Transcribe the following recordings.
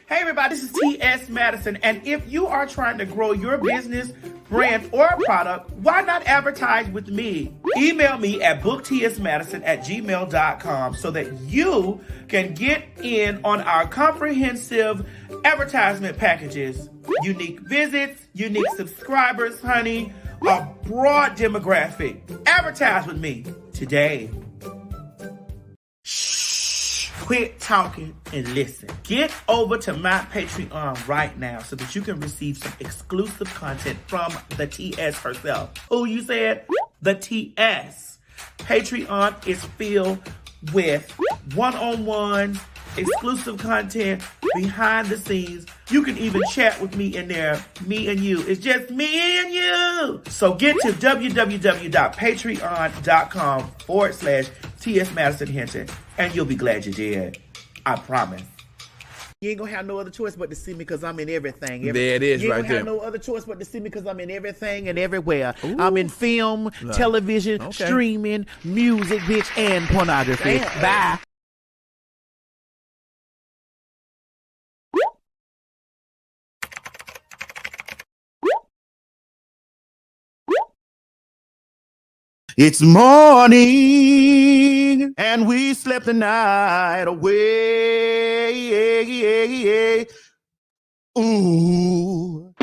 Hey everybody, this is T.S. Madison, and if you are trying to grow your business, brand, or product, why not advertise with me? Email me at booktsmadison@gmail.com so that you can get in on our comprehensive advertisement packages. Unique visits, unique subscribers, honey, a broad demographic. Advertise with me today. Quit talking and listen. Get over to my Patreon right now so that you can receive some exclusive content from the TS herself. Who you said? The TS. Patreon is filled with one-on-ones, exclusive content, behind the scenes. You can even chat with me in there, me and you. It's just me and you. So get to www.patreon.com/TS Madison Hinton, and you'll be glad you did. I promise. You ain't gonna have no other choice but to see me because I'm in everything. There it is, you right ain't there. have no other choice but to see me because I'm in everything and everywhere. Ooh. I'm in film, television, streaming, music, bitch, and pornography. Damn. Bye. It's morning, and we slept the night away. Ooh.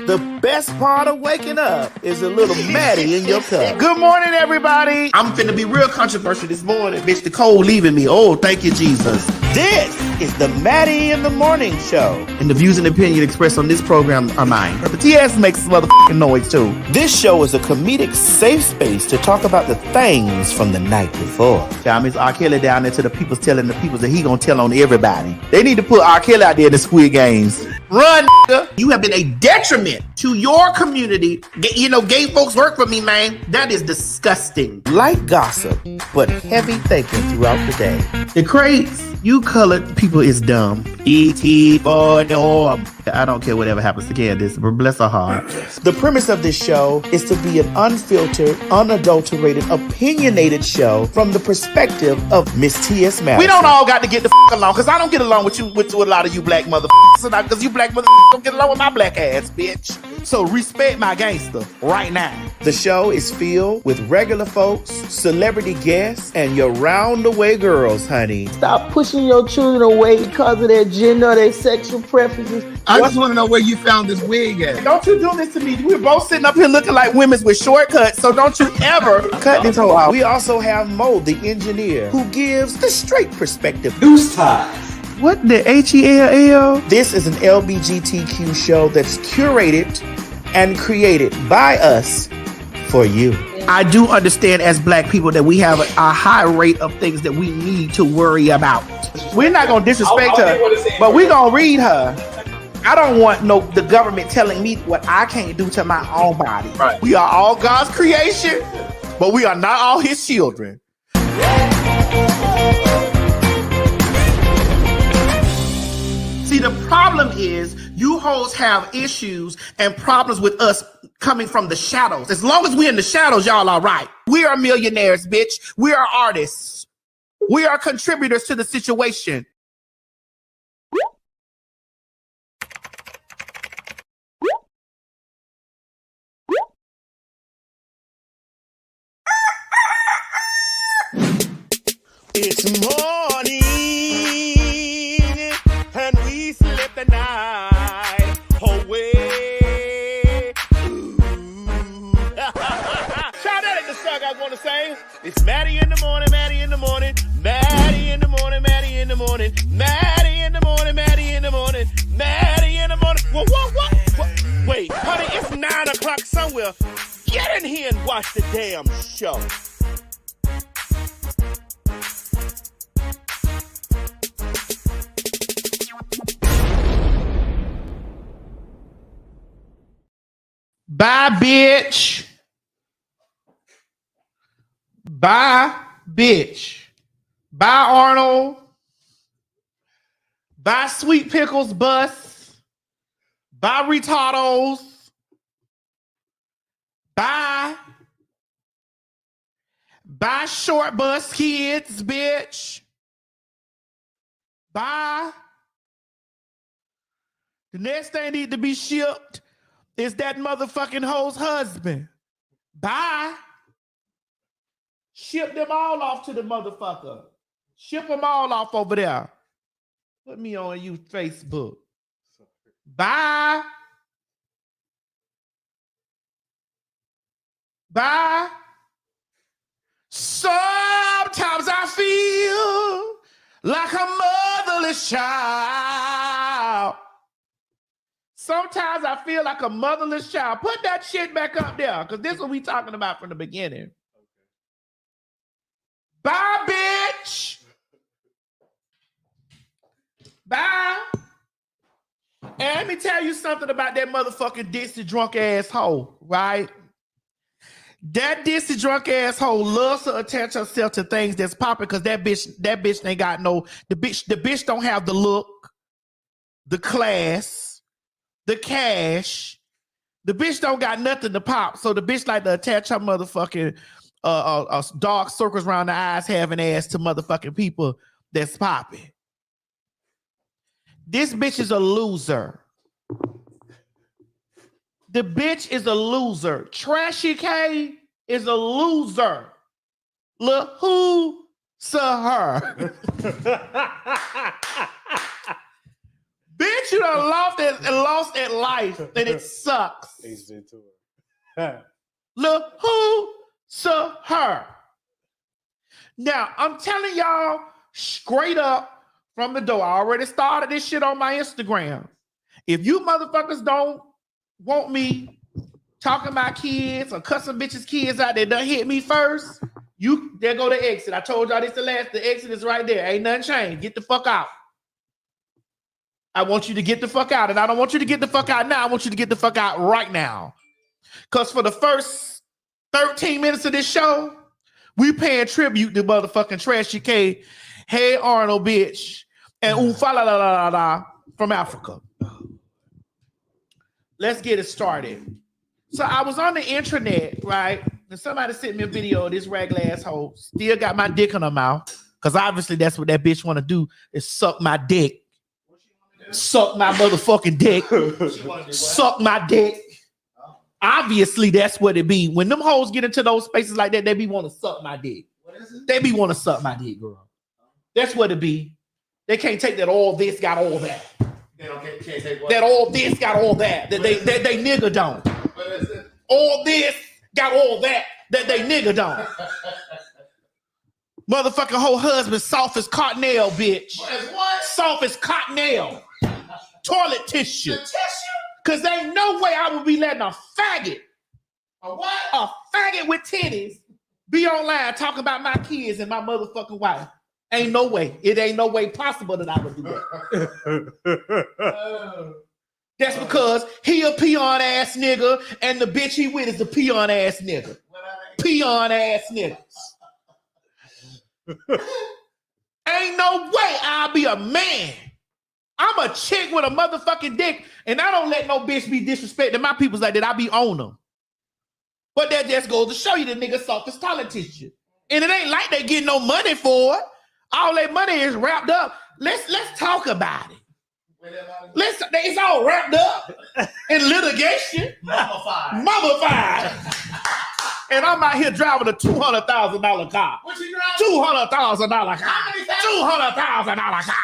The best part of waking up is a little Maddie in your cup. Good morning, everybody. I'm finna be real controversial this morning. Bitch, the cold leaving me. Oh, thank you, Jesus. This is the Maddie in the Morning Show. And the views and opinion expressed on this program are mine. But the TS makes some motherfucking noise, too. This show is a comedic safe space to talk about the things from the night before. Y'all, Miss R. Kelly down there to the people's telling the people that he gonna tell on everybody. They need to put R. Kelly out there in the Squid Games. Run, nigga. You have been a detriment to your community. You know, gay folks work for me, man. That is disgusting. Light gossip, but heavy thinking throughout the day. The crates, you colored people is dumb. E.T. for norm. I don't care whatever happens to Candace, but bless her heart. The premise of this show is to be an unfiltered, unadulterated, opinionated show from the perspective of Miss T.S. Madison. We don't all got to get the fuck along, because I don't get along with you, with a lot of you black motherfuckers, because you black motherfuckers don't get along with my black ass, bitch. So respect my gangster right now. The show is filled with regular folks, celebrity guests, and your round-the-way girls, honey. Stop pushing your children away because of their gender, their sexual preferences. I just want to know where you found this wig at. Don't you do this to me. We're both sitting up here looking like women with shortcuts, so don't you ever cut this whole out. We also have Mo, the engineer, who gives the straight perspective. Deuce ties. What the H-E-L-L? This is an LBGTQ show that's curated and created by us for you. I do understand as black people that we have a high rate of things that we need to worry about. We're not going to disrespect her, but we're going to read her. I don't want the government telling me what I can't do to my own body. Right. We are all God's creation, but we are not all his children. See, the problem is you hoes have issues and problems with us coming from the shadows. As long as we're in the shadows, y'all are right. We are millionaires, bitch. We are artists. We are contributors to the situation. It's morning, and we slept the night away. Shout out at the song I want to say. It's Maddie in the morning, Maddie in the morning, Maddie in the morning, Maddie in the morning, Maddie in the morning, Maddie in the morning, Maddie in the morning. What? Wait, honey, it's 9 o'clock somewhere. Get in here and watch the damn show. Bye, bitch. Bye, bitch. Bye, Arnold. Bye, Sweet Pickles Bus. Bye, retardos. Bye. Bye, short bus kids, bitch. Bye. The next thing need to be shipped is that motherfucking hoe's husband. Bye. Ship them all off to the motherfucker. Ship them all off over there. Put me on you Facebook. Bye. Bye. Sometimes I feel like a motherless child. Sometimes I feel like a motherless child. Put that shit back up there, because this is what we talking about from the beginning. Bye, bitch. Bye. And let me tell you something about that motherfucking dissy drunk asshole, right? That dissy drunk asshole loves to attach herself to things that's popping because that bitch ain't got no, the bitch don't have the look, the class, the cash. The bitch don't got nothing to pop. So the bitch like to attach her motherfucking dark circles around the eyes, having ass to motherfucking people that's popping. This bitch is a loser. The bitch is a loser. Trashy K is a loser. Look who saw her. Bitch, you done lost at life, and it sucks. Look who saw her. Now, I'm telling y'all straight up from the door. I already started this shit on my Instagram. If you motherfuckers don't want me talking about kids or cussing bitches' kids out that done hit me first, there go the exit. I told y'all this the exit is right there. Ain't nothing changed. Get the fuck out. I want you to get the fuck out. And I don't want you to get the fuck out now. I want you to get the fuck out right now. Because for the first 13 minutes of this show, we paying tribute to motherfucking Trashy K, Hey Arnold bitch, and Umfala from Africa. Let's get it started. So I was on the internet, right? And somebody sent me a video of this regular asshole still got my dick in her mouth. Because obviously that's what that bitch want to do, is suck my dick. Suck my motherfucking dick. Suck my dick. Obviously, that's what it be. When them hoes get into those spaces like that, they be want to suck my dick. What is it? They be want to suck my dick, girl. That's what it be. They can't take that all this got all that. They can't take what? That all this got all that. That they nigga don't. What is it? All this got all that. That they nigga don't. Motherfucking whole husband soft as cottonelle, bitch. What? Soft as cottonelle. Toilet tissue. Cause there ain't no way I would be letting a faggot. A what? A faggot with titties be online talking about my kids and my motherfucking wife. Ain't no way. It ain't no way possible that I would do that. That's because he a peon ass nigga and the bitch he with is a peon ass nigga. Peon ass niggas. Ain't no way I'll be a man. I'm a chick with a motherfucking dick, and I don't let no bitch be disrespecting my peoples like that. I be on them. But that just goes to show you the nigga soft as toilet tissue. And it ain't like they get no money for it. All that money is wrapped up. Let's talk about it. It's all wrapped up in litigation. Mummified. And I'm out here driving a $200,000 car. What you driving? $200,000 car. $200,000 car.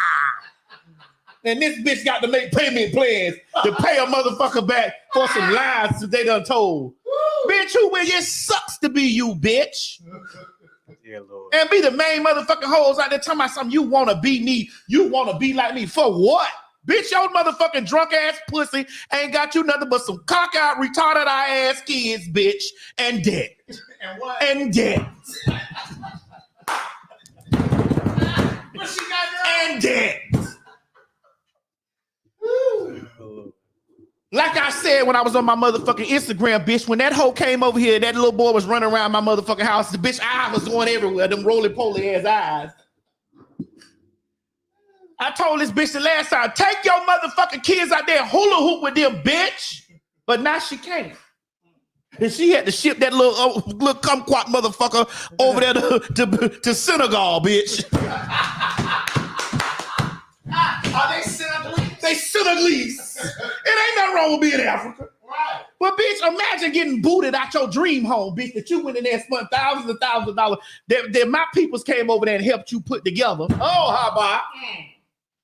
And this bitch got to make payment plans to pay a motherfucker back for some lies that they done told. Woo. Bitch, who will it sucks to be you, bitch. Yeah, Lord. And be the main motherfucking hoes out there talking about something. You want to be me. You want to be like me. For what? Bitch, your motherfucking drunk ass pussy ain't got you nothing but some cock out, retarded ass kids, bitch, and debt. And what? And debt. What she got there? And debt. Like I said when I was on my motherfucking Instagram, bitch, when that hoe came over here, that little boy was running around my motherfucking house, the bitch eye was going everywhere, them roly-poly ass eyes. I told this bitch the last time, take your motherfucking kids out there and hula hoop with them, bitch. But now she can't. And she had to ship that little kumquat motherfucker over there to Senegal, bitch. Are they Senegalese? they Senegalese. It ain't nothing wrong with being African. Right. But bitch, imagine getting booted out your dream home, bitch, that you went in there and spent thousands and thousands of dollars that my peoples came over there and helped you put together. Oh, how about?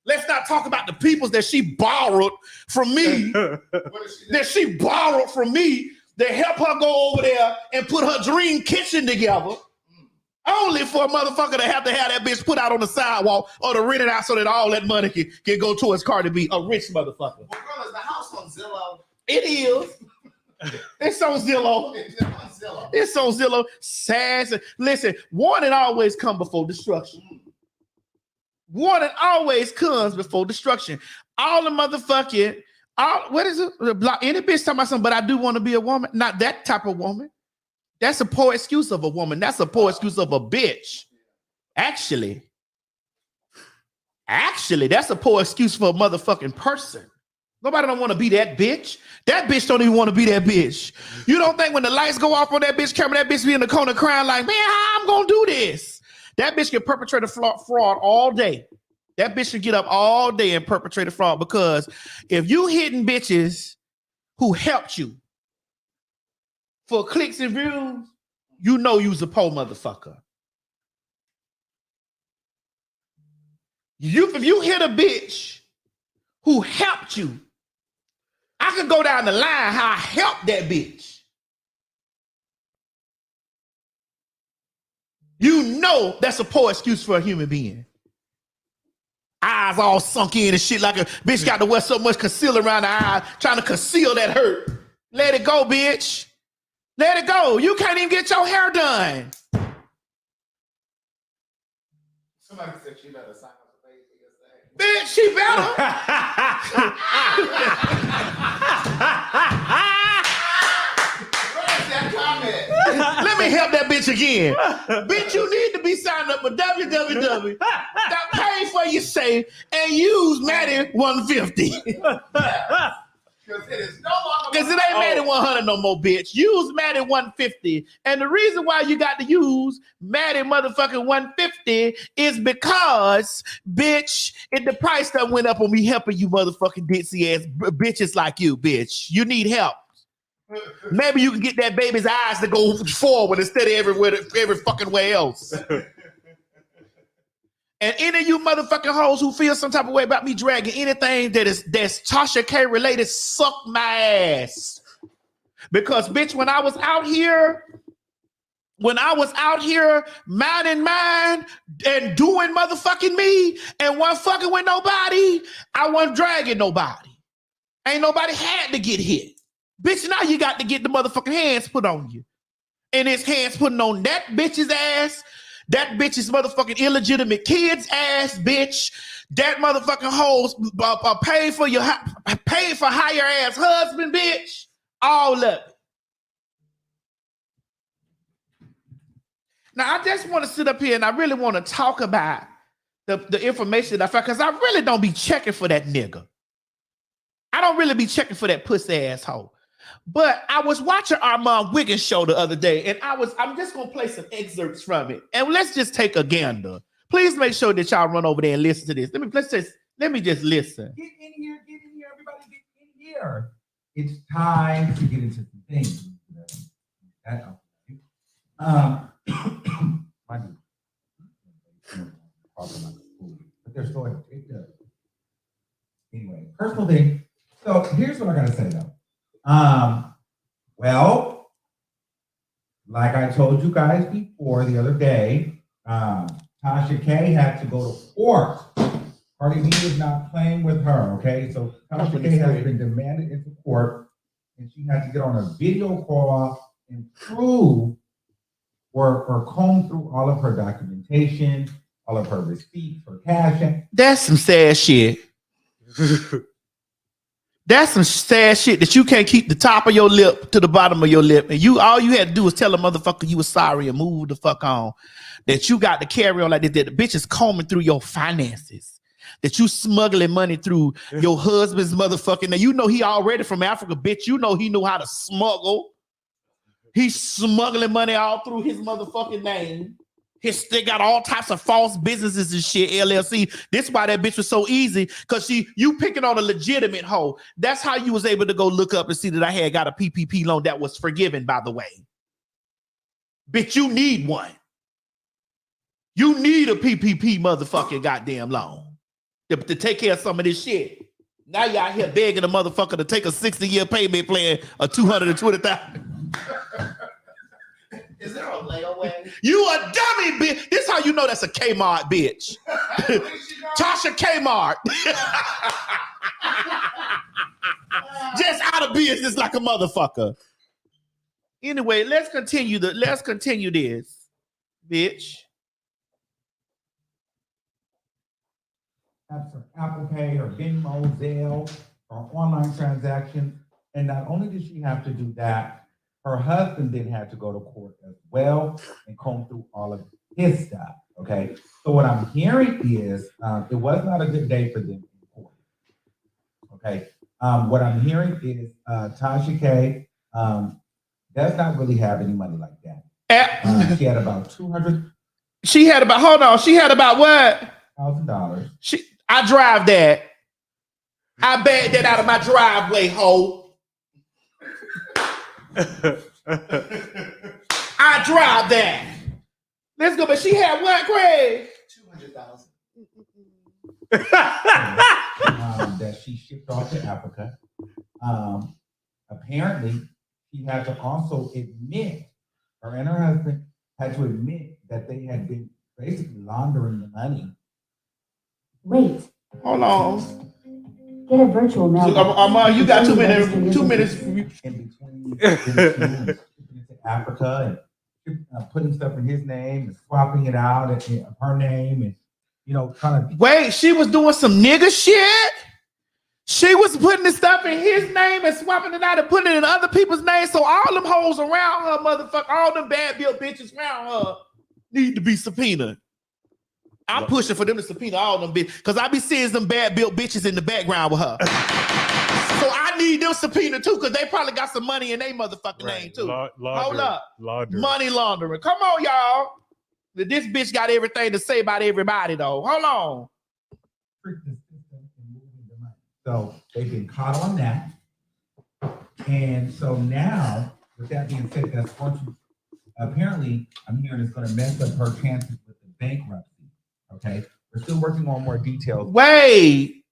Let's not talk about the peoples that she borrowed from me. That she borrowed from me that helped her go over there and put her dream kitchen together. Only for a motherfucker to have that bitch put out on the sidewalk or to rent it out so that all that money can go towards Cardi B, a rich motherfucker. Well, girl, is the house on Zillow? It is. It's on Zillow. It's on Zillow. Sad. Listen, warning always comes before destruction. Warning always comes before destruction. All the motherfucking, what is it? Any bitch talking about something, but I do want to be a woman. Not that type of woman. That's a poor excuse of a woman. That's a poor excuse of a bitch. Actually, that's a poor excuse for a motherfucking person. Nobody don't want to be that bitch. That bitch don't even want to be that bitch. You don't think when the lights go off on that bitch camera, that bitch be in the corner crying like, man, how I'm going to do this? That bitch can perpetrate a fraud all day. That bitch can get up all day and perpetrate a fraud because if you hitting bitches who helped you for clicks and views, you know you's a poor motherfucker. If you hit a bitch who helped you, I could go down the line how I helped that bitch. You know that's a poor excuse for a human being. Eyes all sunk in and shit like a bitch got to wear so much concealer around the eye trying to conceal that hurt. Let it go, bitch. Let it go. You can't even get your hair done. Somebody said she better sign up for Facebook. Bitch, she better. Where's that comment? Let me help that bitch again. Bitch, you need to be signed up for www. Pay for your safe and use Maddie 150. Because it ain't Maddie 100 no more, bitch. Use Maddie 150. And the reason why you got to use Maddie motherfucking 150 is because, bitch, the price that went up on me helping you motherfucking ditzy ass bitches like you, bitch. You need help. Maybe you can get that baby's eyes to go forward instead of every fucking way else. And any of you motherfucking hoes who feel some type of way about me dragging anything that's Tasha K related, suck my ass. Because bitch, when I was out here minding mine and doing motherfucking me and wasn't fucking with nobody, I wasn't dragging nobody. Ain't nobody had to get hit. Bitch, now you got to get the motherfucking hands put on you. And it's hands putting on that bitch's ass, that bitch's motherfucking illegitimate kid's ass, bitch. That motherfucking hoes paid for higher ass husband, bitch. All of it. Now, I just want to sit up here and I really want to talk about the information that I found because I really don't be checking for that nigga. I don't really be checking for that pussy asshole. But I was watching our Mom Wiggins show the other day, and I'm just gonna play some excerpts from it, and let's just take a gander. Please make sure that y'all run over there and listen to this. Let me just listen. Get in here, everybody, get in here. It's time to get into some things. But they're still it does. Anyway, personal thing. So here's what I gotta say though. Well, like I told you guys before the other day, Tasha K had to go to court. Cardi B is not playing with her, okay? So Tasha K has been demanded into court, and she had to get on a video call and prove or comb through all of her documentation, all of her receipts, her cash. That's some sad shit. That's some sad shit that you can't keep the top of your lip to the bottom of your lip. And all you had to do was tell a motherfucker you was sorry and move the fuck on. That you got to carry on like this. That the bitch is combing through your finances. That you smuggling money through your husband's motherfucking. Now you know he already from Africa, bitch. You know he knew how to smuggle. He's smuggling money all through his motherfucking name. They got all types of false businesses and shit, LLC. This is why that bitch was so easy, because you picking on a legitimate hoe. That's how you was able to go look up and see that I had got a PPP loan that was forgiven, by the way. Bitch, you need one. You need a PPP motherfucking goddamn loan to take care of some of this shit. Now y'all here begging a motherfucker to take a 60-year payment plan of $220,000. Is there a layaway? You a dummy, bitch. This how you know that's a Kmart, bitch. Tasha Kmart. Just out of business like a motherfucker. Anyway, let's continue this, bitch. That's her Apple Pay or Venmo, Zelle, or online transaction. And not only did she have to do that, her husband then had to go to court as well and comb through all of his stuff. Okay. So what I'm hearing is it was not a good day for them in court. Okay. What I'm hearing is Tasha K does not really have any money like that. She had about 200. She had about, hold on. She had about what? $1,000. I drive that. I bagged that out of my driveway, ho. I drive that. Let's go. But she had what, Craig? 200,000. That she shipped off to Africa. Apparently, she had to also admit, her and her husband had to admit that they had been basically laundering the money. Wait. Hold on. Get a virtual mail. You got 2 minutes. 2 minutes. In between into Africa and putting stuff in his name and swapping it out of her name and kind of. Wait, she was doing some nigga shit. She was putting the stuff in his name and swapping it out and putting it in other people's names. So all them hoes around her, motherfucker, all them bad bill bitches around her need to be subpoenaed. I'm pushing for them to subpoena all them bitches because I be seeing some bad built bitches in the background with her. So I need them subpoena too because they probably got some money in their motherfucking name too. Hold up. Money laundering. Come on, y'all. This bitch got everything to say about everybody though. Hold on. So they've been caught on that. And so now, with that being said, that's going to, apparently, I'm hearing it's going to mess up her chances with the bankruptcy. Okay, we're still working on more details. Wait.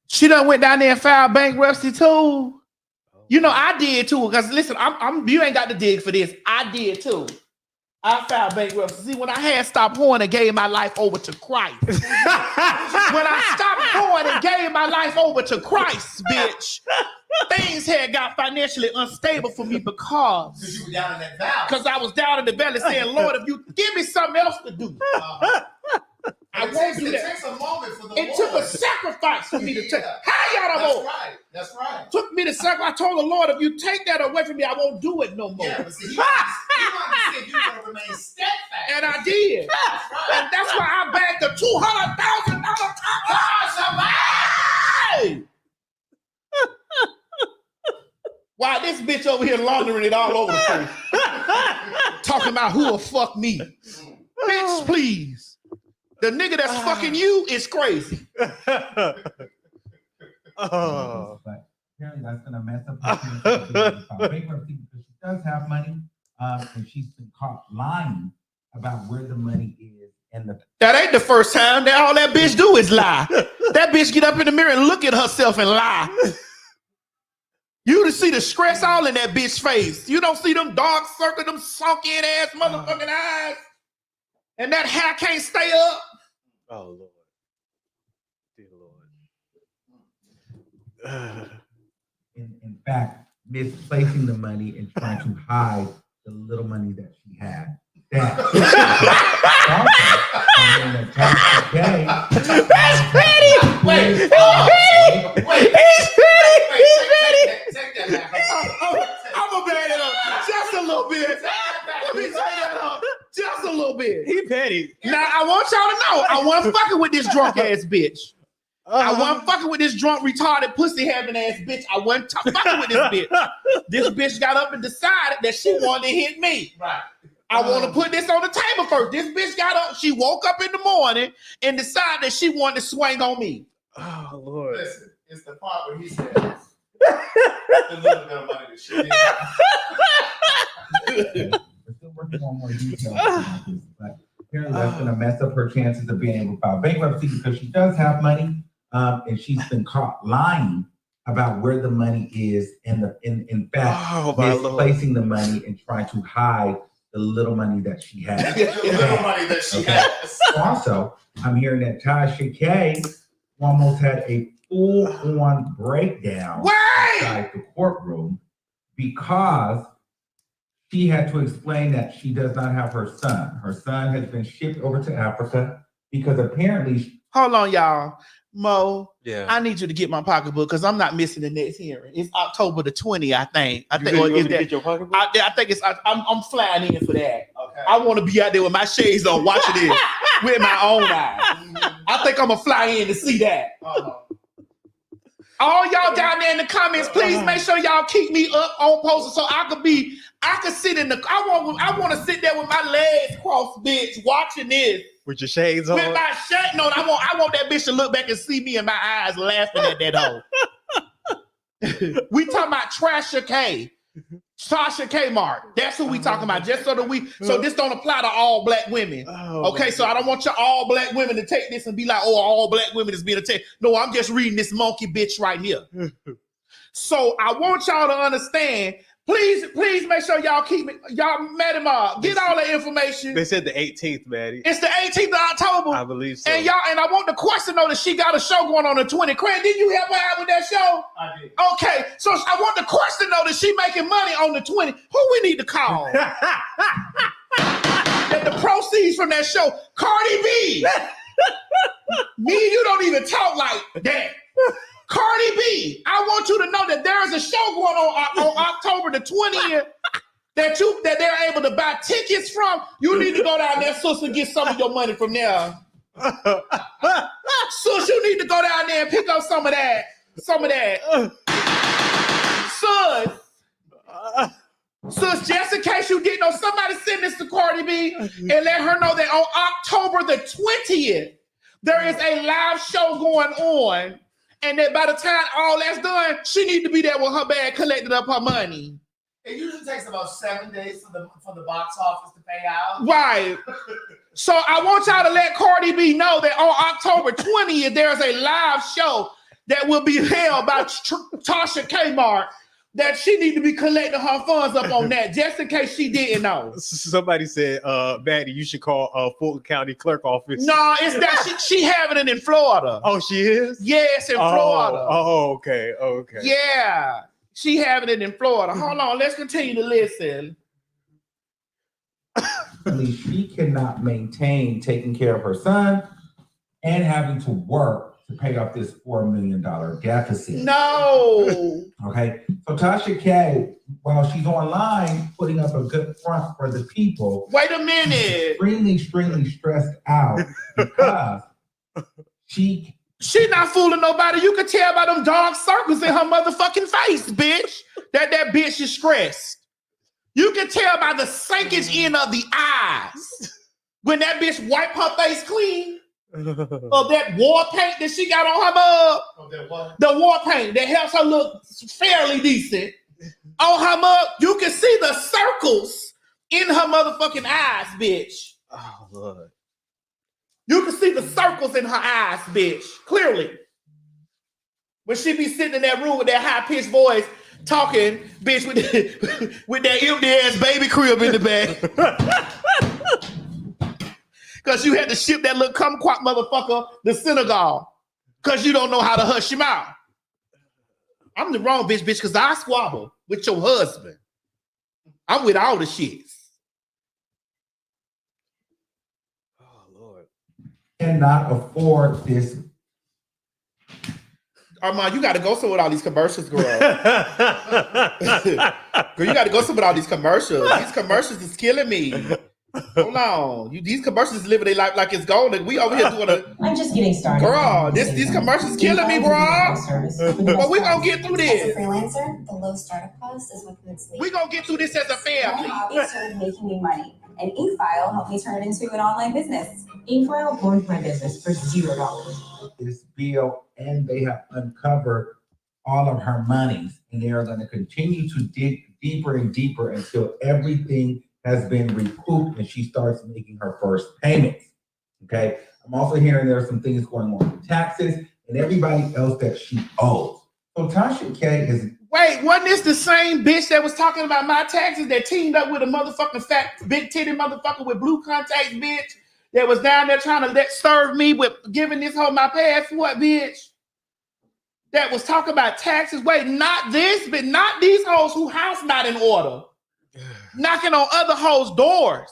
She done went down there and filed bankruptcy too. You know, I did too. Because listen, I'm you ain't got to dig for this. I did too. I filed bankruptcy. See, when I had stopped whoring and gave my life over to Christ. When I stopped whoring and gave my life over to Christ, bitch, things had got financially unstable for me because you were down in that valley. Because I was down in the valley saying, Lord, if you give me something else to do, I won't do that. It takes a moment for the It took a sacrifice for me to take. How y'all That's right. That's right. Took me to sacrifice. I told the Lord, if you take that away from me, I won't do it no more. Yeah, but see, you understand you're going to remain steadfast. And I did. That's right. And that's why I bagged the $200,000 somebody. Why this bitch over here laundering it all over the place? Talking about who will fuck me. Bitch, please. The nigga that's fucking you is crazy. But apparently that's going to mess up her bankruptcy because she does have money and she's been caught lying about where the money is. That ain't the first time. That all that bitch do is lie. That bitch get up in the mirror and look at herself and lie. You to see the stress all in that bitch face. You don't see them dark circles, them sunken ass motherfucking eyes. And that hair can't stay up. Oh, Lord. Dear Lord. In fact, misplacing the money and trying to hide the little money that she had. That's petty. Wait, he's petty. Take that back. I'm gonna bag it up just a little bit. Let me take that up just a little bit. He petty. Now I want y'all to know I wasn't fucking with this drunk ass bitch. I wasn't fucking with this drunk, retarded, pussy having ass bitch. I wasn't fucking with this bitch. This bitch got up and decided that she wanted to hit me. Right. I want to put this on the table first. This bitch got up. She woke up in the morning and decided that she wanted to swing on me. Oh Lord. Listen, it's the part where he says, the little bit of money that she did. We're still working on more details, but apparently that's going to mess up her chances of being able to file bankruptcy because she does have money, and she's been caught lying about where the money is, and in fact misplacing the money and trying to hide the little money that she has. The little money that she has. Also, I'm hearing that Tasha K almost had a full-on breakdown inside the courtroom because she had to explain that she does not have her son. Her son has been shipped over to Africa because apparently... Hold on, y'all. Mo, Yeah. I need you to get my pocketbook because I'm not missing the next hearing. It's October the 20th, I think. I think You or want is me to that, get your pocketbook? I think it's. I'm flying in for that. Okay. I want to be out there with my shades on, watching this with my own eyes. I think I'm gonna fly in to see that. All y'all down there in the comments, please make sure y'all keep me up on poster so I could sit in the. I want to sit there with my legs crossed, bitch, watching this. With your shades on? With my shirt on, I want that bitch to look back and see me in my eyes laughing at that hoe. We talking about Tasha K. Tasha K Mark. That's who we talking about. Just so that so this don't apply to all black women. Okay, so I don't want your all black women to take this and be like, oh, all black women is being attacked. No, I'm just reading this monkey bitch right here. So I want y'all to understand. Please make sure y'all keep it. Y'all, Maddie, get all the information. They said the 18th, Maddie. It's the 18th of October. I believe so. And I want the question to know that she got a show going on the 20th. Craig, did you help her out with that show? I did. Okay, so I want the question to know that she making money on the 20th. Who we need to call? That the proceeds from that show, Cardi B. Me and you don't even talk like that. Cardi B, I want you to know that there is a show going on October the 20th that they're able to buy tickets from. You need to go down there, sis, and get some of your money from there. Sis, you need to go down there and pick up some of that. Sis, just in case you didn't know, somebody send this to Cardi B and let her know that on October the 20th, there is a live show going on. And that by the time all that's done, she need to be there with her bag collecting up her money. It usually takes about 7 days for the box office to pay out. Right. So I want y'all to let Cardi B know that on October 20th, there's a live show that will be held by Tasha K Mark that she need to be collecting her funds up on that, just in case she didn't know. Somebody said, Maddie, you should call Fulton County Clerk Office. No, it's that she having it in Florida. Oh, she is? Yes, in Florida. Oh, okay. Yeah, she having it in Florida. Hold on, let's continue to listen. She cannot maintain taking care of her son and having to work to pay off this $4 million deficit. No. Okay, so Tasha K, while she's online putting up a good front for the people, Wait a minute. extremely stressed out because she not fooling nobody. You can tell by them dark circles in her motherfucking face, bitch. That bitch is stressed. You can tell by the sinkage in of the eyes when that bitch wipe her face clean. Of that war paint that she got on her mug. Oh, that what? The war paint that helps her look fairly decent. On her mug, you can see the circles in her motherfucking eyes, bitch. Oh, Lord. You can see the circles in her eyes, bitch, clearly. When she be sitting in that room with that high-pitched voice, talking, bitch, with that empty-ass baby crib in the back. Because you had to ship that little kumquat motherfucker to Senegal. Because you don't know how to hush him out. I'm the wrong bitch, because I squabble with your husband. I'm with all the shits. Oh, Lord. cannot afford this. Armand, you got to go somewhere with all these commercials, girl. Girl, you got to go somewhere with all these commercials. These commercials is killing me. Hold on. These commercials is living their life like it's golden. We over here doing I'm just getting started. Girl, these commercials killing me, bro. But we gonna get through As a this. freelancer, the low startup cost is what makes me. We gonna get through this as a My family. hobby started making me money. and eFile helped me turn it into an online business. eFile launched my business for $0. This bill, and they have uncovered all of her monies, and they are going to continue to dig deeper and deeper until everything has been recouped and she starts making her first payments. Okay. I'm also hearing there are some things going on with taxes and everybody else that she owes. So Tasha K is. Wait, wasn't this the same bitch that was talking about my taxes that teamed up with a motherfucking fat, big titty motherfucker with blue contacts, bitch, that was down there trying to serve me with giving this hoe my passport, bitch? That was talking about taxes. Wait, not this, but not these hoes who house not in order. Knocking on other hoes' doors.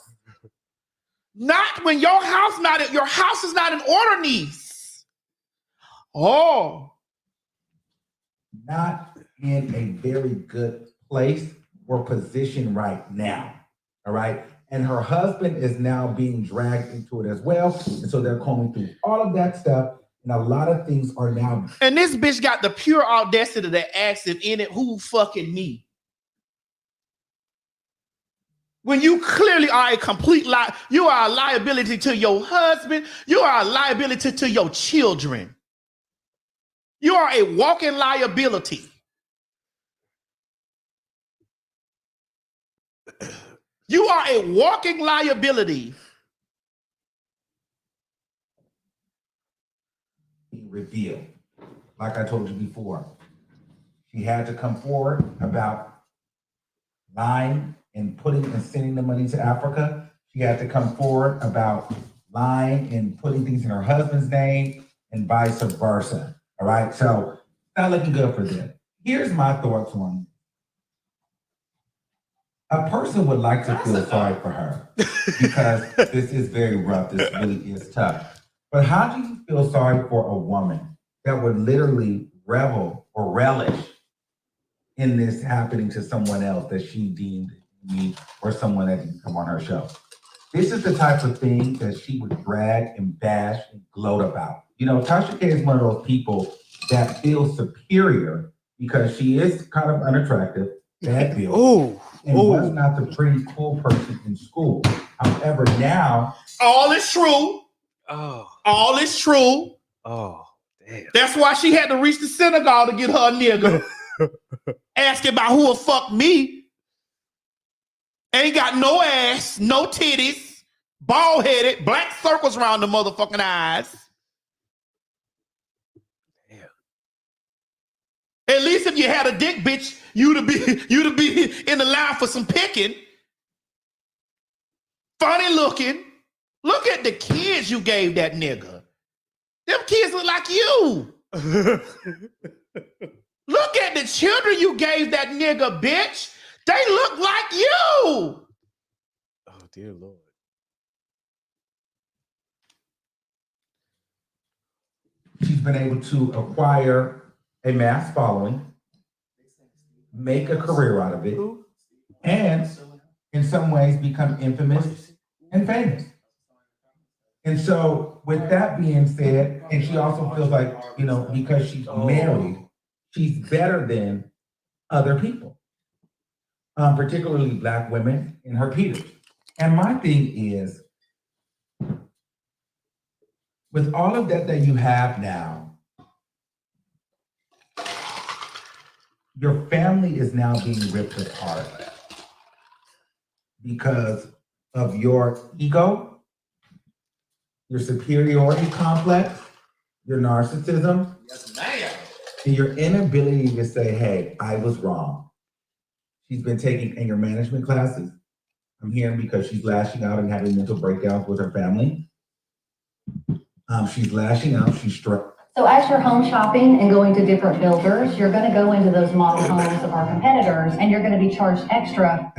Not when your house is not in order, niece. Oh. Not in a very good place or position right now. All right. And her husband is now being dragged into it as well. And so they're combing through all of that stuff. And a lot of things are now. And this bitch got the pure audacity to ask it in it, who fucking me? When you clearly are a complete lie, you are a liability to your husband. You are a liability to your children. You are a walking liability. You are a walking liability. Revealed. Like I told you before, she had to come forward about lying and putting and sending the money to Africa. She had to come forward about lying and putting things in her husband's name and vice versa. All right, so not looking good for them. Here's my thoughts on a person would like to feel sorry for her because this is very rough. This really is tough. But how do you feel sorry for a woman that would literally revel or relish in this happening to someone else that she deemed me or someone that didn't come on her show? This is the type of thing that she would drag and bash and gloat about. You know, Tasha K is one of those people that feels superior because she is kind of unattractive, bad build, and was not the pretty cool person in school. However, now all is true. Oh. All is true. Oh, damn. That's why she had to reach the synagogue to get her a nigga. Asking about who will fuck me. Ain't got no ass, no titties, bald headed, black circles around the motherfucking eyes. Damn. At least if you had a dick, bitch, you'd have be in the line for some picking. Funny looking. Look at the kids you gave that nigga. Them kids look like you. Look at the children you gave that nigga, bitch. They look like you. Oh, dear Lord. she's been able to acquire a mass following, make a career out of it, and in some ways become infamous and famous. And so with that being said, and she also feels like, you know, because she's married, she's better than other people, particularly Black women in her peers. And my thing is, with all of that you have now, your family is now being ripped apart because of your ego, your superiority complex, your narcissism, and your inability to say, hey, I was wrong. She's been taking anger management classes. I'm hearing because she's lashing out and having mental breakdowns with her family. She's lashing out, she's stressed. So as you're home shopping and going to different builders, you're going to go into those model homes of our competitors and you're going to be charged extra.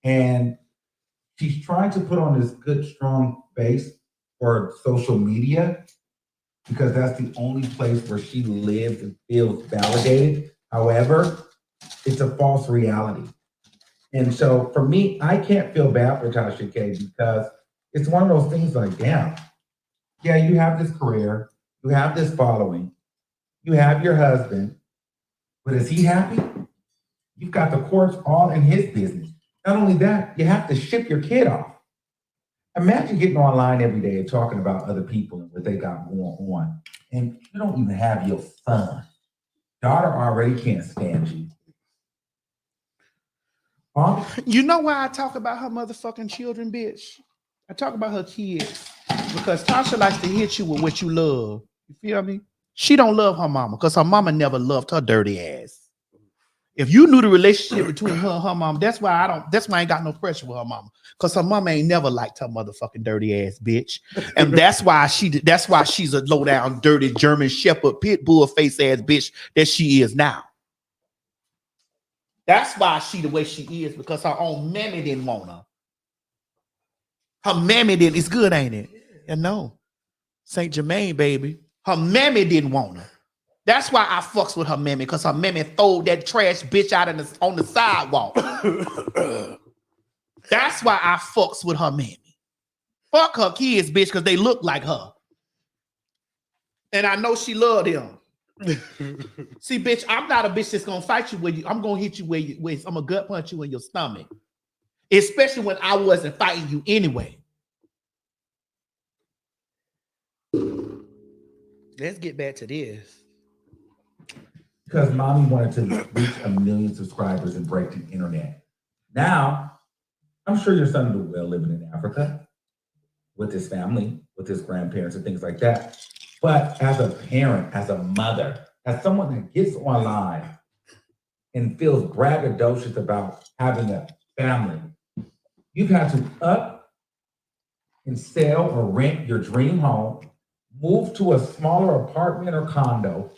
And she's trying to put on this good, strong face for social media because that's the only place where she lives and feels validated. However, it's a false reality. And so for me, I can't feel bad for Tasha K because it's one of those things like, damn, yeah, you have this career, you have this following, you have your husband, but is he happy? You've got the courts all in his business. Not only that, you have to ship your kid off. Imagine getting online every day and talking about other people and what they got going on. And you don't even have your son. Daughter already can't stand you. Huh? You know why I talk about her motherfucking children, bitch? I talk about her kids because Tasha likes to hit you with what you love. You feel me? She don't love her mama because her mama never loved her dirty ass. If you knew the relationship between her and her mom, that's why I ain't got no pressure with her mama. Because her mama ain't never liked her motherfucking dirty ass bitch. And that's why she's a low down, dirty German Shepherd pit bull face ass bitch that she is now. That's why she the way she is, because her own mammy didn't want her. Her mammy didn't. It's good, ain't it? You know. St. Germain, baby. Her mammy didn't want her. That's why I fucks with her mammy, because her mammy throw that trash bitch out on the sidewalk. That's why I fucks with her mammy. Fuck her kids, bitch, because they look like her. And I know she loved him. See, bitch, I'm not a bitch that's gonna fight you where you. I'm gonna hit you where I'm gonna gut punch you in your stomach. Especially when I wasn't fighting you anyway. Let's get back to this. Because mommy wanted to reach 1 million subscribers and break the internet. Now, I'm sure your son will do well living in Africa with his family, with his grandparents and things like that. But as a parent, as a mother, as someone that gets online and feels braggadocious about having a family, you've had to up and sell or rent your dream home, move to a smaller apartment or condo,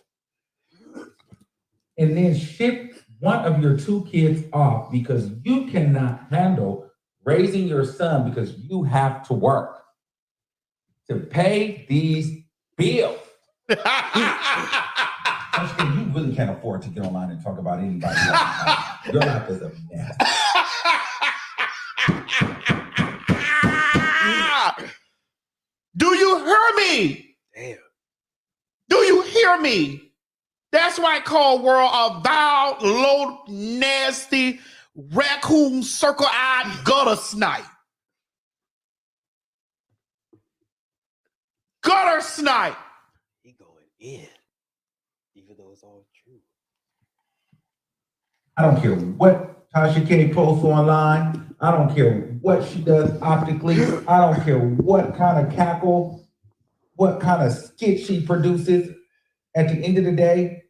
and then ship one of your 2 kids off because you cannot handle raising your son because you have to work to pay these bills. You really can't afford to get online and talk about anybody else. Your life is a mess. Do you hear me? Damn. Do you hear me? That's why I call world a vile, low, nasty, raccoon, circle-eyed gutter snipe. Gutter snipe. He going in, even though it's all true. I don't care what Tasha K posts online. I don't care what she does optically. I don't care what kind of cackle, what kind of skit she produces. At the end of the day,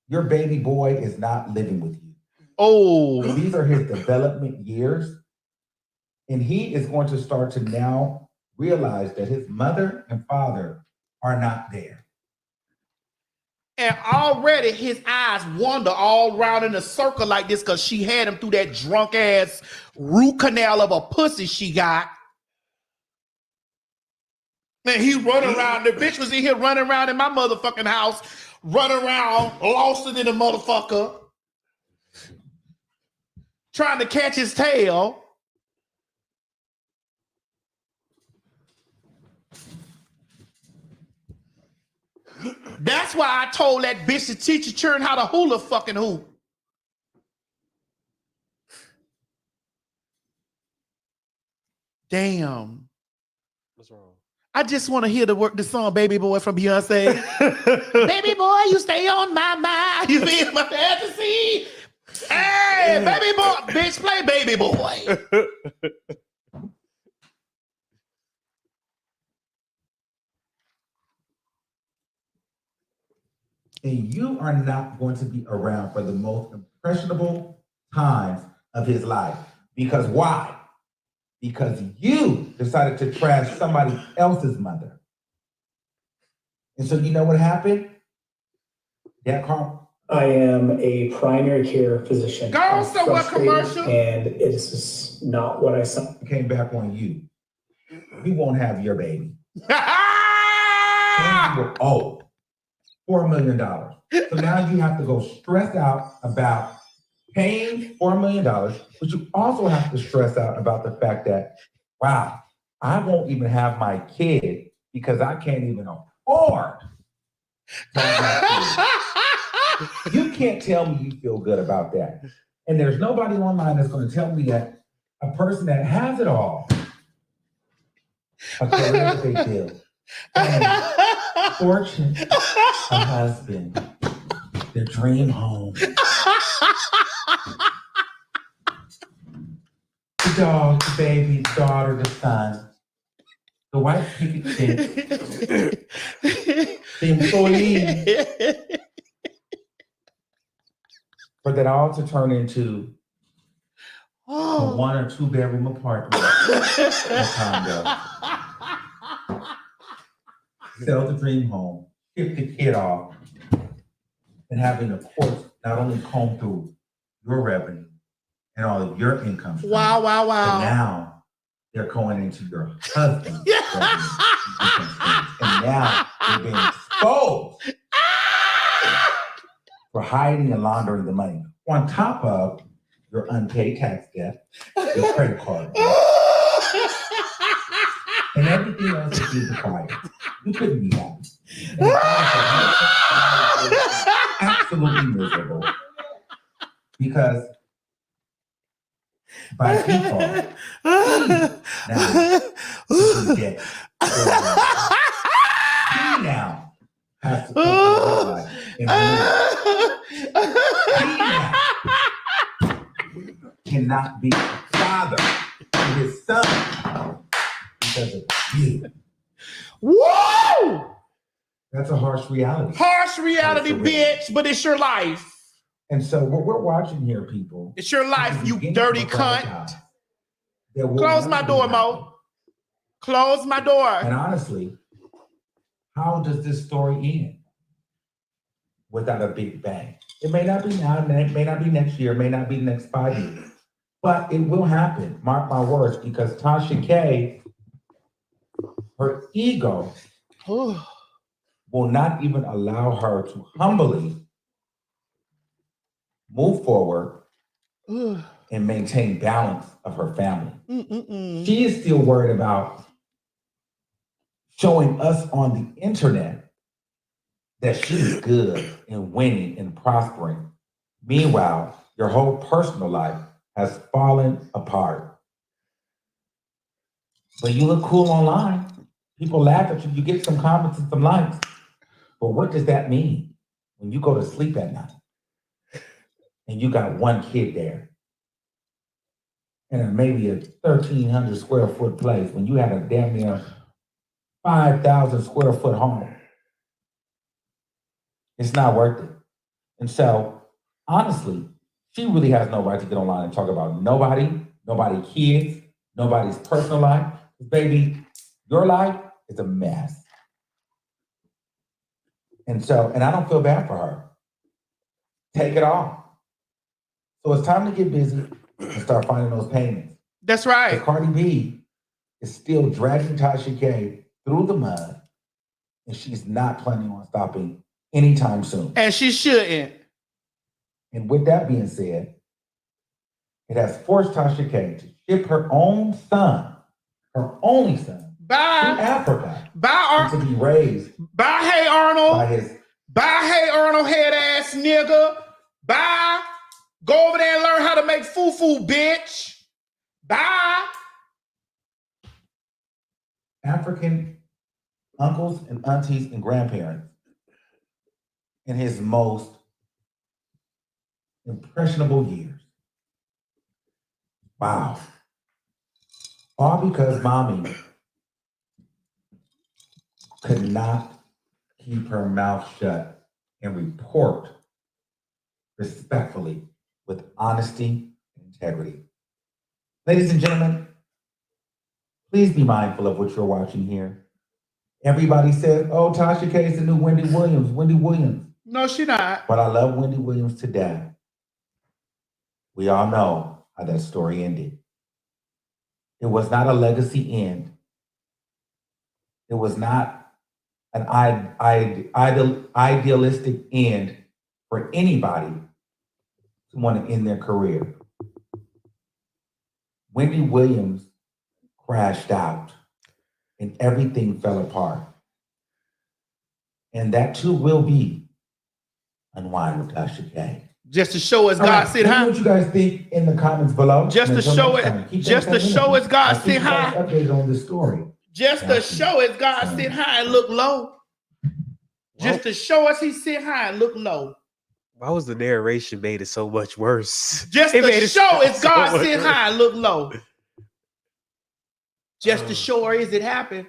your baby boy is not living with you. Oh. These are his development years. And he is going to start to now realize that his mother and father are not there. And already his eyes wander all around in a circle like this because she had him through that drunk ass root canal of a pussy she got. Man, he running around. The bitch was in here running around in my motherfucking house, running around, lost it in the motherfucker, trying to catch his tail. That's why I told that bitch to teach her children how to hula fucking hoop. Damn. What's wrong? I just want to hear the song Baby Boy from Beyonce. Baby boy, you stay on my mind. You feel my fantasy? Hey, baby boy, bitch, play Baby Boy. And you are not going to be around for the most impressionable times of his life. Because why? Because you decided to trash somebody else's mother. And so you know what happened? Yeah, Carl? I am a primary care physician. Go somewhere commercial. And it is just not what I saw. It came back on you. We won't have your baby. And you were owed $4 million. So now you have to go stress out about paying $4 million, but you also have to stress out about the fact that, wow, I won't even have my kid because I can't even afford to have my kid. You can't tell me you feel good about that. And there's nobody online that's going to tell me that a person that has it all. A career that they build. Fortune, a husband, their dream home. The dog, the baby, the daughter, the son, the white picket fence, the employee. For that all to turn into a 1 or 2 bedroom apartment or condo. Sell the dream home, ship the kid off, and having the courts not only comb through your revenue and all of your income streams, Wow. but now they're going into your husband's revenue and income streams. And now you're being exposed for hiding and laundering the money. On top of your unpaid tax debt, your credit card debt, and everything else that you require. You couldn't be happy. Absolutely miserable. Because by default, now is in debt. He now has to come to his life and he now cannot be a father to his son because of you. Woo! That's a harsh reality. Harsh reality, bitch, but it's your life. And so what we're watching here, people. It's your life, you dirty cunt. Close my door, Mo. Close my door. And honestly, how does this story end? Without a big bang. It may not be now, it may not be next year, it may not be the next 5 years. But it will happen, mark my words, because Tasha K, her ego will not even allow her to humbly move forward and maintain balance of her family. She is still worried about showing us on the internet that she's good and winning and prospering. Meanwhile, your whole personal life has fallen apart. But you look cool online. People laugh at you. You get some comments and some likes. But what does that mean when you go to sleep at night and you got one kid there and maybe a 1,300 square foot place when you had a damn near 5,000 square foot home? It's not worth it. And so, honestly, she really has no right to get online and talk about nobody's kids, nobody's personal life. Baby, your life is a mess. And so, and I don't feel bad for her. Take it off. So it's time to get busy and start finding those payments. That's right. Cardi B is still dragging Tasha K through the mud, and she's not planning on stopping anytime soon. And she shouldn't. And with that being said, it has forced Tasha K to ship her own son, her only son, to Africa. To be raised. Bye, hey Arnold. By his. Bye, hey Arnold, head ass nigga. Bye. Go over there and learn how to make fufu, bitch. Bye. African uncles and aunties and grandparents in his most impressionable years. Wow. All because mommy could not keep her mouth shut and report respectfully with honesty and integrity. Ladies and gentlemen, please be mindful of what you're watching here. Everybody says, oh, Tasha K is the new Wendy Williams. Wendy Williams. No, she not. But I love Wendy Williams to death. We all know how that story ended. It was not a legacy end. It was not an idealistic end for anybody to want to end their career. Wendy Williams crashed out and everything fell apart. And that too will be Unwind with Tasha K. Just to show us All God right, sit let me know high. what you guys think in the comments below. Just to show it, just to show us God sit high. Updated on this story. Just to show us God sit high and look low. Just to show us he sit high and look low. Why was the narration made it so much worse? Just to show us God so sit worse. high and look low. Just to show her is it happen.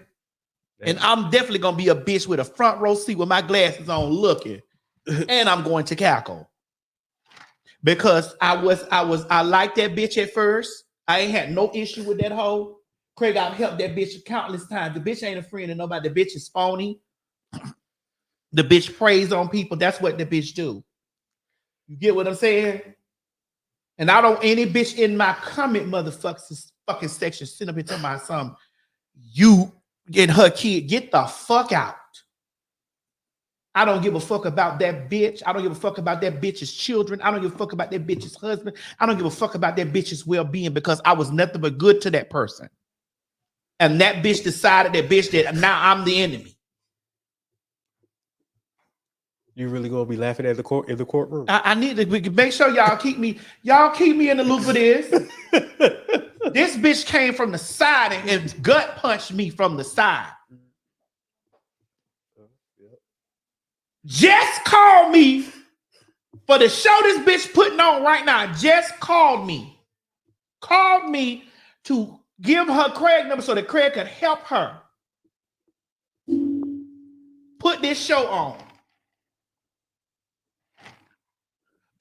And I'm definitely gonna be a bitch with a front row seat with my glasses on looking. And I'm going to cackle. Because I liked that bitch at first. I ain't had no issue with that hoe. Craig, I've helped that bitch countless times. The bitch ain't a friend of nobody. The bitch is phony. The bitch preys on people. That's what the bitch do. You get what I'm saying? And I don't any bitch in my comment motherfuckers fucking section sitting up here talking about something. You and her kid, get the fuck out. I don't give a fuck about that bitch. I don't give a fuck about that bitch's children. I don't give a fuck about that bitch's husband. I don't give a fuck about that bitch's well-being because I was nothing but good to that person. And that bitch decided that now I'm the enemy. You really gonna be laughing at the court in the courtroom? I need to make sure y'all keep me in the loop of this. This bitch came from the side and gut punched me from the side. Just called me for the show this bitch putting on right now. Just called me. Called me to give her Craig number so that Craig could help her put this show on.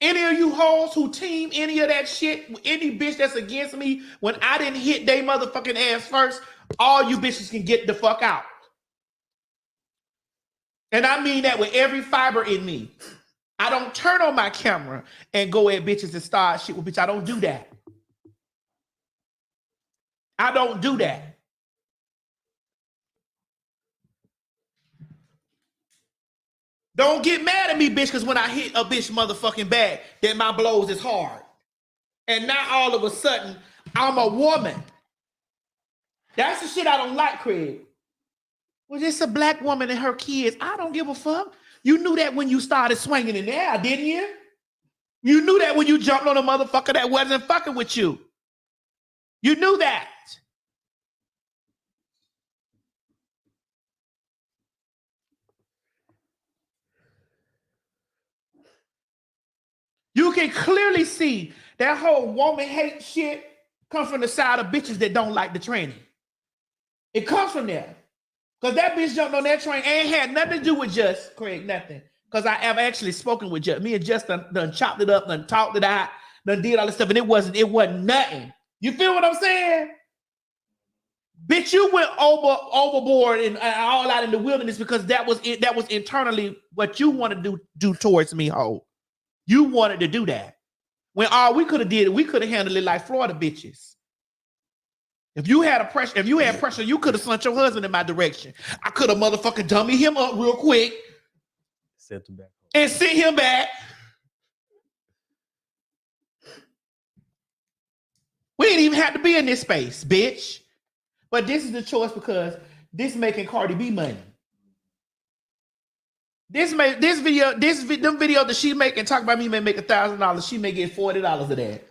Any of you hoes who team any of that shit, any bitch that's against me, when I didn't hit they motherfucking ass first, all you bitches can get the fuck out. And I mean that with every fiber in me. I don't turn on my camera and go at bitches and start shit with bitch. I don't do that. I don't do that. Don't get mad at me, bitch, because when I hit a bitch motherfucking bag, that my blows is hard. And now all of a sudden, I'm a woman. That's the shit I don't like, Craig. Well, it's a black woman and her kids. I don't give a fuck. You knew that when you started swinging in there, didn't you? You knew that when you jumped on a motherfucker that wasn't fucking with you. You knew that. You can clearly see that whole woman hate shit come from the side of bitches that don't like the training. It comes from there. Because that bitch jumped on that train ain't had nothing to do with Just, Craig, nothing. Because I have actually spoken with Just. Me and Just done chopped it up, done talked it out, done did all this stuff, and it wasn't nothing. You feel what I'm saying? Bitch, you went overboard and all out in the wilderness because that was it. That was internally what you wanted to do towards me, ho. You wanted to do that. When all we could have did, we could have handled it like Florida bitches. If you had pressure, you could have sent your husband in my direction. I could have motherfucking dummy him up real quick. Sent him back. And sent him back. We didn't even have to be in this space, bitch. But this is the choice because this making Cardi B money. Them video that she make and talk about me may make $1,000. She may get $40 of that.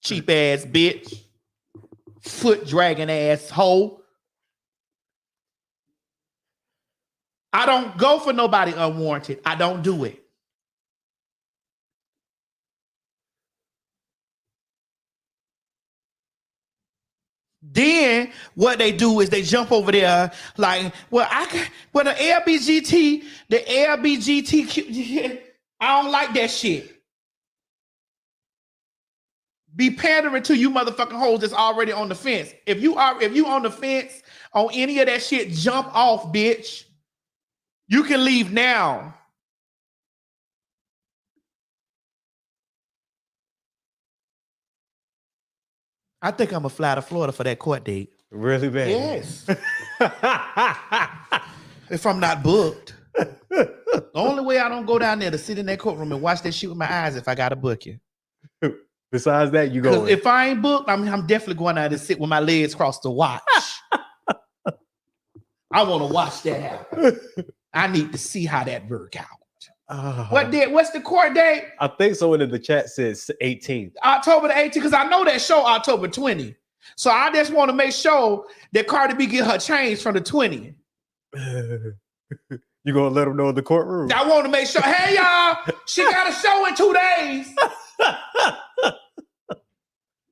Cheap ass bitch. Foot dragging ass hoe. I don't go for nobody unwarranted. I don't do it. Then what they do is they jump over there like, well, the LBGT, I don't like that shit. Be pandering to you motherfucking hoes that's already on the fence. If you on the fence on any of that shit, jump off, bitch. You can leave now. I think I'm gonna fly to Florida for that court date. Really bad? Yes. If I'm not booked. The only way I don't go down there to sit in that courtroom and watch that shit with my eyes if I gotta book you. Besides that, you go. If I ain't booked, I'm definitely going out to sit with my legs crossed to watch. I want to watch that happen. I need to see how that work out. What's the court date? I think someone in the chat says 18th. October the 18th, because I know that show October 20. So I just want to make sure that Cardi B get her change from the 20th. You gonna let them know in the courtroom? I want to make sure. Hey y'all, she got a show in 2 days.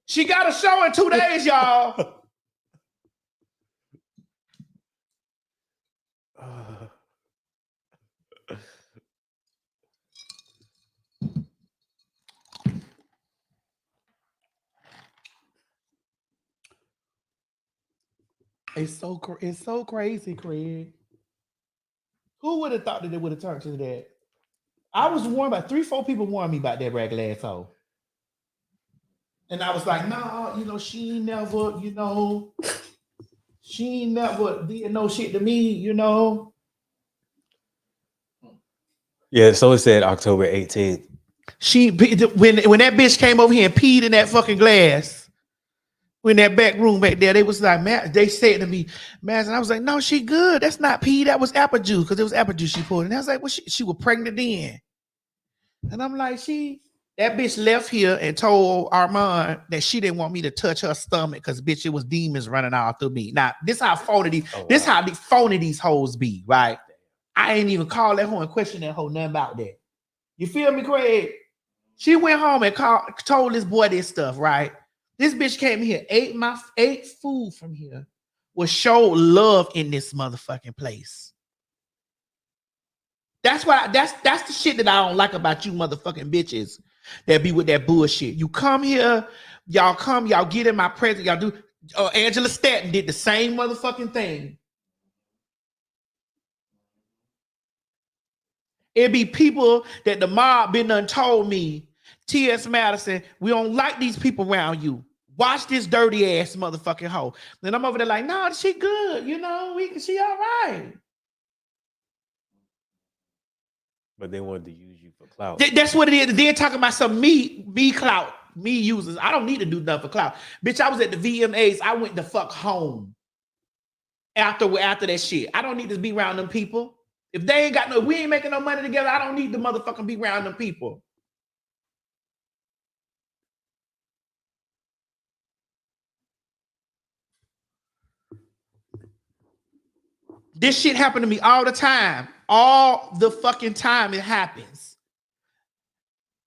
She got a show in 2 days, y'all. It's so crazy, Craig. Who would have thought that it would have turned to that? I was warned by 3-4 people warned me about that ragged asshole. And I was like, nah, she ain't never, she ain't never did no shit to me, Yeah, so it said October 18th. When that bitch came over here and peed in that fucking glass, in that back room back there, they was like, man, they said to me, man, and I was like, no, she good. That's not pee. That was apple juice, because it was apple juice she poured. And I was like, well, she was pregnant then. And I'm like, that bitch left here and told Armand that she didn't want me to touch her stomach because, bitch, it was demons running out through me. Now, this how phony these hoes be, right? I ain't even call that hoe and question that hoe nothing about that. You feel me, Craig? She went home and told this boy this stuff, right? This bitch came here, ate food from here, was showed love in this motherfucking place. That's the shit that I don't like about you motherfucking bitches that be with that bullshit. You come here, y'all get in my presence, y'all do. Angela Stanton did the same motherfucking thing. It be people that the mob been done told me, T.S. Madison, we don't like these people around you. Watch this dirty ass motherfucking hoe. Then I'm over there like, no, she good, she all right. But they wanted to use you for clout. That's what it is. They're talking about some me clout, me users. I don't need to do nothing for clout. Bitch, I was at the VMAs. I went the fuck home after that shit. I don't need to be around them people. If they ain't we ain't making no money together, I don't need to motherfucking be around them people. This shit happened to me all the time. All the fucking time it happens.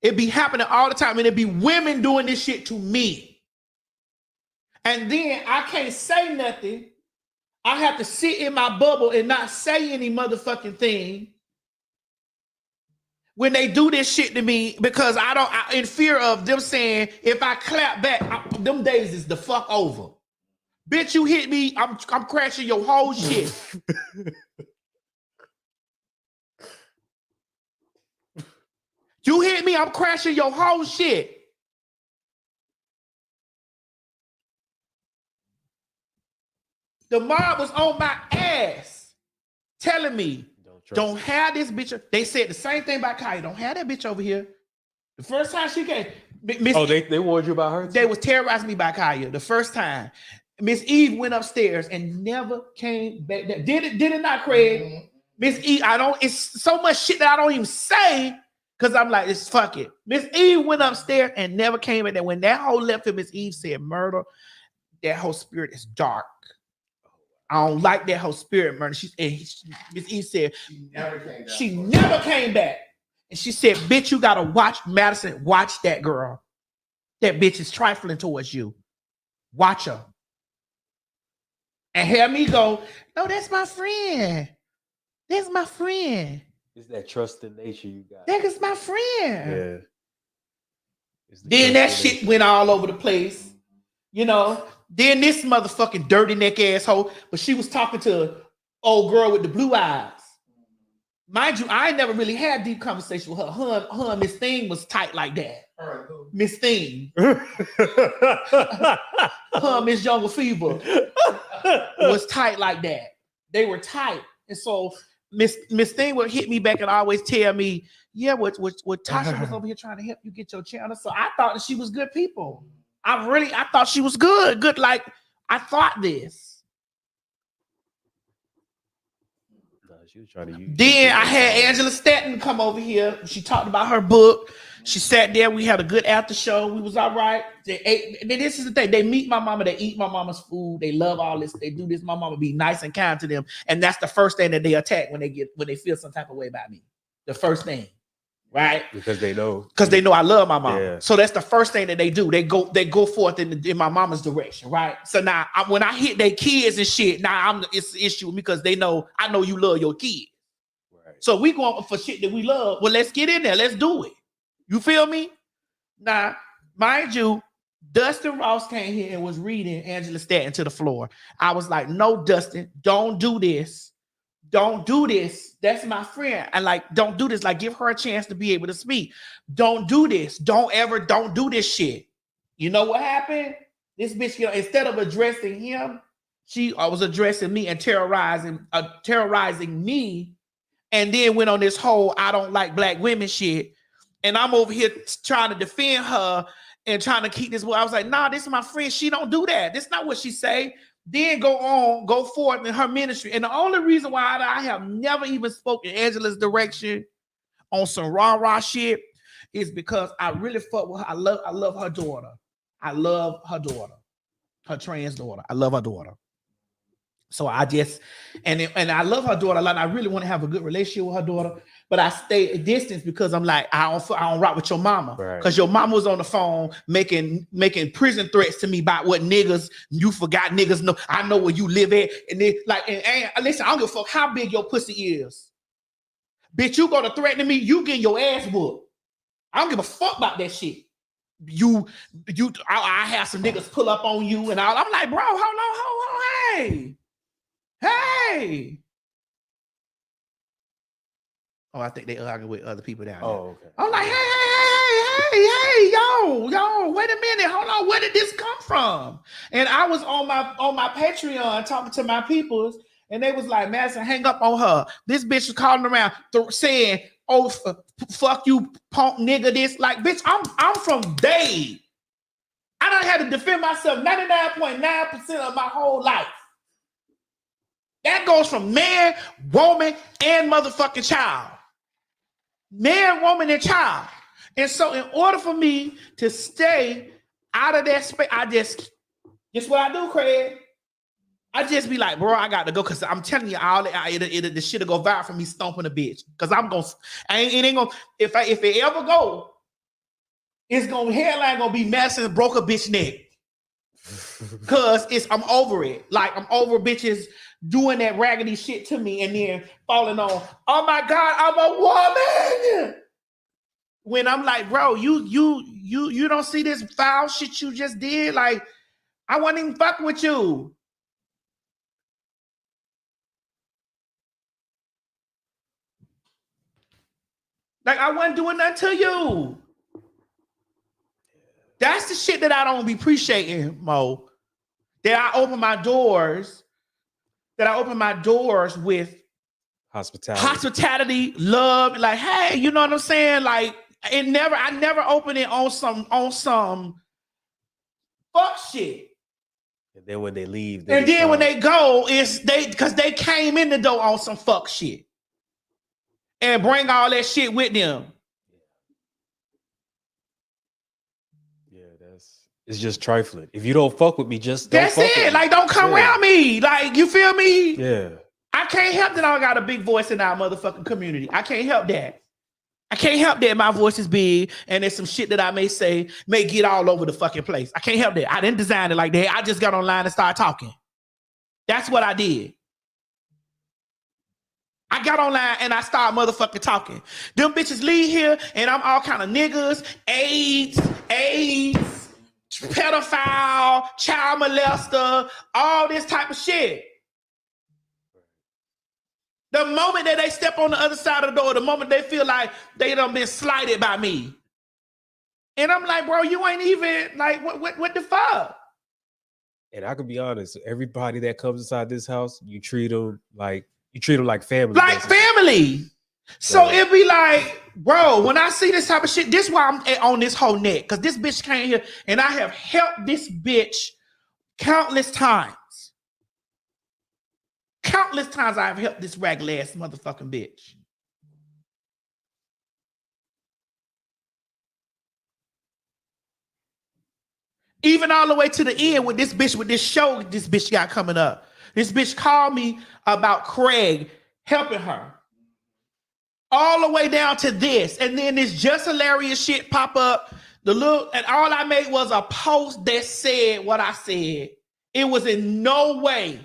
It be happening all the time, and it be women doing this shit to me. And then I can't say nothing. I have to sit in my bubble and not say any motherfucking thing when they do this shit to me, because I in fear of them saying, if I clap back, them days is the fuck over. Bitch, you hit me, I'm crashing your whole shit. You hit me, I'm crashing your whole shit. The mob was on my ass telling me, don't have this bitch. They said the same thing about Kaya. Don't have that bitch over here. The first time she came. They warned you about her too? They was terrorizing me by Kaya the first time. Miss Eve went upstairs and never came back. Did it not, Craig? Miss Eve, it's so much shit that I don't even say because I'm like, it's fuck it. Miss Eve went upstairs and never came back. When that whole left him, Miss Eve said murder. That whole spirit is dark. I don't like that whole spirit murder. Miss Eve said she never came back. And she said, bitch, you gotta watch Madison. Watch that girl. That bitch is trifling towards you. Watch her. And hear me go, no, that's my friend. That's my friend. It's that trusting nature you got. That is my friend. Yeah. Then that shit went all over the place. Then this motherfucking dirty neck asshole, but she was talking to old girl with the blue eyes. Mind you, I never really had deep conversation with her. Her and Miss Thing was tight like that. Miss Thing. Her and Miss Jungle Fever was tight like that. They were tight. And so Miss Thing would hit me back and always tell me, yeah, what Tasha was over here trying to help you get your channel. So I thought that she was good people. I thought she was good. Good, like I thought this. No, she was trying to use. Then I had Angela Stanton come over here. She talked about her book. She sat there. We had a good after show. We was all right. They ate. This is the thing. They meet my mama. They eat my mama's food. They love all this. They do this. My mama be nice and kind to them. And that's the first thing that they attack when they feel some type of way about me. The first thing, right? Because they know I love my mama. Yeah. So that's the first thing that they do. They go forth in my mama's direction, right? So now when I hit their kids and shit, now it's an issue with me because I know you love your kids. Right. So we going for shit that we love. Well, let's get in there. Let's do it. You feel me? Now, mind you, Dustin Ross came here and was reading Angela Stanton to the floor. I was like, no, Dustin, don't do this. Don't do this. That's my friend. And like, don't do this. Like, give her a chance to be able to speak. Don't do this. Don't do this shit. You know what happened? This bitch, instead of addressing him, she was addressing me and terrorizing me. And then went on this whole I don't like black women shit. And I'm over here trying to defend her and trying to keep this. I was like, nah, this is my friend. She don't do that. That's not what she say. Then go forth in her ministry. And the only reason why I have never even spoken Angela's direction on some rah-rah shit is because I really fuck with her. I love her daughter. I love her daughter. Her trans daughter. I love her daughter. So I just, and I love her daughter a lot. I really want to have a good relationship with her daughter, but I stay a distance because I'm like, I don't rock with your mama. Because your mama was on the phone making prison threats to me about what niggas, you forgot niggas know. I know where you live at. And then and listen, I don't give a fuck how big your pussy is. Bitch, you gonna threaten me, you getting your ass whooped. I don't give a fuck about that shit. I have some niggas pull up on you and all. I'm like, bro, hold on, hey. Oh, I think they arguing with other people down there. Oh, okay. I'm like, hey, yo, wait a minute, hold on, where did this come from? And I was on my Patreon talking to my peoples, and they was like, Madison, hang up on her. This bitch was calling around saying, oh, fuck you, punk nigga, this. Like, bitch, I'm from Dade. I done had to defend myself 99.9% of my whole life. That goes from man, woman, and motherfucking child. Man, woman, and child. And so in order for me to stay out of that space, this what I do, Craig. I just be like, bro, I got to go because I'm telling you, the shit'll go viral for me stomping a bitch. Because it ain't gonna, if it ever go, headline gonna be Madison broke a bitch neck. Cause I'm over it. Like I'm over bitches doing that raggedy shit to me and then falling on, oh my God, I'm a woman. When I'm like, bro, you don't see this foul shit you just did? Like, I wasn't even fucking with you. Like, I wasn't doing nothing to you. That's the shit that I don't be appreciating, Mo. That I open my doors with hospitality, love, like, hey, you know what I'm saying? Like, I never open it on some fuck shit. And then when they leave, when they go, because they came in the door on some fuck shit. And bring all that shit with them. It's just trifling. If you don't fuck with me, just don't that's fuck it. With me. Like, don't come around me. Like, you feel me? Yeah. I can't help that I got a big voice in our motherfucking community. I can't help that. I can't help that my voice is big and there's some shit that I may say may get all over the fucking place. I can't help that. I didn't design it like that. I just got online and started talking. That's what I did. I got online and I started motherfucking talking. Them bitches leave here and I'm all kind of niggas, AIDS, pedophile, child molester, all this type of shit. The moment that they step on the other side of the door, the moment they feel like they done been slighted by me. And I'm like, bro, you ain't even, like, what the fuck? And I can be honest, everybody that comes inside this house, you treat them like family. Like family. So it'd be like, bro, when I see this type of shit, this is why I'm on this whole net. Because this bitch came here and I have helped this bitch countless times. Countless times I've helped this ragged ass motherfucking bitch. Even all the way to the end with this bitch, with this show this bitch got coming up. This bitch called me about Craig helping her. All the way down to this. And then this just hilarious shit pop up. And all I made was a post that said what I said. It was in no way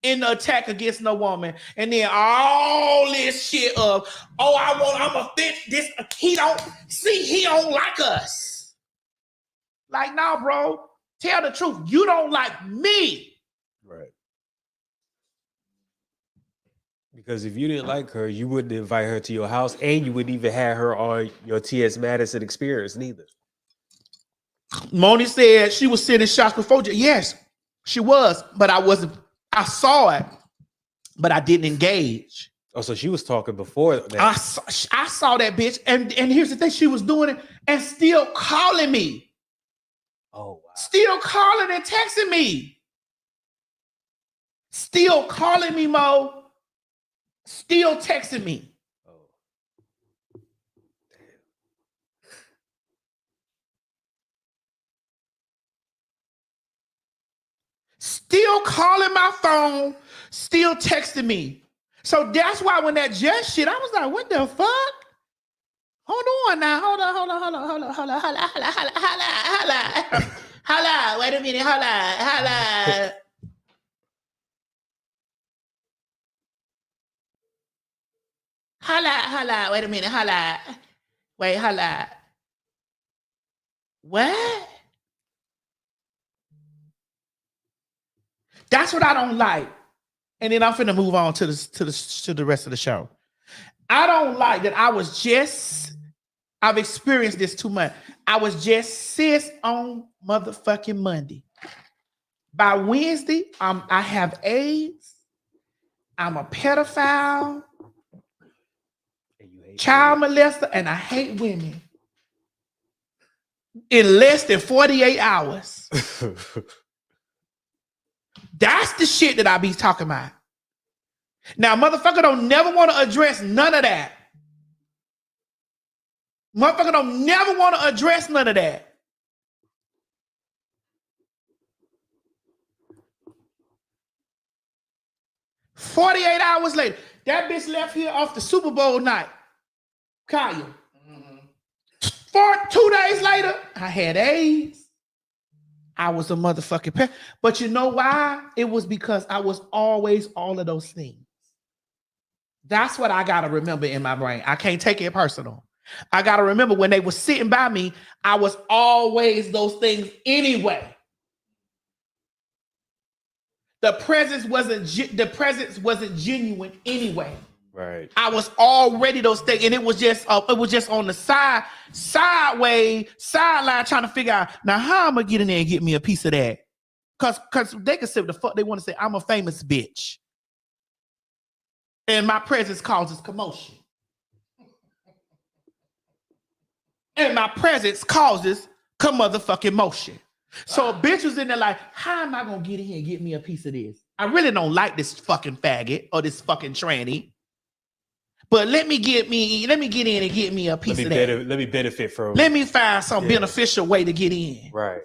in the attack against no woman. And then all this shit of, I'm a bitch. He don't like us. Like, nah, bro. Tell the truth. You don't like me. Right. Because if you didn't like her, you wouldn't invite her to your house, and you wouldn't even have her on your T.S. Madison experience, neither. Moni said she was sending shots before. Yes, she was, but I wasn't. I saw it, but I didn't engage. Oh, so she was talking before that. I saw that bitch, and here's the thing: she was doing it and still calling me. Oh, wow. Still calling and texting me. Still calling me, Mo. Still texting me. Oh. Damn. Still calling my phone, still texting me. So that's why when that just shit, I was like, what the fuck? Hold on now. Hold on. Wait a minute. Holla. Holla. Wait a minute. Holla. Wait, holla. What? That's what I don't like. And then I'm finna move on to the rest of the show. I don't like that I've experienced this too much. I was just cis on motherfucking Monday. By Wednesday, I have AIDS. I'm a pedophile, child molester, and I hate women. In less than 48 hours. That's the shit that I be talking about. Now, motherfucker don't never want to address none of that. Motherfucker don't never want to address none of that. "48 hours later, that bitch left here off the Super Bowl night. Kaya. 2 days later, I had AIDS. I was a motherfucking pet. But you know why? It was because I was always all of those things. That's what I got to remember in my brain. I can't take it personal. I got to remember when they were sitting by me, I was always those things anyway. The presence wasn't genuine anyway. Right. I was already those things, and it was just on the sideline trying to figure out now how I'm gonna get in there and get me a piece of that. Cause they can say what the fuck they want to say. I'm a famous bitch. And my presence causes commotion. And my presence causes motherfucking motion. So a bitch was in there like, how am I gonna get in here and get me a piece of this? I really don't like this fucking faggot or this fucking tranny. But let me get in and get me a piece of that. Let me benefit from. Let me find some beneficial way to get in. Right.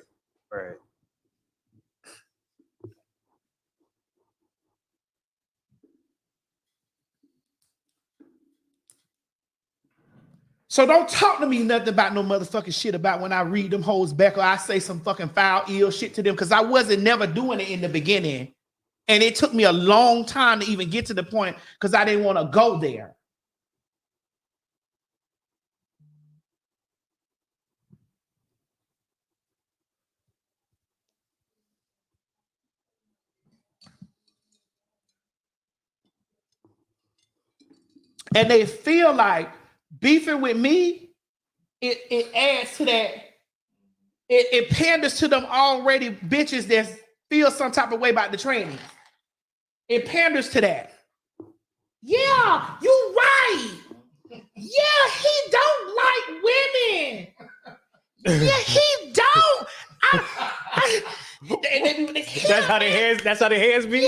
So don't talk to me nothing about no motherfucking shit about when I read them hoes back or I say some fucking foul, ill shit to them, because I wasn't never doing it in the beginning. And it took me a long time to even get to the point because I didn't want to go there. And they feel like beefing with me, it adds to that. It panders to them already bitches that feel some type of way about the training. It panders to that. Yeah, you right. Yeah, he don't like women. Yeah, he don't. That's how the hands. That's how the hands be.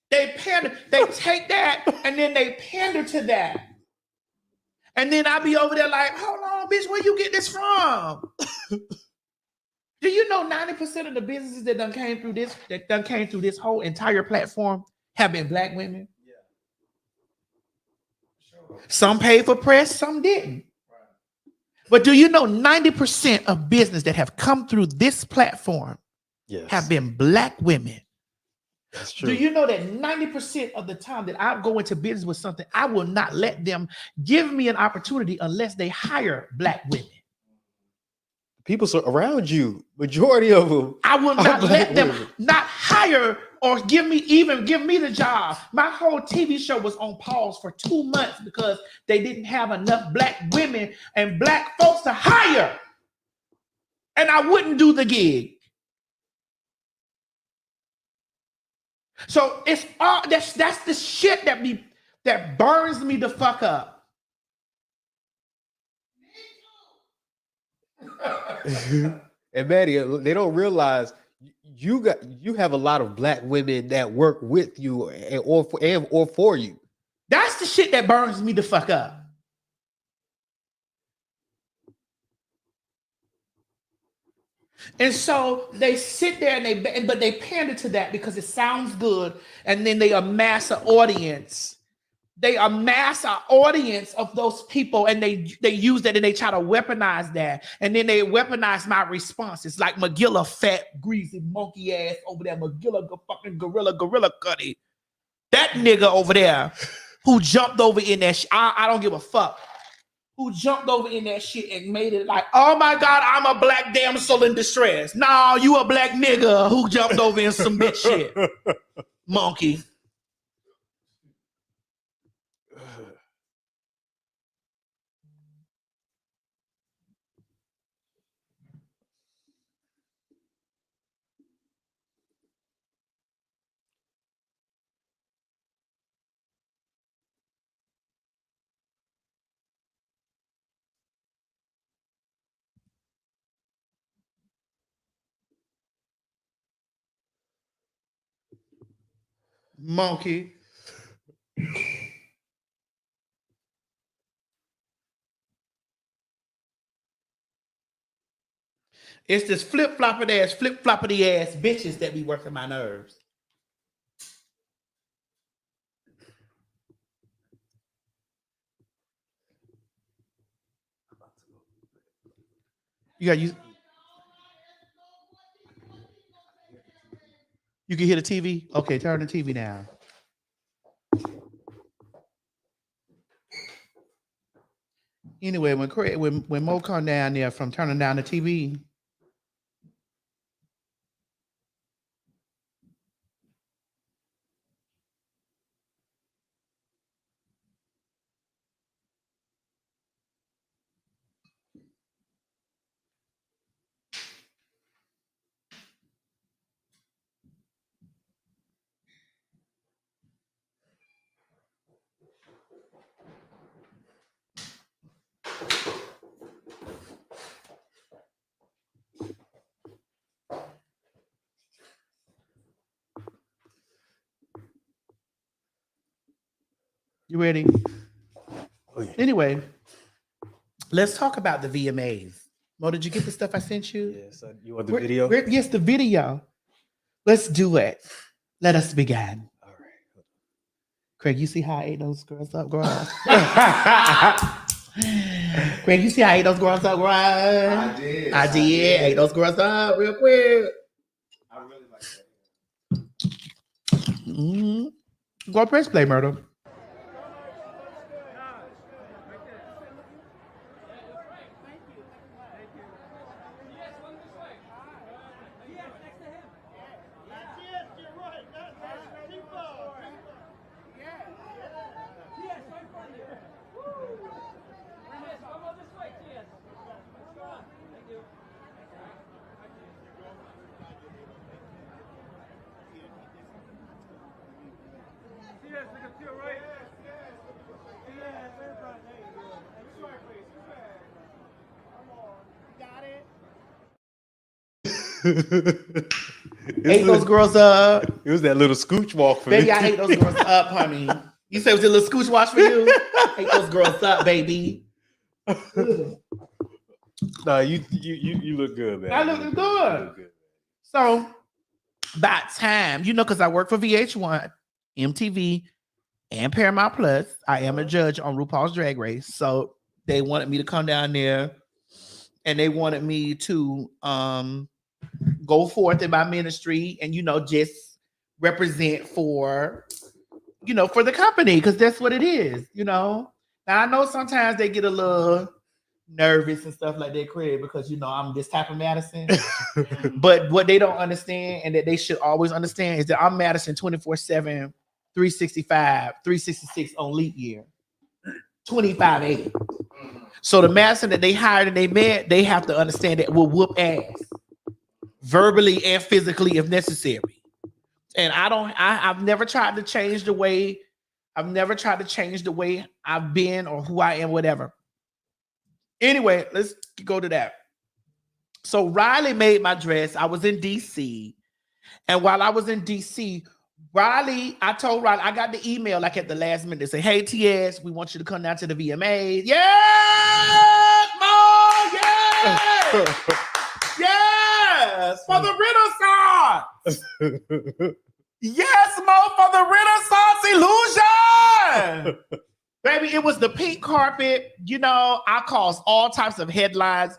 They pander. They take that and then they pander to that. And then I be over there like, hold on, bitch, where you get this from? Do you know 90% of the businesses that done came through this whole entire platform have been black women? Yeah. Sure. Some paid for press, some didn't. Right. But do you know 90% of business that have come through this platform have been black women? That's true. Do you know that 90% of the time that I go into business with something, I will not let them give me an opportunity unless they hire black women? People around you, majority of them. I will not let them not hire or give me the job. My whole TV show was on pause for 2 months because they didn't have enough black women and black folks to hire. And I wouldn't do the gig. So it's all that's the shit that burns me the fuck up. And Maddie, they don't realize you have a lot of black women that work with you or for you. That's the shit that burns me the fuck up. And so they sit there but they pander to that because it sounds good, and then they amass an audience. They amass an audience of those people, and they use that and they try to weaponize that, and then they weaponize my responses like McGilla, fat, greasy, monkey ass over there, McGilla, fucking gorilla cutty. That nigga over there who jumped over in that I don't give a fuck. Who jumped over in that shit and made it like, oh my God, I'm a black damsel in distress. No, you a black nigga who jumped over in some bitch shit. Monkey. Monkey. It's this flip-floppity ass bitches that be working my nerves. You can hear the TV? Okay, turn the TV down. Anyway, when Mo come down there from turning down the TV, you ready? Oh, yeah. Anyway, let's talk about the VMAs. Mo, did you get the stuff I sent you? Yes. You want the video? Yes, the video. Let's do it. Let us begin. All right. Craig, you see how I ate those girls up, girl? Craig, you see how I ate those girls up, girl? I did. Ate those girls up real quick. I really like that. Mm-hmm. Go press play, Murder. Yes, nigga, to your right. Ate those girls up. It was that little scooch walk for baby, me. I ate those girls up, honey. You said it was a little scooch watch for you? Ate those girls up, baby. No, you look good, man. I look good. Look good. So, by time, because I work for VH1, MTV, and Paramount Plus, I am a judge on RuPaul's Drag Race. So, they wanted me to come down there, and they wanted me to go forth in my ministry and, just represent for the company, because that's what it is, Now, I know sometimes they get a little nervous and stuff like that, Craig, because, I'm this type of Madison. But what they don't understand, and that they should always understand, is that I'm Madison 24/7, 365, 366 on leap year, 25/8. So the Madison that they hired and they met, they have to understand that we'll whoop ass, verbally and physically if necessary. And I've never tried to change the way I've been or who I am, whatever. Anyway, let's go to that. So Riley made my dress. I was in DC. And while I was in DC, I told Riley, I got the email like at the last minute. They say, hey, TS, we want you to come down to the VMAs. Yes, Mom, yes! Yes, for the Renaissance. Yes, Mo, for the Renaissance illusion. Baby, it was the pink carpet. I caused all types of headlines.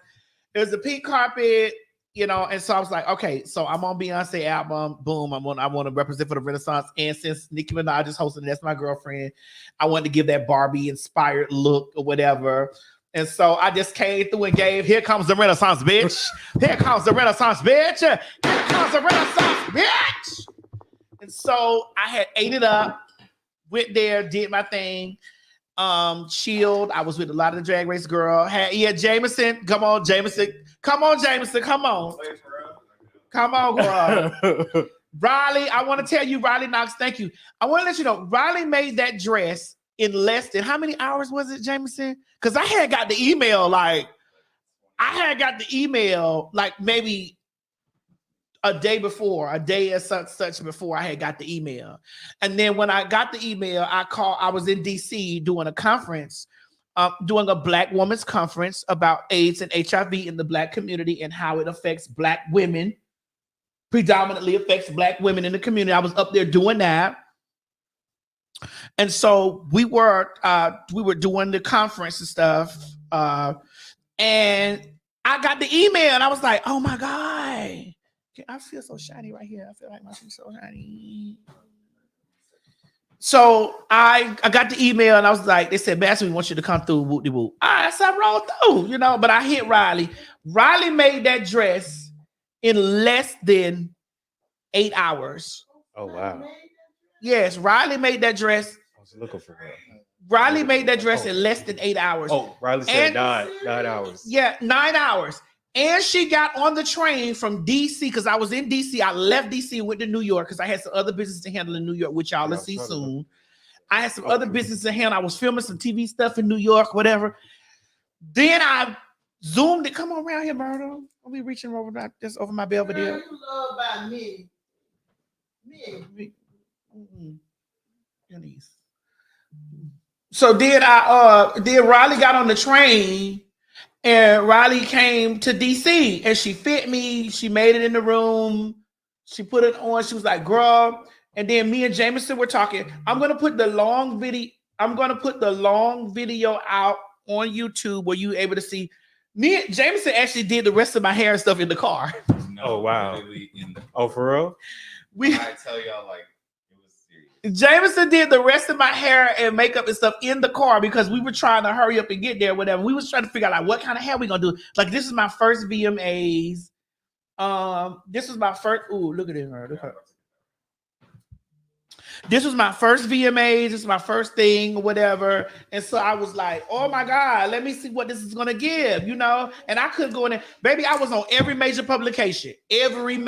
It was the pink carpet, and so I was like, okay, so I'm on Beyonce album. Boom, I want to represent for the Renaissance. And since Nicki Minaj is hosting, that's my girlfriend, I wanted to give that Barbie-inspired look or whatever. And so I just came through and gave, here comes the Renaissance, bitch. Here comes the Renaissance, bitch. Here comes the Renaissance, bitch. And so I had ate it up, went there, did my thing. Chilled. I was with a lot of the Drag Race girl. Jameson. Come on, Jameson. Come on, girl. Riley, I want to tell you, Riley Knox, thank you. I want to let you know, Riley made that dress in less than, how many hours was it, Jameson? Because I had got the email, maybe a day or such before I had got the email. And then when I got the email, I was in DC doing a conference, doing a Black women's conference about AIDS and HIV in the Black community and how it affects Black women, predominantly affects Black women in the community. I was up there doing that. And so we were doing the conference and stuff. And I got the email and I was like, oh my God. I feel so shiny right here. I feel like my skin's so shiny. So I got the email and I was like, they said, Master, we want you to come through. Whoop de whoop. So I rolled through, but I hit Riley. Riley made that dress in less than 8 hours. Oh, wow. Yes, Riley made that dress. I was looking for her. Riley made that dress in less than 8 hours. Oh, Riley said 9 hours. Yeah, 9 hours. And she got on the train from DC, because I was in DC. I left DC and went to New York because I had some other business to handle in New York, which y'all will see soon. I had some other business to handle. I was filming some TV stuff in New York, whatever. Then I zoomed it. Come on around here, Murder. I'll be reaching over my Belvedere. You love by me. Your niece. So then Riley got on the train. And Riley came to DC and she fit me. She made it in the room. She put it on. She was like, girl. And then me and Jameson were talking. I'm going to put the long video out on YouTube where you able to see. Me and Jameson actually did the rest of my hair and stuff in the car. Oh, wow. Oh, for real? I tell y'all, Jameson did the rest of my hair and makeup and stuff in the car because we were trying to hurry up and get there, whatever. We was trying to figure out what kind of hair we gonna do. This is my first VMAs. This was my first. Ooh, look at it, her. Look at her. This was my first VMAs. This is my first thing or whatever. And so I was like, oh my God, let me see what this is gonna give, And I couldn't go in there. Baby, I was on every major publication, every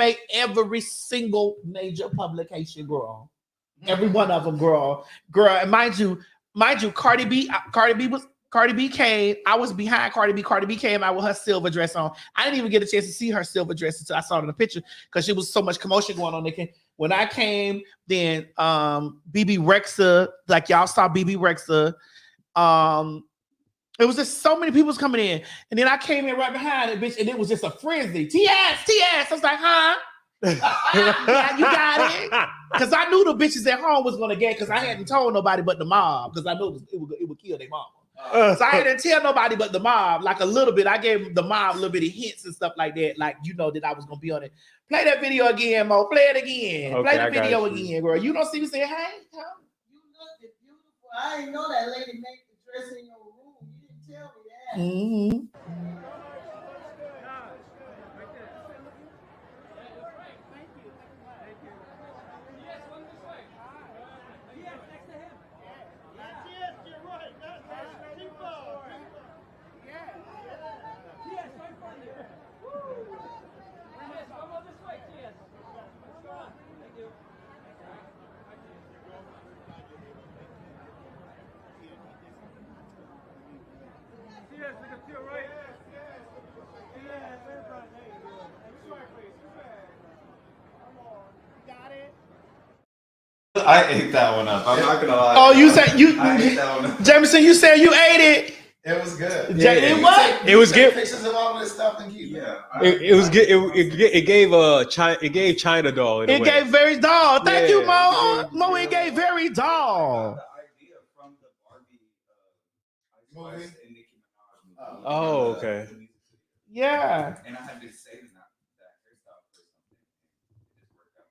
single major publication, girl. Every one of them, girl. And mind you, Cardi B Cardi B came. I was behind Cardi B. Cardi B came out with her silver dress on. I didn't even get a chance to see her silver dress until I saw it in the picture because there was so much commotion going on. When I came, then BB Rexa, like y'all saw BB Rexa. It was just so many people was coming in. And then I came in right behind it, bitch, and it was just a frenzy. TS. I was like, huh? Yeah, you got it. Because I knew the bitches at home was going to get because I hadn't told nobody but the mob because I knew it would kill their mama. So I didn't tell nobody but the mob, like a little bit. I gave the mob a little bit of hints and stuff like that, like, you know, that I was going to be on it. Play that video again, Mo. Play it again. Okay, Play the video again, girl. You don't see me saying, hey, come. You looked beautiful. I didn't know that lady made the dress in your room. You didn't tell me that. Mm-hmm. I ate that one up. I'm not gonna lie. Oh, you said you, I ate that one up. Jameson, you said you ate it. It was good. Yeah, it was. It was good. Pictures of all this stuff and keep it. It was good. It gave China doll. In a It way. gave very doll. Thank you, Mo. it gave- Mo, it gave very doll. The idea from the Barbie movie and Nicki Minaj movie. Oh, okay. Yeah. And I had been saving that hairstyle for something. It just worked out.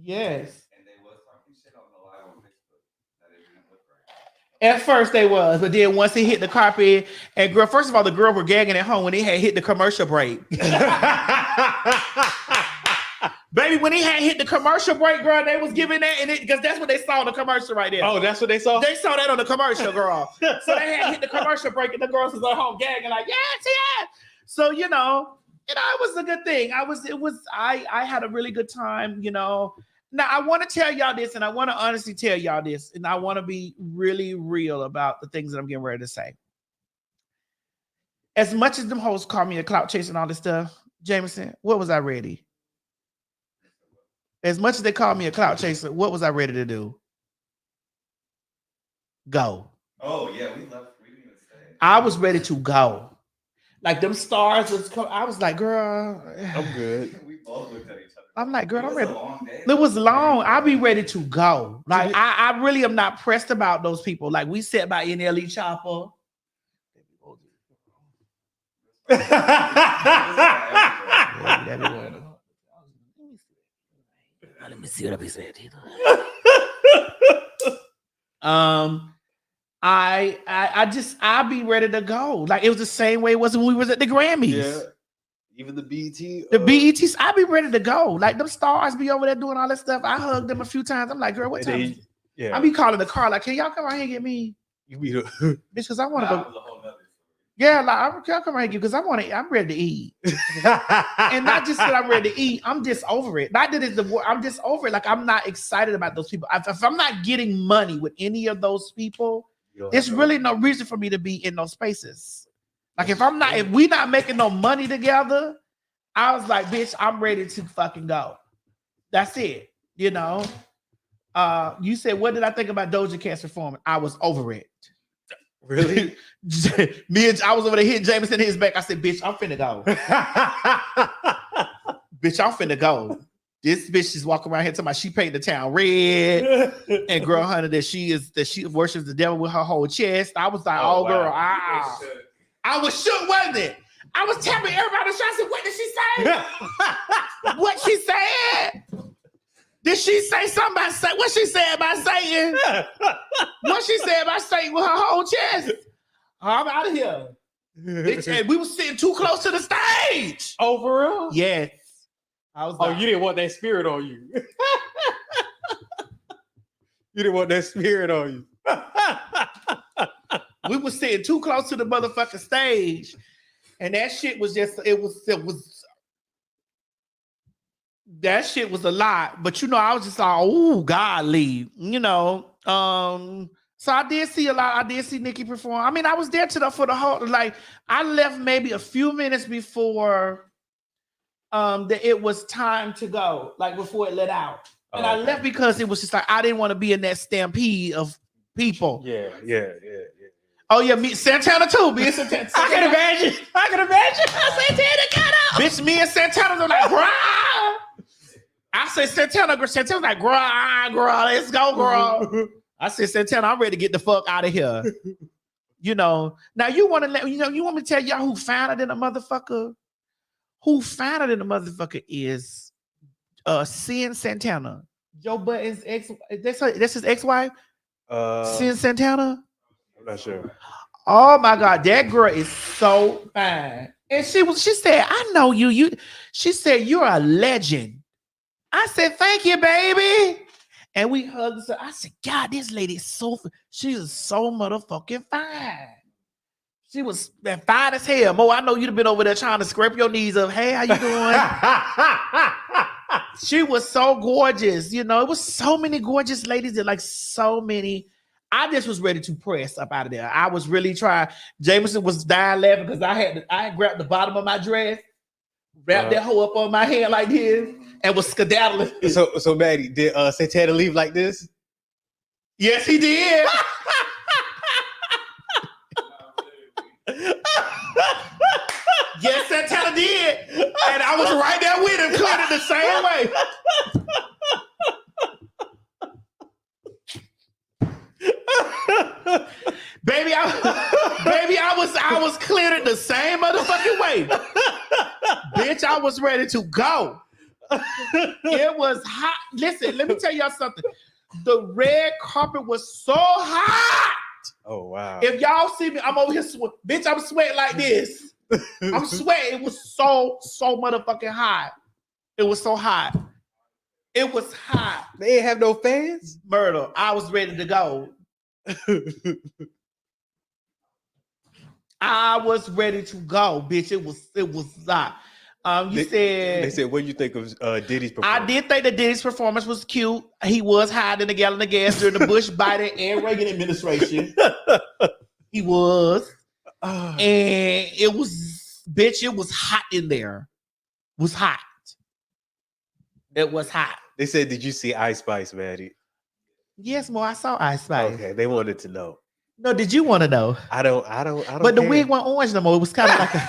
Yes. And they was talking shit on the live on Facebook that it didn't look right. At first they was, but then once it hit the carpet, and girl, first of all, the girl were gagging at home when they had hit the commercial break. Baby, when he had hit the commercial break, girl, they was giving that, and because that's what they saw in the commercial right there. Oh, that's what they saw? They saw that on the commercial, girl. So they had hit the commercial break, and the girls was at home gagging like, yes. So it was a good thing. I had a really good time, Now I want to tell y'all this, and I want to honestly tell y'all this, and I want to be really real about the things that I'm getting ready to say. As much as them hoes call me a clout chaser and all this stuff, Jameson, what was I ready? As much as they call me a clout chaser, what was I ready to do? Go. Oh yeah, we didn't even stay. I was ready to go. Like them stars I was like, girl, I'm good. We both looked at each other. I'm like, girl, I'm ready. It was a long day. It was long. I'll be ready to go. Like, I really am not pressed about those people. Like, we sat by NLE Chopper. Let me see what I be saying. I'll be ready to go. Like, it was the same way it was when we was at the Grammys. Yeah. Even the BET. The BETs, I be ready to go. Like, them stars be over there doing all that stuff. I hugged them a few times. I'm like, girl, what time? I be calling the car, like, can y'all come out here and get me? You be bitch, because I want to go. Yeah, like, y'all come out here because I'm ready to eat. And not just that I'm ready to eat, I'm just over it. Not that it's the word, I'm just over it. Like, I'm not excited about those people. If I'm not getting money with any of those people, there's really no reason for me to be in those spaces. Like, if we not making no money together, I was like, bitch, I'm ready to fucking go. That's it. You said, what did I think about Doja Cat's performance? I was over it. Really? I was over there hitting Jameson in his back. I said, bitch, I'm finna go. Bitch, I'm finna go. This bitch is walking around here talking about she painted the town red. And girl, honey, that she worships the devil with her whole chest. I was like, oh girl, I was shook, wasn't it? I was tapping everybody. I said, what did she say? What she said? Did she say something about Satan? What she said about Satan? What she said about Satan with her whole chest? I'm out of here. Bitch, and we were sitting too close to the stage. Oh, for real? Yes. I was like, you didn't want that spirit on you. You didn't want that spirit on you. We were sitting too close to the motherfucking stage. And that shit was just, that shit was a lot. But I was just like, oh, godly. So I did see a lot. I did see Nikki perform. I mean, I was there for the whole. Like, I left maybe a few minutes before that it was time to go. Like before it let out, and I left because it was just like I didn't want to be in that stampede of people. Yeah. Oh yeah, me Santana too. Me and Santana. I can imagine. Santana got up. Bitch, me and Santana were like, "Grah." I said Santana. Santana's like, "Grah, let's go, girl." I said, Santana, I'm ready to get the fuck out of here. You know. Now you want to let you want me to tell y'all who finer than a motherfucker? Who finer than a motherfucker is Sin Santana. Joe Budden's ex. That's his ex-wife. Sin Santana. I'm not sure. Oh my God, that girl is so fine. And she said, I know you. She said, you're a legend. I said, thank you, baby. And we hugged. I said, God, this lady is she is so motherfucking fine. She was fine as hell. Mo, I know you'd have been over there trying to scrape your knees up. Hey, how you doing? She was so gorgeous. You know, it was so many gorgeous ladies that like so many. I just was ready to press up out of there. I was really trying. Jameson was dying laughing because I had grabbed the bottom of my dress, wrapped that hoe up on my hand like this, and was skedaddling. So Maddie, did Santana leave like this? Yes, he did. Yes, Santana did. And I was right there with him, cleared it the same way. I was cleared it the same motherfucking way. Bitch, I was ready to go. It was hot. Listen, let me tell y'all something. The red carpet was so hot. Oh, wow. If y'all see me, I'm over here, bitch, I'm sweating like this. I'm sweating. It was so motherfucking hot. It was so hot. It was hot. They didn't have no fans? Murder. I was ready to go. I was ready to go, bitch. It was hot. They said, what do you think of Diddy's performance? I did think that Diddy's performance was cute. He was hiding a gallon of gas during the Bush, Biden, and Reagan administration. He was. And it was, bitch, it was hot in there. It was hot. It was hot. They said, did you see Ice Spice, Maddie? Yes, Mo, I saw Ice Spice. Okay, they wanted to know. No, did you want to know? I don't. But the wig wasn't orange no more. It was kind of like a.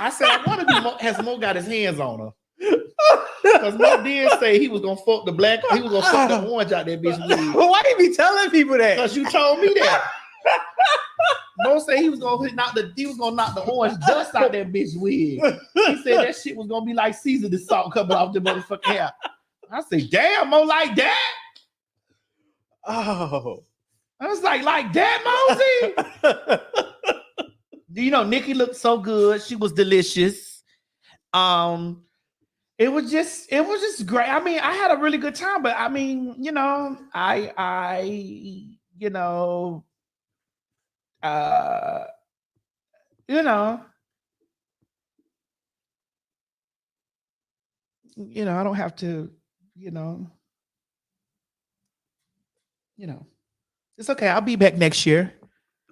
I said, I want to be. Has Mo got his hands on her? Because Mo did say he was gonna fuck the black. He was gonna fuck the orange out that bitch wig. Why you be telling people that? Because you told me that. Mo said he was gonna knock the orange dust out that bitch wig. He said that shit was gonna be like seasoning salt coming off the motherfucking hair. I said, damn, Mo, like that. Oh. I was like that, Mosey. You know, Nikki looked so good. She was delicious. It was just great. I mean, I had a really good time, but I mean, you know, I don't have to, it's okay. I'll be back next year.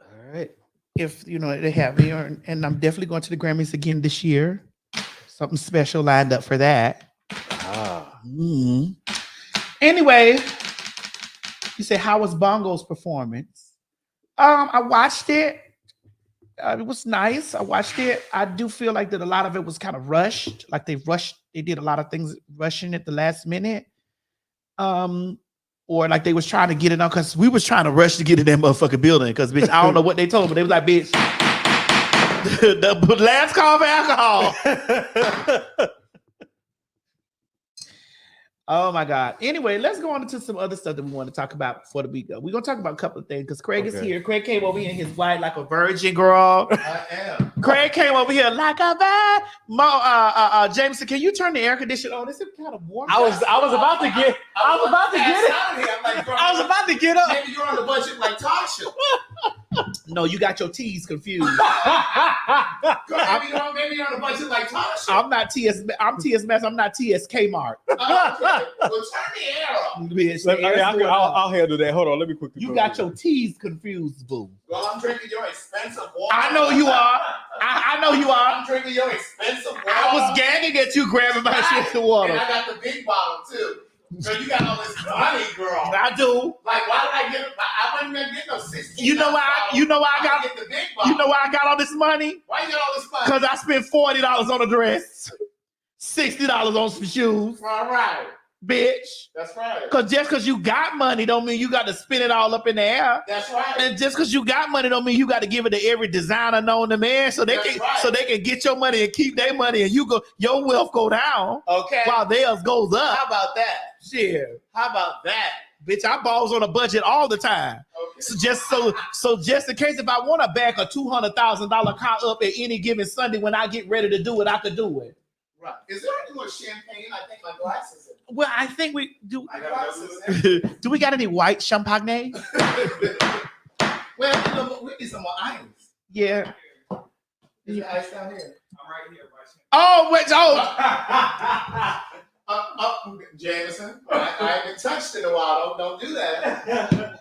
All right. If they have me, and I'm definitely going to the Grammys again this year. Something special lined up for that. Anyway, you say, how was Bongo's performance? I watched it. It was nice. I watched it. I do feel like that a lot of it was kind of rushed. Like they did a lot of things rushing at the last minute. Or like they was trying to get it on, because we was trying to rush to get in that motherfucking building. Because bitch, I don't know what they told me. They was like, bitch, the last call for alcohol. Oh my God. Anyway, let's go on into some other stuff that we want to talk about before the week go. We're gonna talk about a couple of things because Craig is here. Craig came over here in his white like a virgin, girl. I am. Craig came over here like a virgin. Jameson, can you turn the air conditioner on? It's kind of warm. I was about to get it. I'm like, bro, I was about to get up. Maybe you're on the budget like Tasha. No, you got your T's confused. Maybe on a budget like Tasha. I'm not TS. I'm TS Mass. I'm not TSK Mark. Okay. Well, turn the air up. Bitch, I'll handle that. Hold on, let me quickly. you got your T's confused, boo. Well, I'm drinking your expensive water. I know you are. I know you are. I'm drinking your expensive water. I was gagging at you grabbing my shit to water. And I got the big bottle too. So you got all this money, girl. I do. Like, why did I get? I wasn't gonna get no 16. You know why? I got. Get the big bottle. You know why I got all this money? Why you got all this money? Because I spent $40 on a dress, $60 on some shoes, All right. bitch. That's right. Because just because you got money don't mean you got to spend it all up in the air. That's right. And just because you got money don't mean you got to give it to every designer known to man so they can get your money and keep their money and your wealth go down. Okay. While theirs goes up. How about that? Shit. How about that? Bitch, I balls on a budget all the time. Okay. So just in case if I want to back a $200,000 car up at any given Sunday when I get ready to do it, I could do it. Right. Is there any more champagne? I think my glasses. Well, I think we do. I got glasses. Do we got any white champagne? Well, we need some more ice. Yeah. Is the ice down here? I'm right here. Oh, wait, Jameson, I haven't been touched in a while. Don't do that.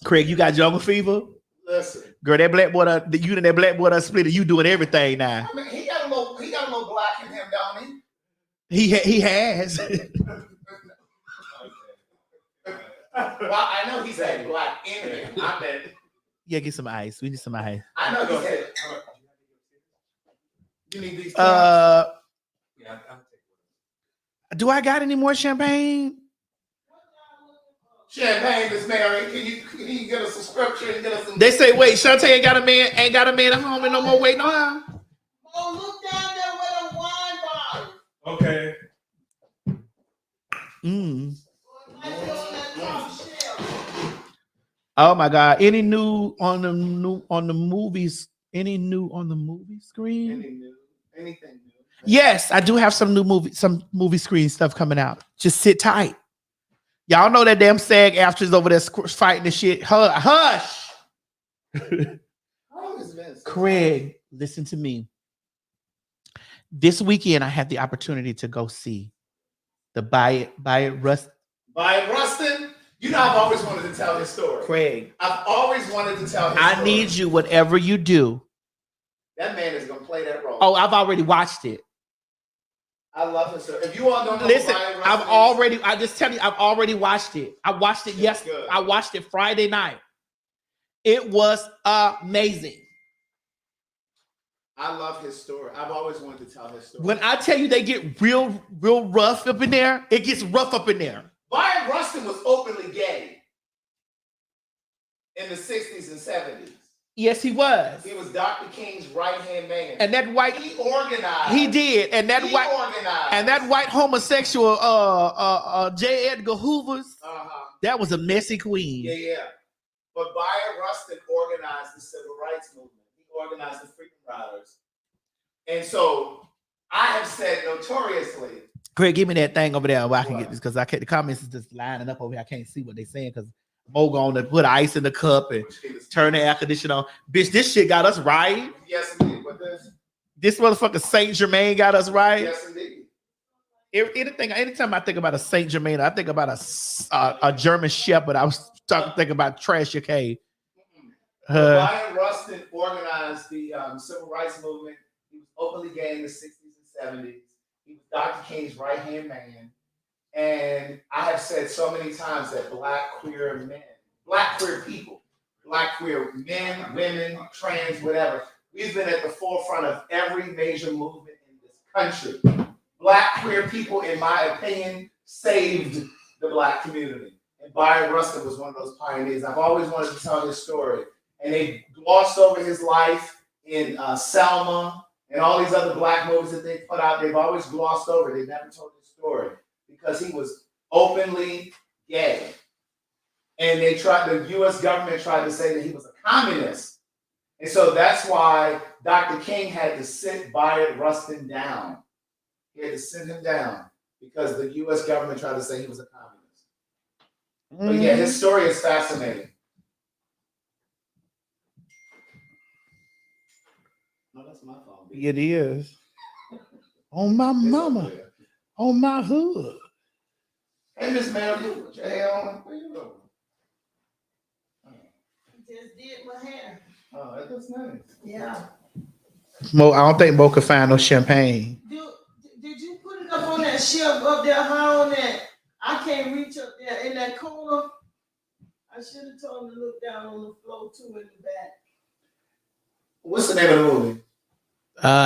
Craig, you got jungle fever? Listen, girl, that black boy, you and that black boy split. You doing everything now. I mean, he got a little black in him, don't he? He has. Well, I know he's had black in him. I bet. Yeah, get some ice. We need some ice. I know he's had. You need these. Do I got any more champagne? Champagne, Miss Mary. Can you get a subscription and get us some? They say, wait, Shantae ain't got a man at home and no more waiting on her. Oh, look down there with a wine bottle. Okay. Oh my God! Any new on the movies? Any new on the movie screen? Anything new? Yes, I do have some movie screen stuff coming out. Just sit tight. Y'all know that damn SAG actors over there fighting the shit. Hush. Craig, listen to me. This weekend, I had the opportunity to go see the Buy It Rustin. You know, I've always wanted to tell his story. Craig, I've always wanted to tell his story. I need you, whatever you do. That man is going to play that role. Oh, I've already watched it. I love his story. If you all don't know, listen, I've already watched it. I watched it yesterday. I watched it Friday night. It was amazing. I love his story. I've always wanted to tell his story. When I tell you they get real rough up in there, it gets rough up in there. Byron Rustin was openly gay in the 60s and 70s. Yes, he was. He was Dr. King's right-hand man. And that white he organized. He did. And that white homosexual J. Edgar Hoover's, that was a messy queen. Yeah. But Byron Rustin organized the civil rights movement. He organized the Freedom Riders. And so I have said notoriously. Craig, give me that thing over there where I can get this, because the comments is just lining up over here. I can't see what they're saying because Mo going to put ice in the cup and turn the air conditioner on. Bitch, this shit got us right. Yes, indeed. What this motherfucker Saint Germain got us right. Yes, indeed. Anytime I think about a Saint Germain, I think about a German Shepherd. I was thinking about Tasha K. Byron Rustin organized the civil rights movement. He was openly gay in the 60s and 70s. He was Dr. King's right-hand man. And I have said so many times that black queer people, black queer men, women, trans, whatever, we've been at the forefront of every major movement in this country. Black queer people, in my opinion, saved the black community. And Byron Rustin was one of those pioneers. I've always wanted to tell his story. And they glossed over his life in Selma and all these other black movies that they put out. They've always glossed over. They never told his story because he was openly gay. And the U.S. government tried to say that he was a communist. And so that's why Dr. King had to sit Byron Rustin down. He had to sit him down because the U.S. government tried to say he was a communist. But yeah, his story is fascinating. No, that's my phone. It is. On my mama. On my hood. Hey, Miss Mary, put your hair on. Where you going? Just did my hair. Oh, that looks nice. Yeah. Mo, I don't think Mo could find no champagne. Did you put it up on that shelf up there high on that? I can't reach up there in that corner. I should have told him to look down on the floor too in the back. What's the name of the movie?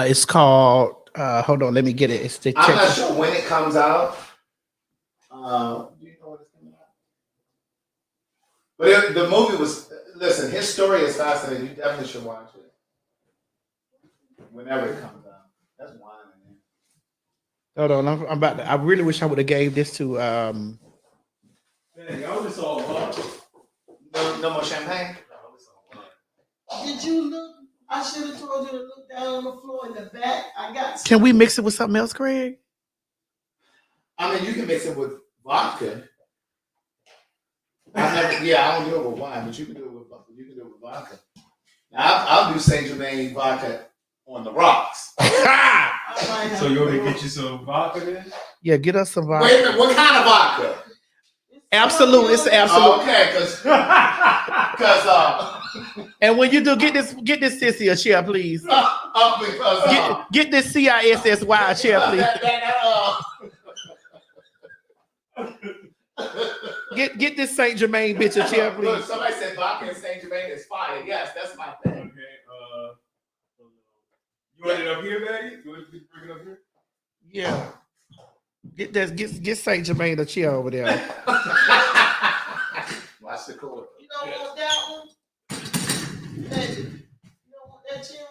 It's called hold on, let me get it. It's the I'm not sure when it comes out. Do you know when it's coming out? But the movie was, listen, his story is fascinating. You definitely should watch it. Whenever it comes out. That's wine in there. Hold on, I'm about to, I really wish I would have gave this to Man, y'all just all no more champagne? Did you look? I should have told you to look down on the floor in the back. I got. Can we mix it with something else, Craig? I mean, you can mix it with vodka. I don't do it with wine, but you can do it with vodka. Now, I'll do Saint Germain vodka on the rocks. So you want me to get you some vodka then? Yeah, get us some vodka. Wait a minute, what kind of vodka? Absolute, it's absolute. Oh, okay, because and when you do, get this sissy a chair, please. Get this CISSY a chair, please. Get this Saint Germain bitch a chair, please. Look, somebody said vodka and Saint Germain is fire. Yes, that's my thing. Okay. You want it up here, Maddie? You want to bring it up here? Yeah. Get Saint Germain a chair over there. Watch the cord. You don't want that one? Hey, you don't want that chair?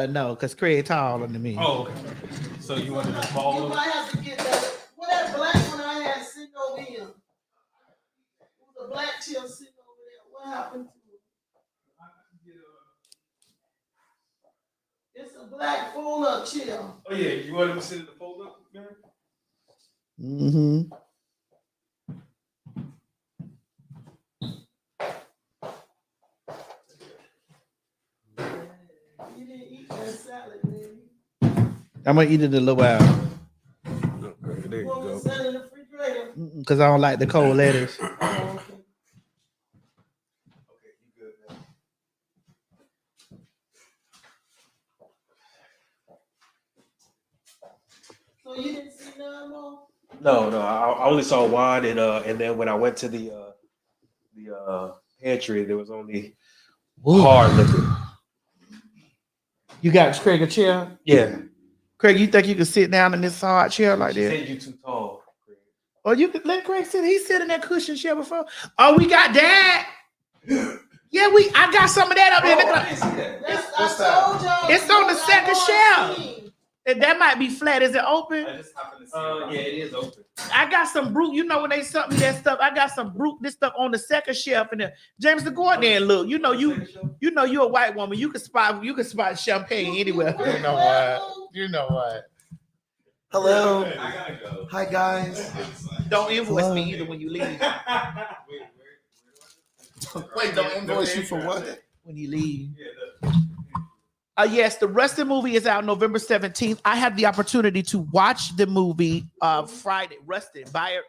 No, because Craig taller than me. Oh, okay. So you wanted a small You one? might have to get that. What that black one I had sitting over here? It was a black chair sitting over there. What happened to it? It's a black fold-up chair. Oh yeah, you want him to sit in the fold up, man? Mm-hmm. You didn't eat that salad, baby. I'm gonna eat it in a little while. Okay, there you What go. was that in the refrigerator? Because I don't like the cold lettuce. Oh, okay. Okay, you good, man. So you didn't see none more? No, I only saw wine and then when I went to the pantry, there was only hard liquor. You got Craig a chair? Yeah. Craig, you think you can sit down in this hard chair like She that? said you too tall. Or you could let Craig sit. He sit in that cushion chair before. Oh, we got that. Yeah, I got some of that up there. Oh, I didn't see that. What's that? It's on the second shelf. That might be flat. Is it open? I just happened to see yeah, it is open. I got some brute. You know when they sent me that stuff, I got some brute. This stuff on the second shelf, and James, go out there and look. You know you a white woman. You can spot champagne anywhere. You know what? You know what? Hello. I gotta go. Hi guys. Don't invoice me either when you leave. Wait, don't invoice you for what? When you leave. Yes, the Rustin movie is out November 17th. I had the opportunity to watch the movie Friday. Rustin, Bayard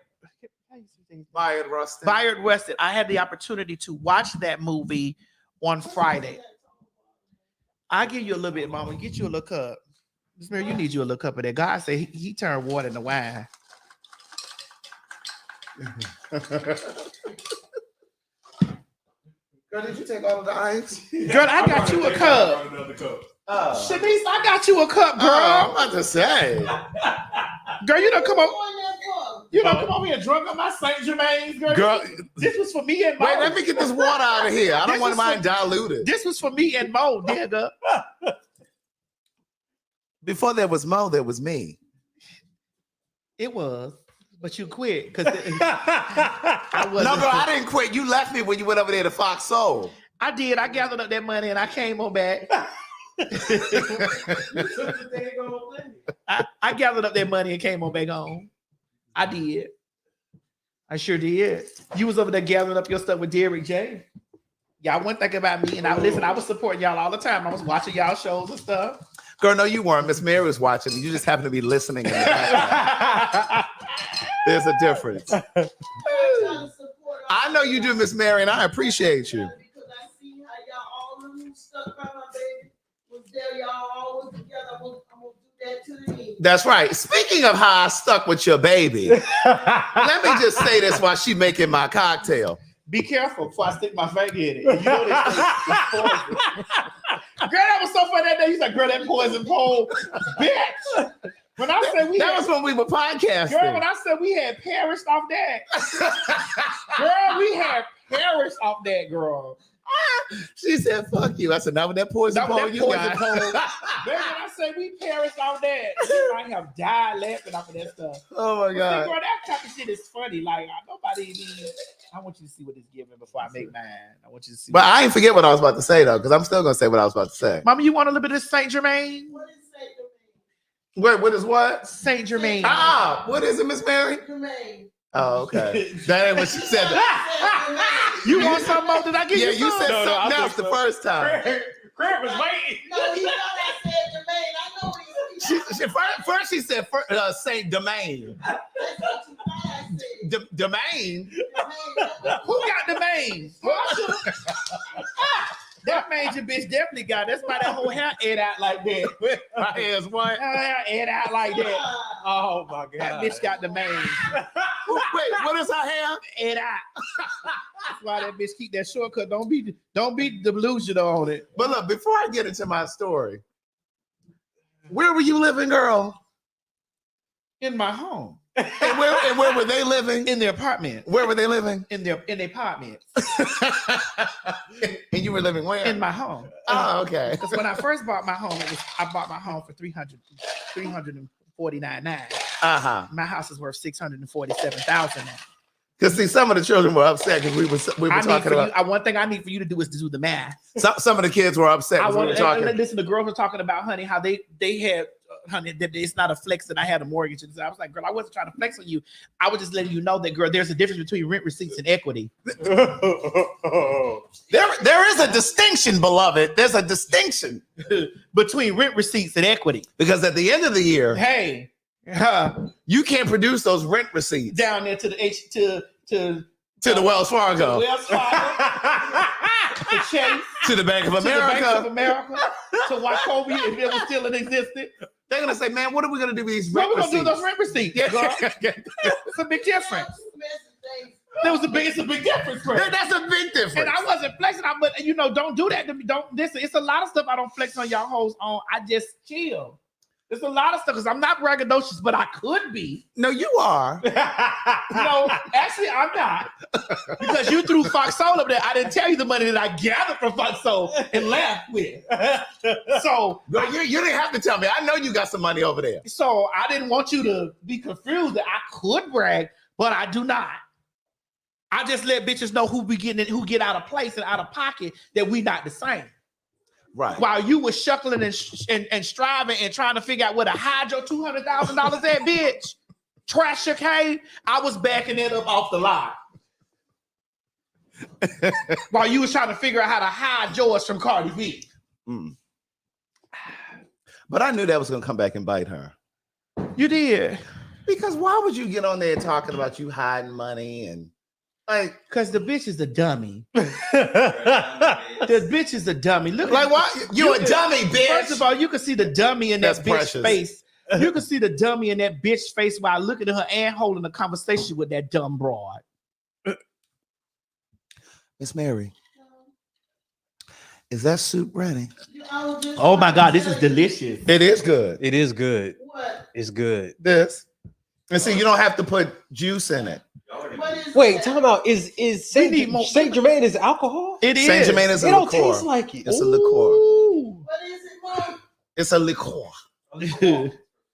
Rustin. I had the opportunity to watch that movie on Friday. I'll give you a little bit, Mama. Get you a little cup. Miss Mary, you need you a little cup of that. God said he turned water into wine. Girl, did you take all of the ice? Girl, I got you a cup. Shanice, I got you a cup, girl. I'm about to say. Girl, you don't come on. You don't come over here drunk on my Saint Germain's, girl. This was for me and Mo. Wait, let me get this water out of here. I don't want mine diluted. This was for me and Mo, nigga. Before there was Mo, there was me. It was, but you quit because No, girl, I didn't quit. You left me when you went over there to Fox Soul. I did. I gathered up that money and I came on back. I gathered up that money and came on back home. I did. I sure did. You was over there gathering up your stuff with Derrick J. Y'all wouldn't think about me. And I was supporting y'all all the time. I was watching y'all shows and stuff. Girl, no, you weren't. Miss Mary was watching. You just happened to be listening. In the background. There's a difference. I know you do, Miss Mary, and I appreciate you. Because I see how y'all all stuck by my baby. Was there, y'all always together. I'm gonna do that to the end. That's right. Speaking of how I stuck with your baby, let me just say this while she making my cocktail. Be careful before I stick my finger in it. You know this poison. Girl, that was so funny that day. He's like, girl, that poison pole, bitch. When I said that was when we were podcasting. Girl, when I said we had perished off that. Girl, we had perished off that, girl. She said, fuck you. I said, not with that poison pole you got. Baby, when I said we perished off that, you might have died laughing off of that stuff. Oh my God. See, girl, that type of shit is funny. Like, nobody needs. I want you to see what it's giving before I make mine. I want you to see. But I ain't forget what I was about to say, though, because I'm still going to say what I was about to say. Mama, you want a little bit of Saint Germain? What is Saint Germain? Wait, what is what? Saint Germain. Ah, what is it, Miss Mary? Germain. Oh, okay. That ain't what she said. You want something more? Did I give you you said something else the first time. Craig was waiting. No, he thought I said Germain. I know what he First she said Saint Domain. That's what you thought I said. Domain? Who got domain? That major bitch definitely got. That's why that whole hair ate out like that. My hair's what? Her hair ate out like that. Oh my God. That bitch got domain. Wait, what is her hair? Ate out. That's why that bitch keep that shortcut. Don't be delusional on it. But look, before I get into my story, where were you living, girl? In my home. And where were they living? In their apartment. Where were they living? In the apartment. And you were living where? In my home. Oh, okay. Because when I first bought my home, I bought my home for $349,900. Uh-huh. My house is worth $647,000 now. Because see, some of the children were upset because we were talking about. One thing I need for you to do is to do the math. Some of the kids were upset. Listen, the girls were talking about, honey, how they had. Honey, that it's not a flex that I had a mortgage. And I was like, girl, I wasn't trying to flex on you. I was just letting you know that, girl, there's a difference between rent receipts and equity. There is a distinction, beloved. There's a distinction between rent receipts and equity. Because at the end of the year, hey, you can't produce those rent receipts down there to the the Wells Fargo. To Chase. To the Bank of America. To the Bank of America. To Wachovia, if it was still in existence. They're going to say, man, what are we going to do with these rent receipts? What are we going to do with those rent receipts? It's a big difference. It's a big difference, Craig. That's a big difference. And I wasn't flexing, but don't do that. Don't listen. It's a lot of stuff I don't flex on y'all hoes on. I just chill. There's a lot of stuff because I'm not braggadocious, but I could be. No, you are. No, actually, I'm not. Because you threw Fox Soul up there. I didn't tell you the money that I gathered from Fox Soul and laughed with. So, no, you didn't have to tell me. I know you got some money over there. So I didn't want you to be confused that I could brag, but I do not. I just let bitches know who get out of place and out of pocket that we not the same. Right. While you were shuckling and striving and trying to figure out where to hide your $200,000 at, bitch, Tasha K, I was backing it up off the lot. While you was trying to figure out how to hide yours from Cardi B. Mm. But I knew that was going to come back and bite her. You did. Because why would you get on there talking about you hiding money and like? Because the bitch is a dummy. The bitch is a dummy. Look, like why you a dummy, bitch? First of all, you can see the dummy in that bitch face. You can see the dummy in that bitch face while looking at her and holding a conversation with that dumb broad. Miss Mary, is that soup ready? Oh my God, this is delicious. It is good. It is good. What? It's good. This. And see, you don't have to put juice in it. Wait, talk about is Saint Germain is alcohol? It is. Saint Germain is a liqueur. It don't taste like it. It's a liqueur. What is it, Mom? It's a liqueur.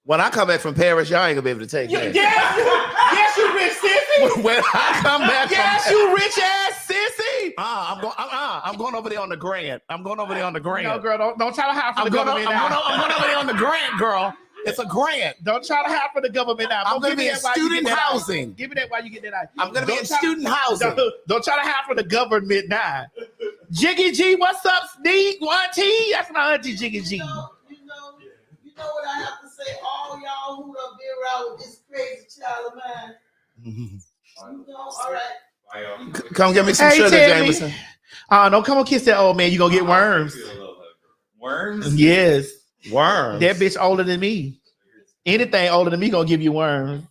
When I come back from Paris, y'all ain't gonna be able to take that. Yes, you rich sissy. When I come back, you rich ass sissy. I'm going over there on the Grand. I'm going over there on the Grand. No, girl, don't try to hide from the government now. I'm going over there on the Grand, girl. It's a grant. Don't try to hide from the government now. I'm going to be in student housing. Give me that while you get that out. I'm going to be in student housing. Don't try to hide from the government now. Jiggy G, what's up, Sneak? Auntie? That's my auntie, Jiggy G. You know what I have to say? All y'all who done been around with this crazy child of mine. All right. Come get me some sugar, Jameson. Don't come on kiss that old man. You gonna get worms. Worms? Yes. Worms. That bitch older than me. Anything older than me gonna give you worms.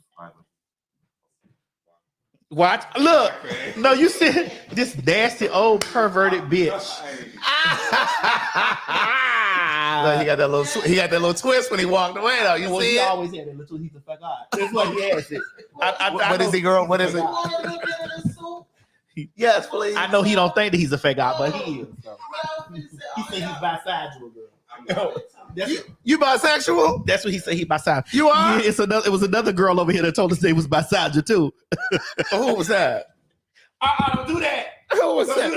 Watch. Look. No, you see this nasty old perverted bitch. Look, he got that little twist when he walked away though. You see he it? always had that little twist. He's a fuck out. That's why he has it. What is he, girl? What is it? Yes, please. I know he don't think that he's a fake out, but he is. So. He said he's bisexual, girl. You bisexual? That's what he said. He bisexual. You are? Yeah, it was another girl over here that told us they was bisexual too. Who was that? Don't do that. Who was that?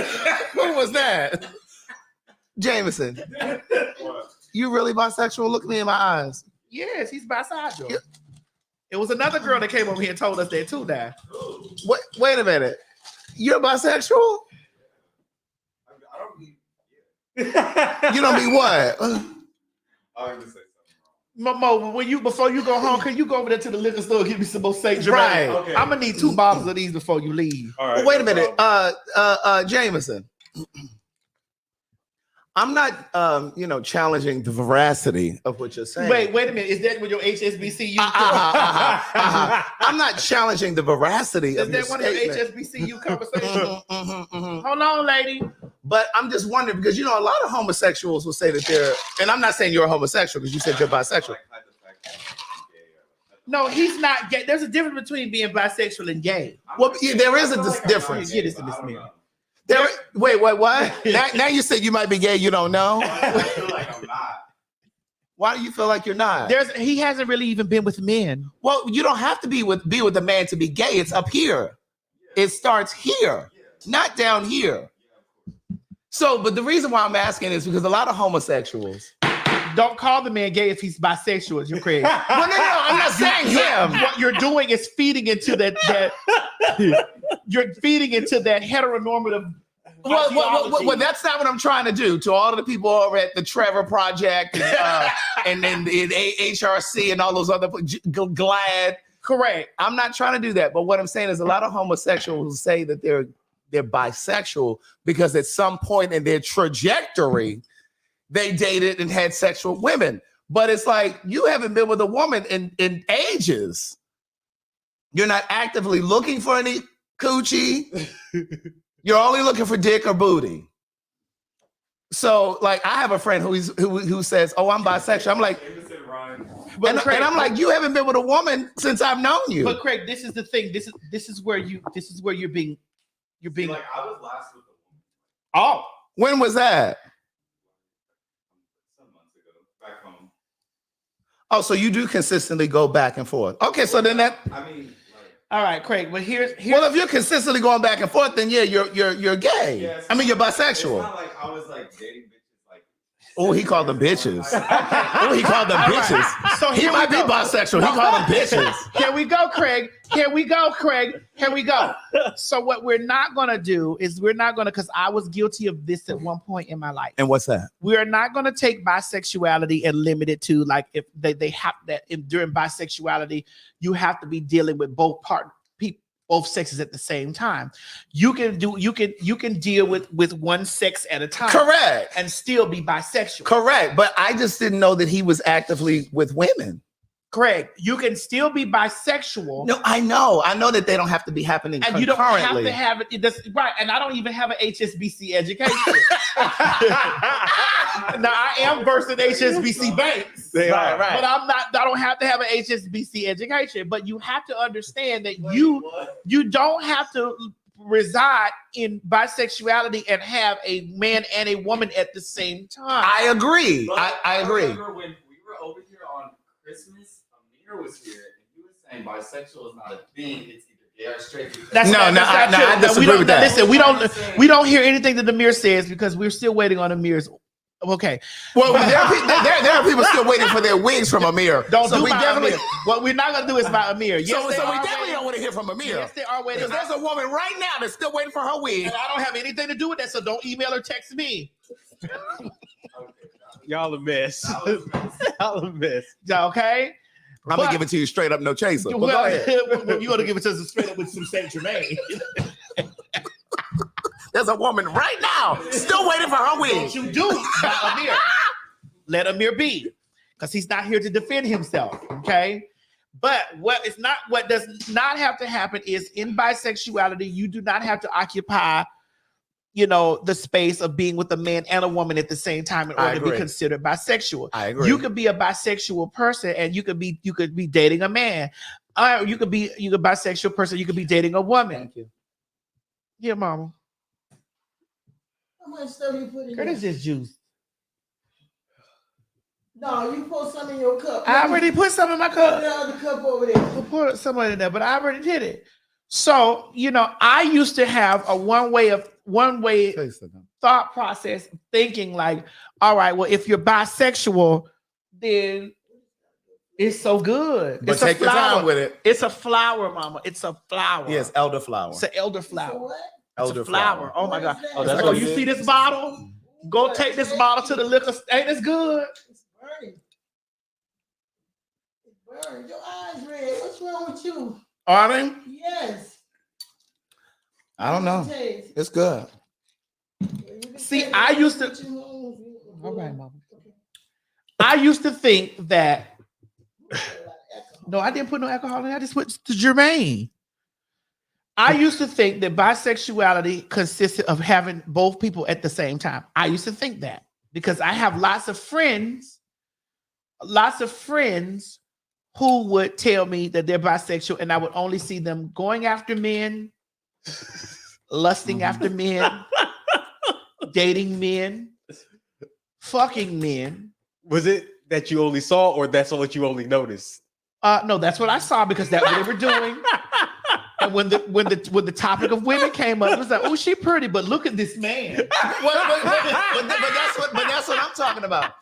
Who was that? Jameson. You really bisexual? Look me in my eyes. Yes, he's bisexual. Yeah. It was another girl that came over here and told us that too. Now, wait a minute. You're bisexual? You don't mean what? Momo, before you go home, can you go over there to the liquor store and give me some more Saint Germain? Right. Okay. I'm gonna need 2 bottles of these before you leave. All right. Wait a minute. Jameson. I'm not challenging the veracity of what you're saying. Wait a minute. Is that with your HSBCU? I'm not challenging the veracity of your statement. Is that one of your HSBCU conversations? Hold on, lady. But I'm just wondering because a lot of homosexuals will say that they're, and I'm not saying you're a homosexual because you said you're bisexual. No, he's not gay. There's a difference between being bisexual and gay. Well, yeah, there is a difference. Get this to Miss Mary. Wait, what? now you said you might be gay. You don't know. I feel like I'm not. Why do you feel like you're not? He hasn't really even been with men. Well, you don't have to be with a man to be gay. It's up here. It starts here, not down here. So, but the reason why I'm asking is because a lot of homosexuals don't call the man gay if he's bisexual. You're crazy. Well, no, I'm not saying him. What you're doing is feeding into that you're feeding into that heteronormative. Well, that's not what I'm trying to do. To all of the people over at the Trevor Project and then the HRC and all those other GLAAD. Correct. I'm not trying to do that. But what I'm saying is a lot of homosexuals say that they're bisexual because at some point in their trajectory, they dated and had sex with women. But it's like you haven't been with a woman in ages. You're not actively looking for any coochie. You're only looking for dick or booty. So, like, I have a friend who says, "Oh, I'm bisexual." I'm like, and I'm like, you haven't been with a woman since I've known you. But Craig, this is the thing. This is where you're being. Like I was last with a woman. Oh, when was that? Some months ago, back home. Oh, so you do consistently go back and forth. Okay, so then that. I mean. All right, Craig. But here's well, if you're consistently going back and forth, then yeah, you're gay. Yes. I mean, you're bisexual. It's not like I was like dating bitches like. Oh, he called them bitches. Oh, he called them bitches. Right. So he might be bisexual. He called them bitches. Here we go, Craig. Here we go. So what we're not gonna do is because I was guilty of this at one point in my life. And what's that? We are not gonna take bisexuality and limit it to like if they have that during bisexuality, you have to be dealing with both sexes at the same time. You can deal with one sex at a time. Correct. And still be bisexual. Correct. But I just didn't know that he was actively with women. Craig, you can still be bisexual. No, I know that they don't have to be happening and concurrently. You don't have to have it. That's right. And I don't even have an HSBC education. Now I am versed in HSBC banks. Right. But I don't have to have an HSBC education. But you have to understand that you don't have to reside in bisexuality and have a man and a woman at the same time. I agree. I agree. Remember when we were over here on Christmas, Amir was here and he was saying bisexual is not a thing. It's either gay or straight. I disagree with that. Listen, we don't hear anything that Amir says because we're still waiting on Amir's Okay. Well, there are people still waiting for their wigs from Amir. Amir. What we're not gonna do is about Amir. Yes, So we definitely don't want to hear from Amir. Yes, they are waiting. Because there's a woman right now that's still waiting for her wig. And I don't have anything to do with that, so don't email or text me. Y'all a mess. Y'all a mess. Okay. I'm gonna give it to you straight up, no chaser. But go ahead. You're gonna give it to us straight up with some Saint Germain. There's a woman right now still waiting for her wig. Don't you do about Amir. Let Amir be, because he's not here to defend himself. Okay. But what does not have to happen is in bisexuality, you do not have to occupy, the space of being with a man and a woman at the same time in order to be considered bisexual. I agree. You could be a bisexual person and you could be dating a man. You could be a bisexual person. You could be dating a woman. Thank you. Yeah, mama. How much stuff you put in Girl, there? this is juice. No, you put some in your cup. I already put some in my cup. Put the other cup over there. I put some in there, but I already did it. So, I used to have a one way thought process of thinking like, all right, well, if you're bisexual, then it's so good. But take your time with it. It's a flower, mama. It's a flower. Yes, elderflower. It's an elderflower. What? It's a flower. Oh my God. Oh, that's Oh, what you it see is? this bottle? Go take this bottle to the liquor. Ain't this good? It's burning. It's burning. Your eyes red. What's wrong with you? Are they? Yes. I don't know. Taste. It's good. See, I used to. All right, mama. I used to think that. No, I didn't put no alcohol in. I just put the Germain. I used to think that bisexuality consisted of having both people at the same time. I used to think that because I have lots of friends who would tell me that they're bisexual, and I would only see them going after men, lusting after men, dating men, fucking men. Was it that you only saw, or that's what you only noticed? No, that's what I saw because that's what they were doing. And when the topic of women came up, it was like, oh, she pretty, but look at this man. but that's what I'm talking about.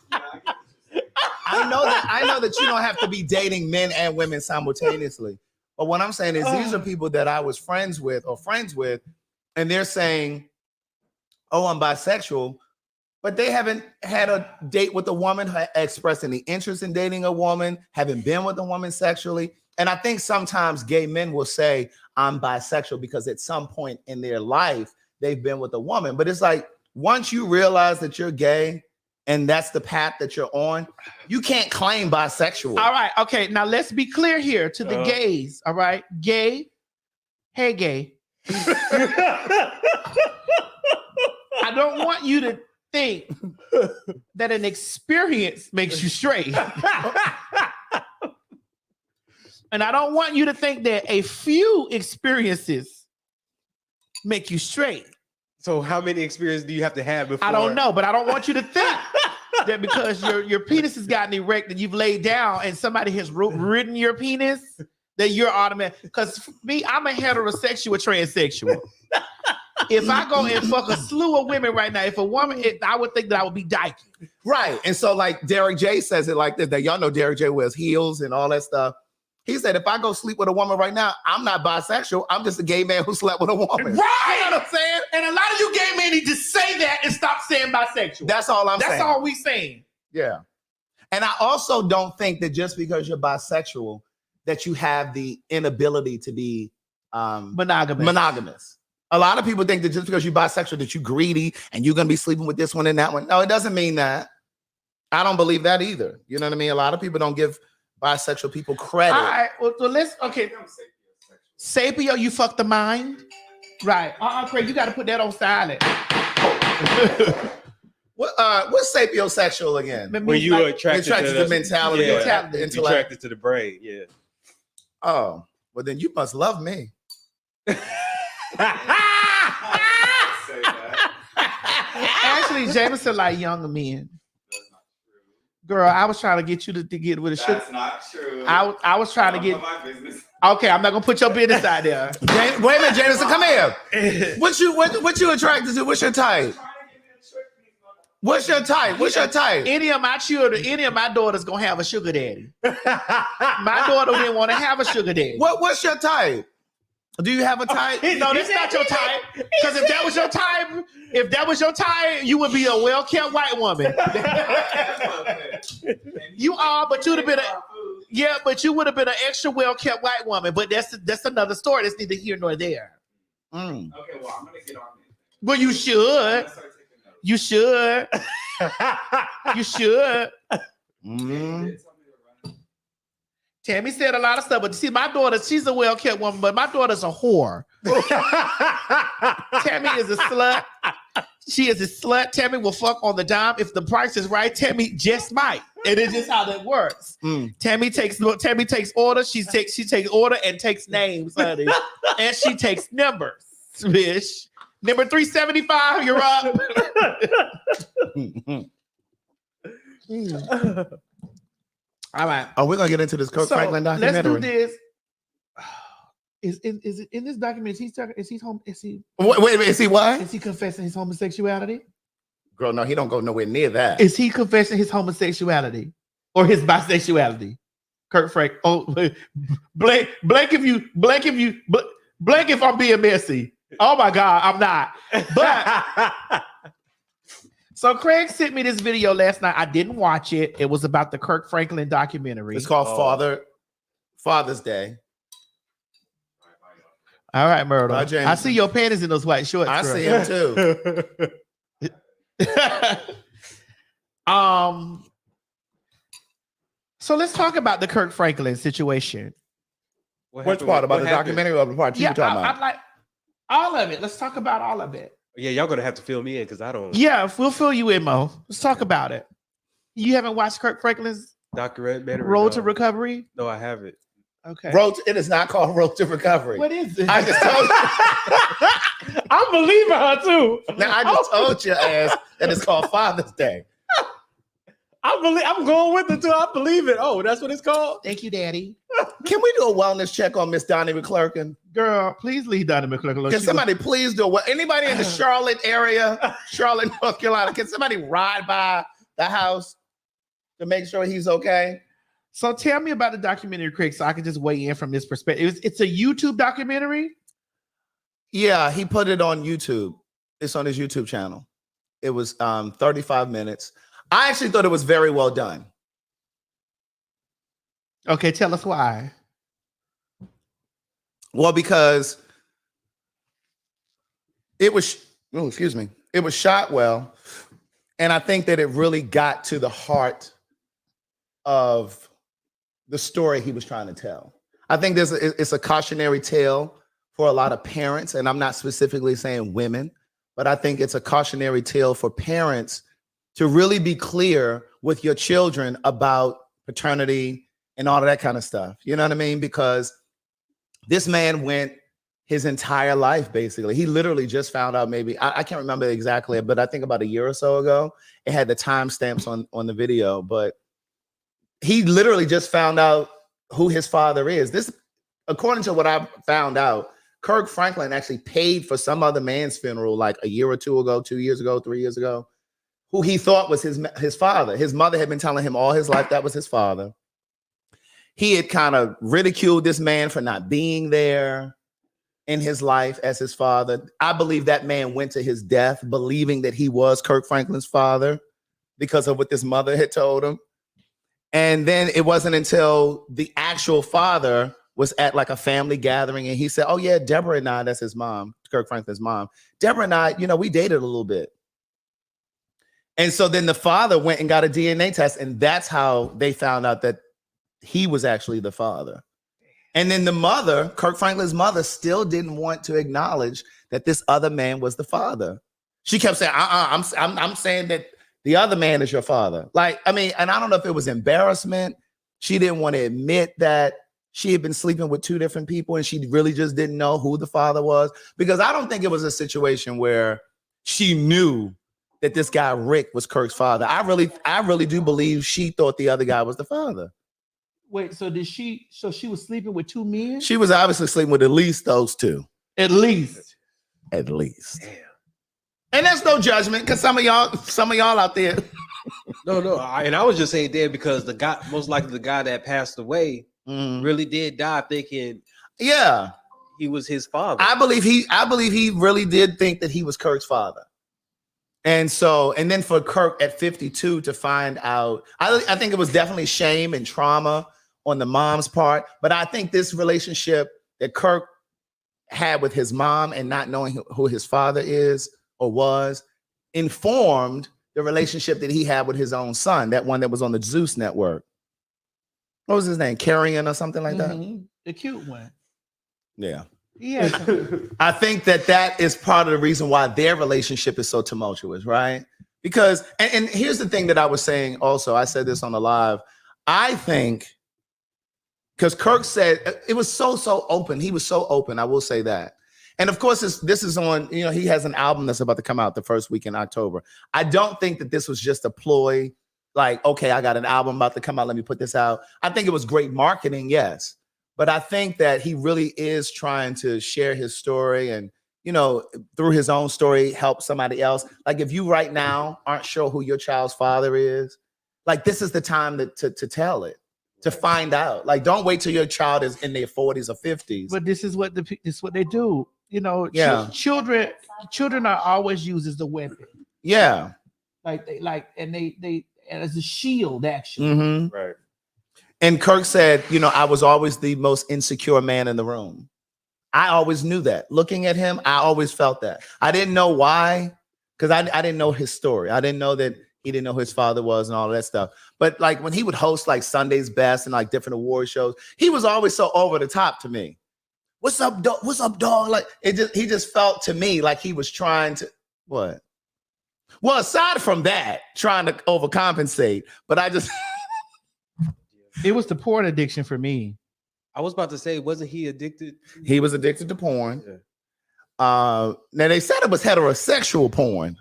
I know that you don't have to be dating men and women simultaneously. But what I'm saying is these are people that I was friends with, and they're saying, oh, I'm bisexual, but they haven't had a date with a woman, expressed any interest in dating a woman, haven't been with a woman sexually. And I think sometimes gay men will say, I'm bisexual because at some point in their life, they've been with a woman. But it's like, once you realize that you're gay and that's the path that you're on, you can't claim bisexual. All right. Okay. Now let's be clear here to the gays. All right. Gay. Hey, gay. I don't want you to think that an experience makes you straight. And I don't want you to think that a few experiences make you straight. So how many experiences do you have to have before? I don't know, but I don't want you to think that because your penis has gotten erect and you've laid down and somebody has ridden your penis, that you're automatic. Because for me, I'm a heterosexual transsexual. If I go and fuck a slew of women right now, if a woman, I would think that I would be dyking. Right. And so like Derek J says it like this, that y'all know Derek J wears heels and all that stuff. He said, if I go sleep with a woman right now, I'm not bisexual. I'm just a gay man who slept with a woman. Right. You know what I'm saying? And a lot of you gay men need to say that and stop saying bisexual. That's all I'm saying. That's all we saying. Yeah. And I also don't think that just because you're bisexual, that you have the inability to be monogamous. A lot of people think that just because you're bisexual, that you're greedy and you're going to be sleeping with this one and that one. No, it doesn't mean that. I don't believe that either. You know what I mean? A lot of people don't give bisexual people credit. All right. Well, let's, okay. Sapio, you fuck the mind. Right. Craig, you got to put that on silent. What's sapiosexual again? When you are attracted to the mentality, attracted to the brain, yeah. Oh, well then you must love me. Actually, Jameson like younger men. Girl, I was trying to get you to get with a shit. That's not true. I was trying to get. My business. Okay, I'm not gonna put your business out there. Wait a minute, Jameson, come here. What you attracted to? What's your type? What's your type? What's your type? Any of my children, any of my daughters gonna have a sugar daddy. My daughter didn't want to have a sugar daddy. What's your type? Do you have a type? No, that's not your type. Because if that was your type, you would be a well-kept white woman. You are, but you'd have been but you would have been an extra well-kept white woman. But that's another story. That's neither here nor there. Okay, well, I'm gonna get on it. Well, you should. You should. You should. Tammy said a lot of stuff, but see, my daughter, she's a well-kept woman, but my daughter's a whore. Tammy is a slut. She is a slut. Tammy will fuck on the dime. If the price is right, Tammy just might. And it's just how that works. Tammy takes order. She takes order and takes names, honey. And she takes numbers, Bish. Number 375, you're up. All right. Oh, we're gonna get into this Kirk Franklin documentary. Let's do this. Is it in this document? Wait, is he what? Is he confessing his homosexuality? Girl, no, he don't go nowhere near that. Is he confessing his homosexuality or his bisexuality? Kirk Frank. Oh, blank if I'm being messy. Oh my God, I'm not. But so Craig sent me this video last night. I didn't watch it. It was about the Kirk Franklin documentary. It's called Father's Day. All right, Myrtle. Bye, James. I see your panties in those white shorts. I girl. see him too. So let's talk about the Kirk Franklin situation. Which part about the documentary or the part you were talking about? I'd like all of it. Let's talk about all of it. Yeah, y'all gonna have to fill me in because I don't. Yeah, we'll fill you in, Mo. Let's talk about it. You haven't watched Kirk Franklin's Road to Recovery? No, I haven't. Okay. It is not called Road to Recovery. What is it? I just told you. I'm believing her too. Now I just told your ass that it's called Father's Day. I'm going with it too. I believe it. Oh, that's what it's called. Thank you, Daddy. Can we do a wellness check on Miss Donnie McClurkin? Girl, please leave Donnie McClurkin. Can somebody please do it? Anybody in the Charlotte area, Charlotte, North Carolina, can somebody ride by the house to make sure he's okay? So tell me about the documentary, Craig, so I can just weigh in from this perspective. It's a YouTube documentary? Yeah, he put it on YouTube. It's on his YouTube channel. It was 35 minutes. I actually thought it was very well done. Okay, tell us why. Well, because it was, it was shot well. And I think that it really got to the heart of the story he was trying to tell. I think it's a cautionary tale for a lot of parents. And I'm not specifically saying women, but I think it's a cautionary tale for parents to really be clear with your children about paternity and all of that kind of stuff. You know what I mean? Because this man went his entire life, basically. He literally just found out I can't remember exactly, but I think about a year or so ago, it had the timestamps on the video, but he literally just found out who his father is. This, according to what I found out, Kirk Franklin actually paid for some other man's funeral like a year or two ago, 2 years ago, 3 years ago, who he thought was his father. His mother had been telling him all his life that was his father. He had kind of ridiculed this man for not being there in his life as his father. I believe that man went to his death believing that he was Kirk Franklin's father because of what this mother had told him. And then it wasn't until the actual father was at like a family gathering and he said, oh yeah, Deborah and I, that's his mom, Kirk Franklin's mom. Deborah and I, we dated a little bit. And so then the father went and got a DNA test, and that's how they found out that he was actually the father. And then the mother, Kirk Franklin's mother, still didn't want to acknowledge that this other man was the father. She kept saying, I'm saying that the other man is your father. And I don't know if it was embarrassment. She didn't want to admit that she had been sleeping with two different people and she really just didn't know who the father was. Because I don't think it was a situation where she knew that this guy, Rick, was Kirk's father. I really do believe she thought the other guy was the father. Wait, so she was sleeping with two men? She was obviously sleeping with at least those two. At least. Damn. And that's no judgment, because some of y'all out there. No. And I was just saying that because the guy, most likely the guy that passed away, really did die thinking, he was his father. I believe he really did think that he was Kirk's father. And then for Kirk at 52 to find out, I think it was definitely shame and trauma on the mom's part. But I think this relationship that Kirk had with his mom and not knowing who his father is or was informed the relationship that he had with his own son, that one that was on the Zeus network. What was his name? Carrion or something like that? The cute one. Yeah. Yeah. I think that is part of the reason why their relationship is so tumultuous, right? Because, and here's the thing that I was saying also, I said this on the live. I think, because Kirk said, it was so open. He was so open, I will say that. And of course, this is on, he has an album that's about to come out the first week in October. I don't think that this was just a ploy, like, okay, I got an album about to come out, let me put this out. I think it was great marketing, yes. But I think that he really is trying to share his story and, through his own story, help somebody else. Like if you right now aren't sure who your child's father is, like this is the time to tell it, to find out. Like don't wait till your child is in their 40s or 50s. But this is what they do. Children are always used as the weapon. Yeah. And as a shield, actually. Mm-hmm. Right. And Kirk said, I was always the most insecure man in the room. I always knew that. Looking at him, I always felt that. I didn't know why, because I didn't know his story. I didn't know that he didn't know who his father was and all of that stuff. But like when he would host like Sunday's Best and like different award shows, he was always so over the top to me. What's up, dog? What's up, dog? Like he just felt to me like he was trying to what? Well, aside from that, trying to overcompensate, but I just it was the porn addiction for me. I was about to say, wasn't he addicted? He was addicted to porn. Yeah. Now they said it was heterosexual porn.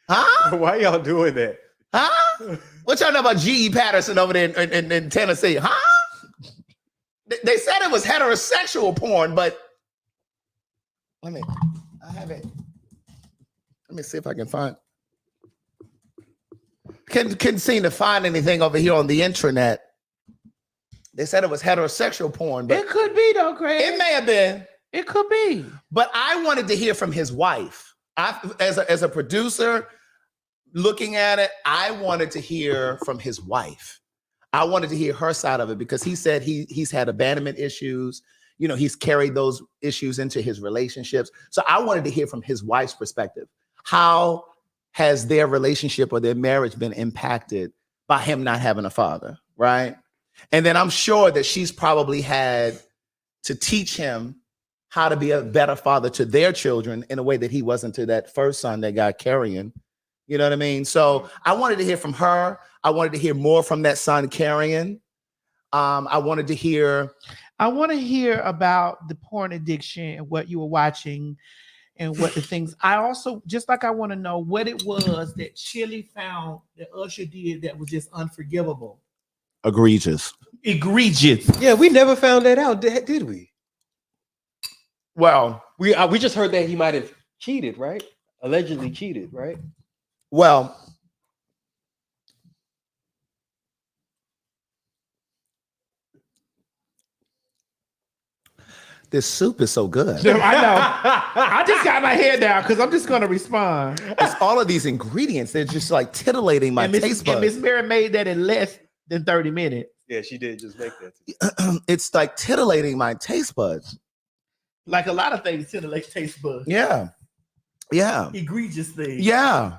Huh? Why y'all doing that? Huh? What y'all know about G.E. Patterson over there in Tennessee? Huh? They said it was heterosexual porn, but I have it. Let me see if I can find. Couldn't seem to find anything over here on the intranet. They said it was heterosexual porn, but it could be though, Craig. It may have been. It could be. But I wanted to hear from his wife. As a producer, looking at it, I wanted to hear from his wife. I wanted to hear her side of it because he said he's had abandonment issues. He's carried those issues into his relationships. So I wanted to hear from his wife's perspective. How has their relationship or their marriage been impacted by him not having a father, right? And then I'm sure that she's probably had to teach him how to be a better father to their children in a way that he wasn't to that first son that got Carrion. You know what I mean? So I wanted to hear from her. I wanted to hear more from that son, Carrion. I want to hear about the porn addiction and what you were watching and what the things. I also, just like I want to know what it was that Chili found that Usher did that was just unforgivable. Egregious. Yeah, we never found that out, did we? Well, we just heard that he might have cheated, right? Allegedly cheated, right? Well, this soup is so good. I know. I just got my head down because I'm just going to respond. It's all of these ingredients. They're just like titillating my taste buds. And Miss Mary made that in less than 30 minutes. Yeah, she did just make that. It's like titillating my taste buds. Like a lot of things titillate taste buds. Yeah. Yeah. Egregious things. Yeah.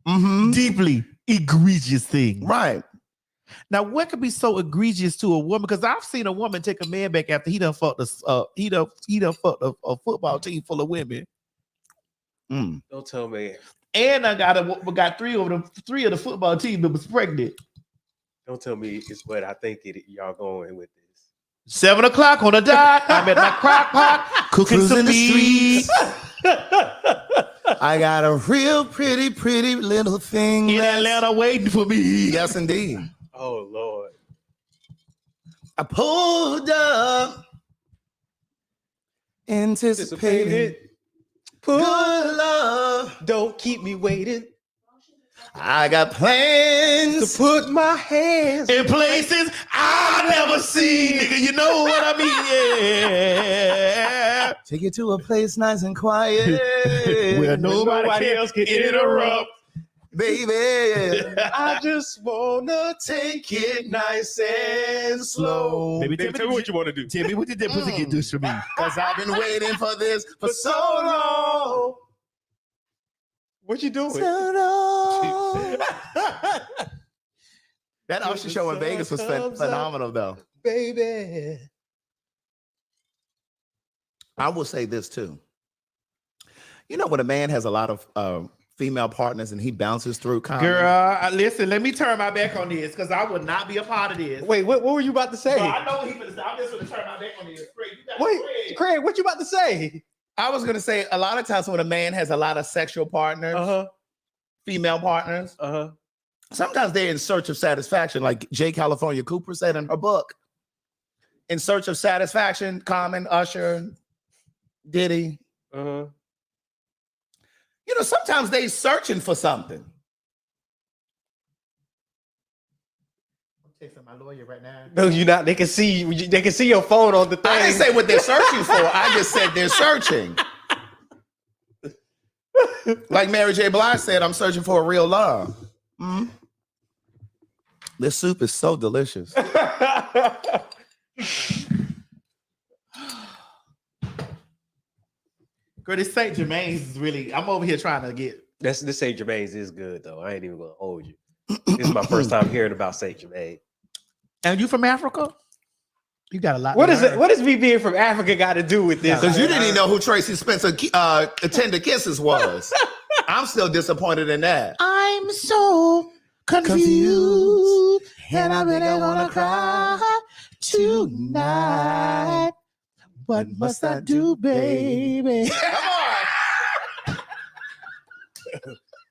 Mm-hmm. Deeply egregious things. Right. Now, what could be so egregious to a woman? Because I've seen a woman take a man back after he done fucked a football team full of women. Don't tell me. And I got three of the football team that was pregnant. Don't tell me it's what I think y'all going with this. 7 o'clock on the dot. I'm at my crock pot cooking some meat. I got a real pretty little thing in Atlanta waiting for me. Yes, indeed. Oh Lord. I pulled up anticipated. Good love. Don't keep me waiting. I got plans to put my hands in places I've never seen, nigga. You know what I mean? Yeah. Take you to a place nice and quiet where nobody else can interrupt. Baby, I just wanna take it nice and slow. Baby, tell me what you want to do. Tell me what did that pussy get do for me? Cause I've been waiting for this for so long. What you doing? So long. That Usher show in Vegas was phenomenal, though. Baby. I will say this too. You know, when a man has a lot of female partners and he bounces through comedy. Girl, listen, let me turn my back on this because I would not be a part of this. Wait, what were you about to say? Well, I know he was. I'm just going to turn my back on this. Craig, you got Wait, Craig, what you about to say? I was going to say a lot of times when a man has a lot of sexual partners, female partners, sometimes they're in search of satisfaction, like J. California Cooper said in her book. In search of satisfaction, Common, Usher, Diddy. You know, sometimes they searching for something. I'm texting my lawyer right now. No, you're not. They can see you. They can see your phone on the thing. I didn't say what they're searching for. I just said they're searching. Like Mary J. Blige said, I'm searching for a real love. This soup is so delicious. Girl, this St. Germain's is really, I'm over here trying to get. This St. Germain's is good, though. I ain't even going to hold you. This is my first time hearing about St. Germain. And you from Africa? You got a lot. What does me being from Africa got to do with this? Because you didn't even know who Tracy Spencer Tender Kisses was. I'm still disappointed in that. I'm so confused. And I really want to cry tonight. What must I do, baby?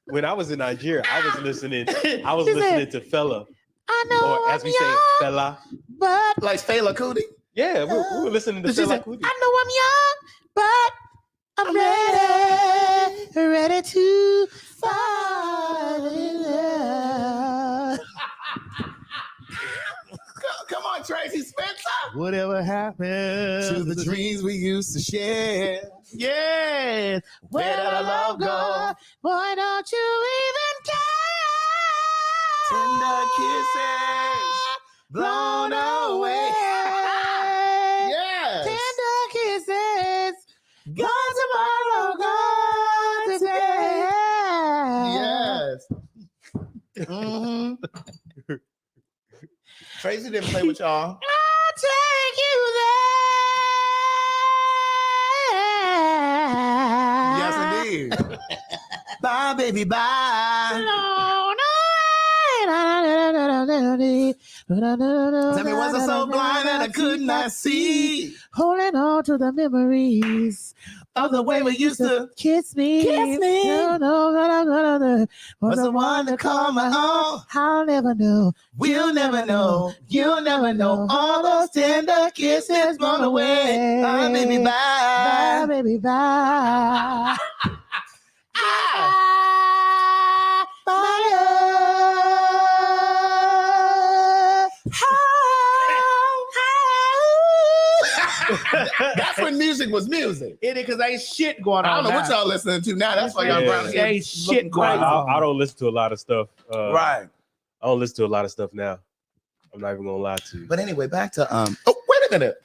When I was in Nigeria, I was listening to Fela. I know. Or as we say, Fela. But like Fela Kuti? Yeah, we were listening to Fela Kuti. I know I'm young, but I'm ready to fall in love. Come on, Tracy Spencer. Whatever happened to the dreams we used to share. Yes. Where did our love go? Why don't you even care? Tender kisses blown away. Yes. Tender kisses gone tomorrow, gone today. Yes. Tracy didn't play with y'all. I'll take you there. Yes, indeed. Bye, baby, bye. Tell me, was I so blind that I could not see? Holding on to the memories of the way we used to kiss me. No. Was the one to call my own. I'll never know. We'll never know. You'll never know. All those tender kisses blown away. Bye, baby, bye. Bye, baby, bye. That's when music was music. It is because ain't shit going on. I don't know what y'all listening to now. That's why y'all brown here. Ain't shit going on. I don't listen to a lot of stuff. Right. I don't listen to a lot of stuff now. I'm not even gonna lie to you. But anyway, back to Oh, wait a minute.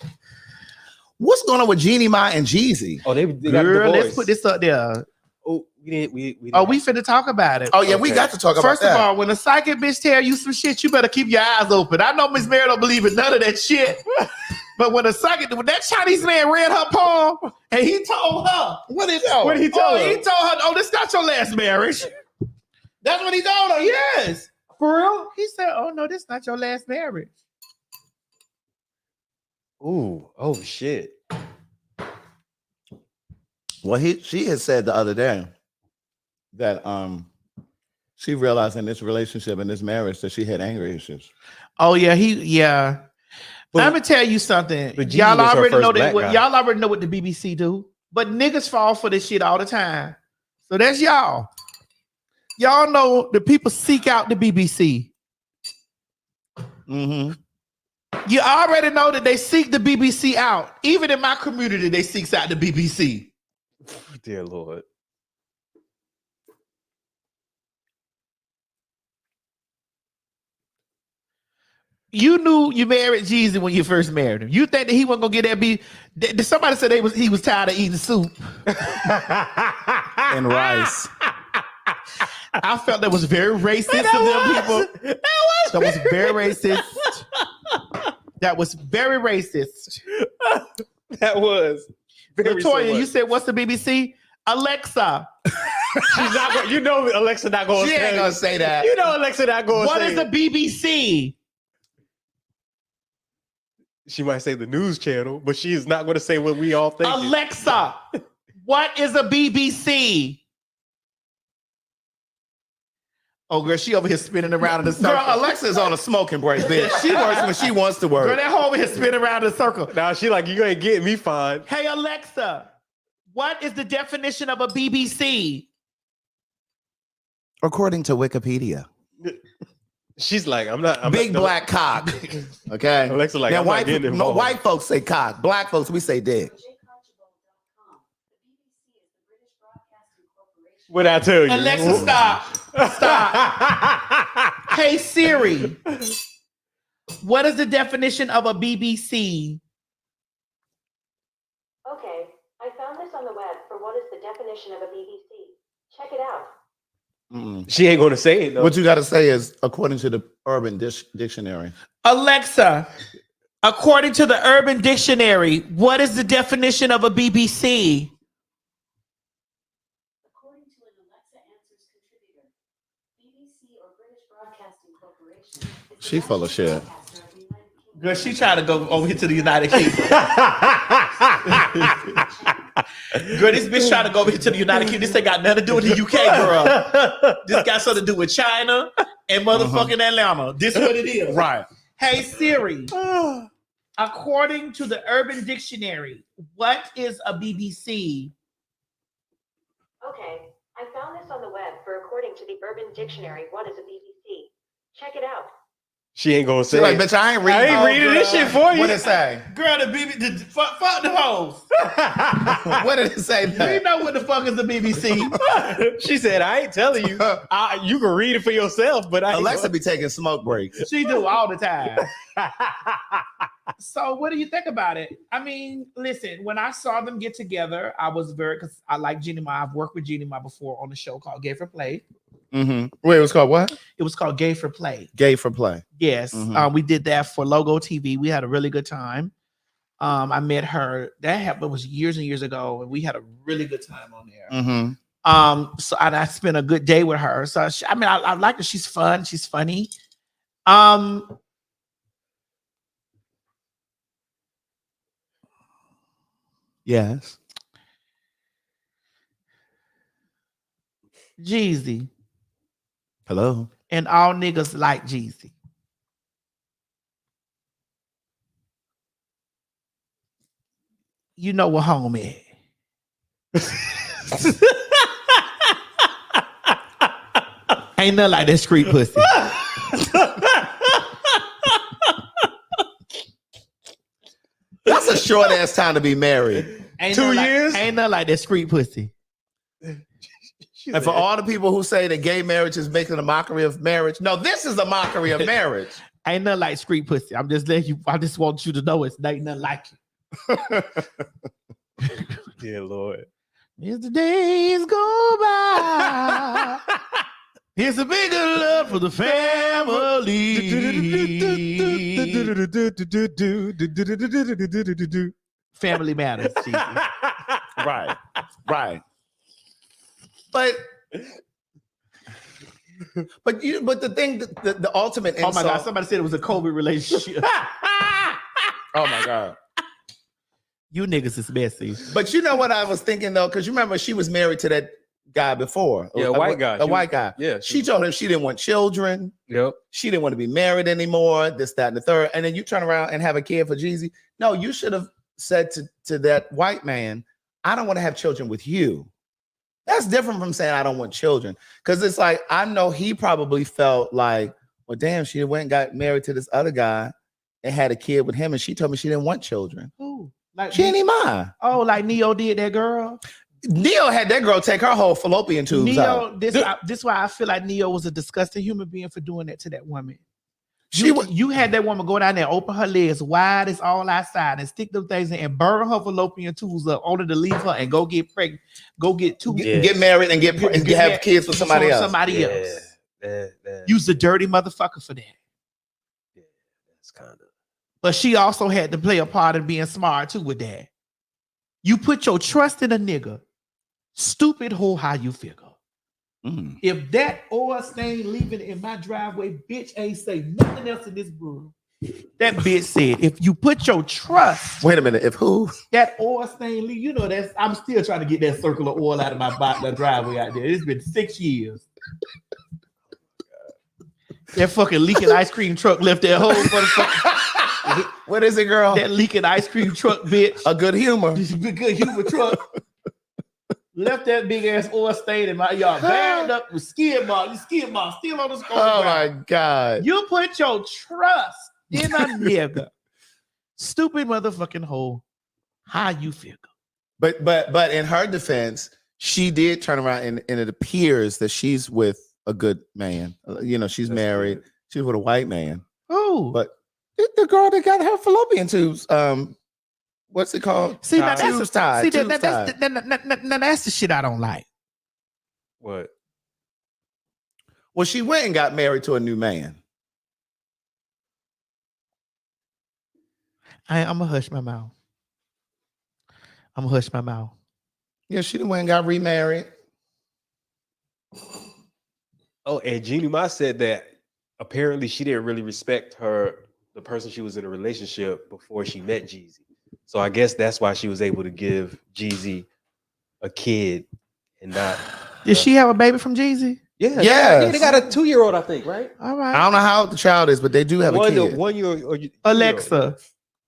What's going on with Jeannie Mai and Jeezy? Oh, they got Girl, divorced. let's put this up there. Oh, we didn't. We finna talk about it. Oh yeah, we got to talk about First that. of all, when a psychic bitch tell you some shit, you better keep your eyes open. I know Miss Mary don't believe in none of that shit. But when that Chinese man read her poem and he told her, what did he tell her? He told her, oh, this not your last marriage. That's what he told her. Yes. For real? He said, oh no, this not your last marriage. Ooh, oh shit. Well, she had said the other day that she realized in this relationship, in this marriage, that she had anger issues. Oh yeah, Let me tell you something. But Jeezy Y'all was her already first know black guy. y'all already know what the BBC do. But niggas fall for this shit all the time. So that's y'all. Y'all know the people seek out the BBC. Mm-hmm. You already know that they seek the BBC out. Even in my community, they seeks out the BBC. Dear Lord. You knew you married Jeezy when you first married him. You think that he wasn't gonna get that beef? Somebody said he was tired of eating soup And rice. I felt that was very racist of them people. That was very racist. That was very racist. That was very Latoya, you said what's the BBC? Alexa. She's not going. You know, Alexa not going. She ain't gonna say that. You know, Alexa not going. What is the BBC? She might say the news channel, but she is not going to say what we all think. Alexa, what is a BBC? Oh, girl, she over here spinning around in the circle. Girl, Alexa's on a smoking break, bitch. She works when she wants to work. Girl, that hoe over here spinning around in a circle. Now she like, you ain't getting me fine. Hey, Alexa, what is the definition of a BBC? According to Wikipedia. She's like, I'm not. Big black cock. Okay. Alexa like, now, I'm not getting involved. white folks say cock. Black folks, we say dick. What I tell you? Alexa, stop. Stop. Hey, Siri, what is the definition of a BBC? Okay, I found this on the web for what is the definition of a BBC. Check it out. She ain't going to say it, though. What you got to say is according to the Urban Dictionary. Alexa, according to the Urban Dictionary, what is the definition of a BBC? According to an Alexa Answers contributor, BBC or British Broadcasting Corporation. She full of shit. Girl, she trying to go over here to the United Kingdom. Girl, this bitch trying to go over here to the United Kingdom. This ain't got nothing to do with the UK, girl. This got something to do with China and motherfucking Atlanta. This what it is. Right. Hey, Siri, according to the Urban Dictionary, what is a BBC? Okay, I found this on the web for according to the Urban Dictionary, what is a BBC. Check it out. She ain't gonna say. Like, it. bitch, I ain't reading. I ain't reading this shit for you. What did it say? Girl, the BBC, fuck the hoes. What did it say? We know what the fuck is the BBC. She said, I ain't telling you. You can read it for yourself, but I Alexa be taking smoke breaks. She do all the time. So what do you think about it? I mean, listen, when I saw them get together, I was because I like Jeannie Mai. I've worked with Jeannie Mai before on a show called Gay for Play. Mm-hmm. Wait, it was called what? It was called Gay for Play. Gay for Play. Yes. Mm-hmm. We did that for Logo TV. We had a really good time. I met her. That happened was years and years ago, and we had a really good time on there. Mm-hmm. So and I spent a good day with her. So I like her. She's fun. She's funny. Yes. Jeezy. Hello. And all niggas like Jeezy. You know what home is. Ain't nothing like that street pussy. That's a short ass time to be married. Ain't 2 nothing years? Ain't nothing like that street pussy. And for all the people who say that gay marriage is making a mockery of marriage, no, this is a mockery of marriage. Ain't nothing like street pussy. I'm just letting you. I just want you to know it's ain't nothing like it. Dear Lord. As the days go by, it's a bigger love for the family. Family matters. Right. Right. But the thing, the ultimate insult. Oh my God! Somebody said it was a COVID relationship. Oh my God! You niggas is messy. But you know what I was thinking though, because you remember she was married to that guy before. Yeah, white guy. White guy. Yeah. She told him she didn't want children. Yep. She didn't want to be married anymore. This, that, and the third. And then you turn around and have a kid for Jeezy. No, you should have said to that white man, I don't want to have children with you. That's different from saying I don't want children. Because it's like, I know he probably felt like, well, damn, she went and got married to this other guy and had a kid with him. And she told me she didn't want children. Who? Like Jeannie Mai. Oh, like Neo did that girl? Neo had that girl take her whole fallopian tubes out. This why I feel like Neo was a disgusting human being for doing that to that woman. You had that woman go down there, open her legs wide as all outside, and stick them things in and burn her fallopian tubes up, only to leave her and go get pregnant, get married and have kids with somebody else. Somebody else. You's a dirty motherfucker for that. Yeah, that's kind of. But she also had to play a part in being smart too with that. You put your trust in a nigga. Stupid hoe, how you figure. If that oil stain leaving in my driveway, bitch ain't say nothing else in this world. That bitch said, if you put your trust. Wait a minute, if who? That oil stain leave, you know, I'm still trying to get that circle of oil out of my driveway out there. It's been 6 years. That fucking leaking ice cream truck left that whole motherfucker. What is it, girl? That leaking ice cream truck, bitch. A good humor. Good humor truck. Left that big ass oil stain in my yard, bagged up with skid marks still on the score. Oh my God. You put your trust in a nigga. Stupid motherfucking hoe. How you figure? But in her defense, she did turn around and it appears that she's with a good man. You know, she's married. Good. She's with a white man. Oh, but the girl that got her fallopian tubes, what's it called? See, now tubes tied. That's the shit I don't like. What? Well, she went and got married to a new man. I'm gonna hush my mouth. Yeah, she went and got remarried. Oh, and Jeannie Mai said that apparently she didn't really respect the person she was in a relationship before she met Jeezy. So I guess that's why she was able to give Jeezy a kid and not. Did she have a baby from Jeezy? Yeah. Yeah. They got a 2-year-old, I think, right? All right. I don't know how old the child is, but they do have a kid. 1 year or Alexa,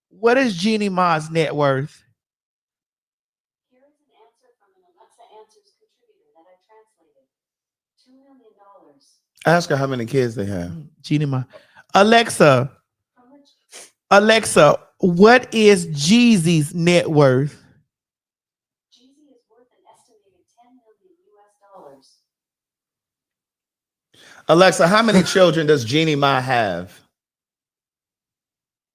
what is Jeannie Mai's net worth? Here is an answer from an Alexa Answers contributor that I translated. $2 million. Ask her how many kids they have. Jeannie Mai. Alexa, what is Jeezy's net worth? Jeezy is worth an estimated $10 million. Alexa, how many children does Jeannie Mai have?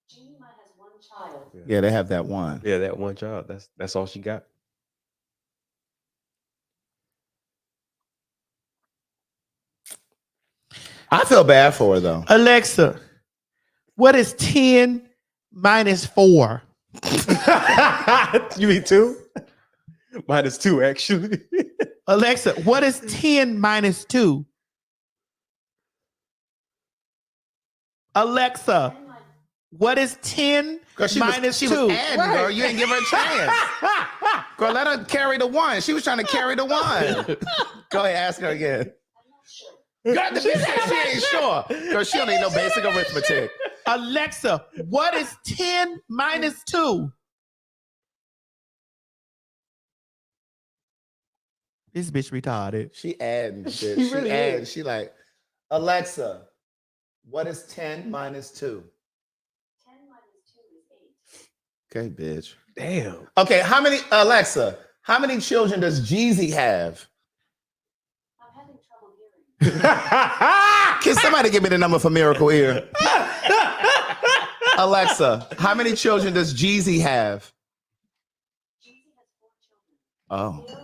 Jeannie Mai has one child. Yeah, they have that one. Yeah, that one child. That's all she got. I feel bad for her though. Alexa, what is 10 minus 4? You mean 2? Minus 2, actually. Alexa, what is 10 minus 2? Alexa, what is 10 minus 2? She was adding, girl. You didn't give her a chance. Girl, let her carry the one. She was trying to carry the one. Go ahead, ask her again. God, the bitch said she ain't sure. Girl, she don't need no basic arithmetic. Alexa, what is 10 minus 2? This bitch retarded. She adding shit. She really adding. She like, Alexa, what is 10 minus 2? 10 minus 2 is 8. Okay, bitch. Damn. Okay, Alexa, how many children does Jeezy have? I'm having trouble hearing. Can somebody give me the number for Miracle Ear? Alexa, how many children does Jeezy have? Jeezy has 4 children. Oh. Mira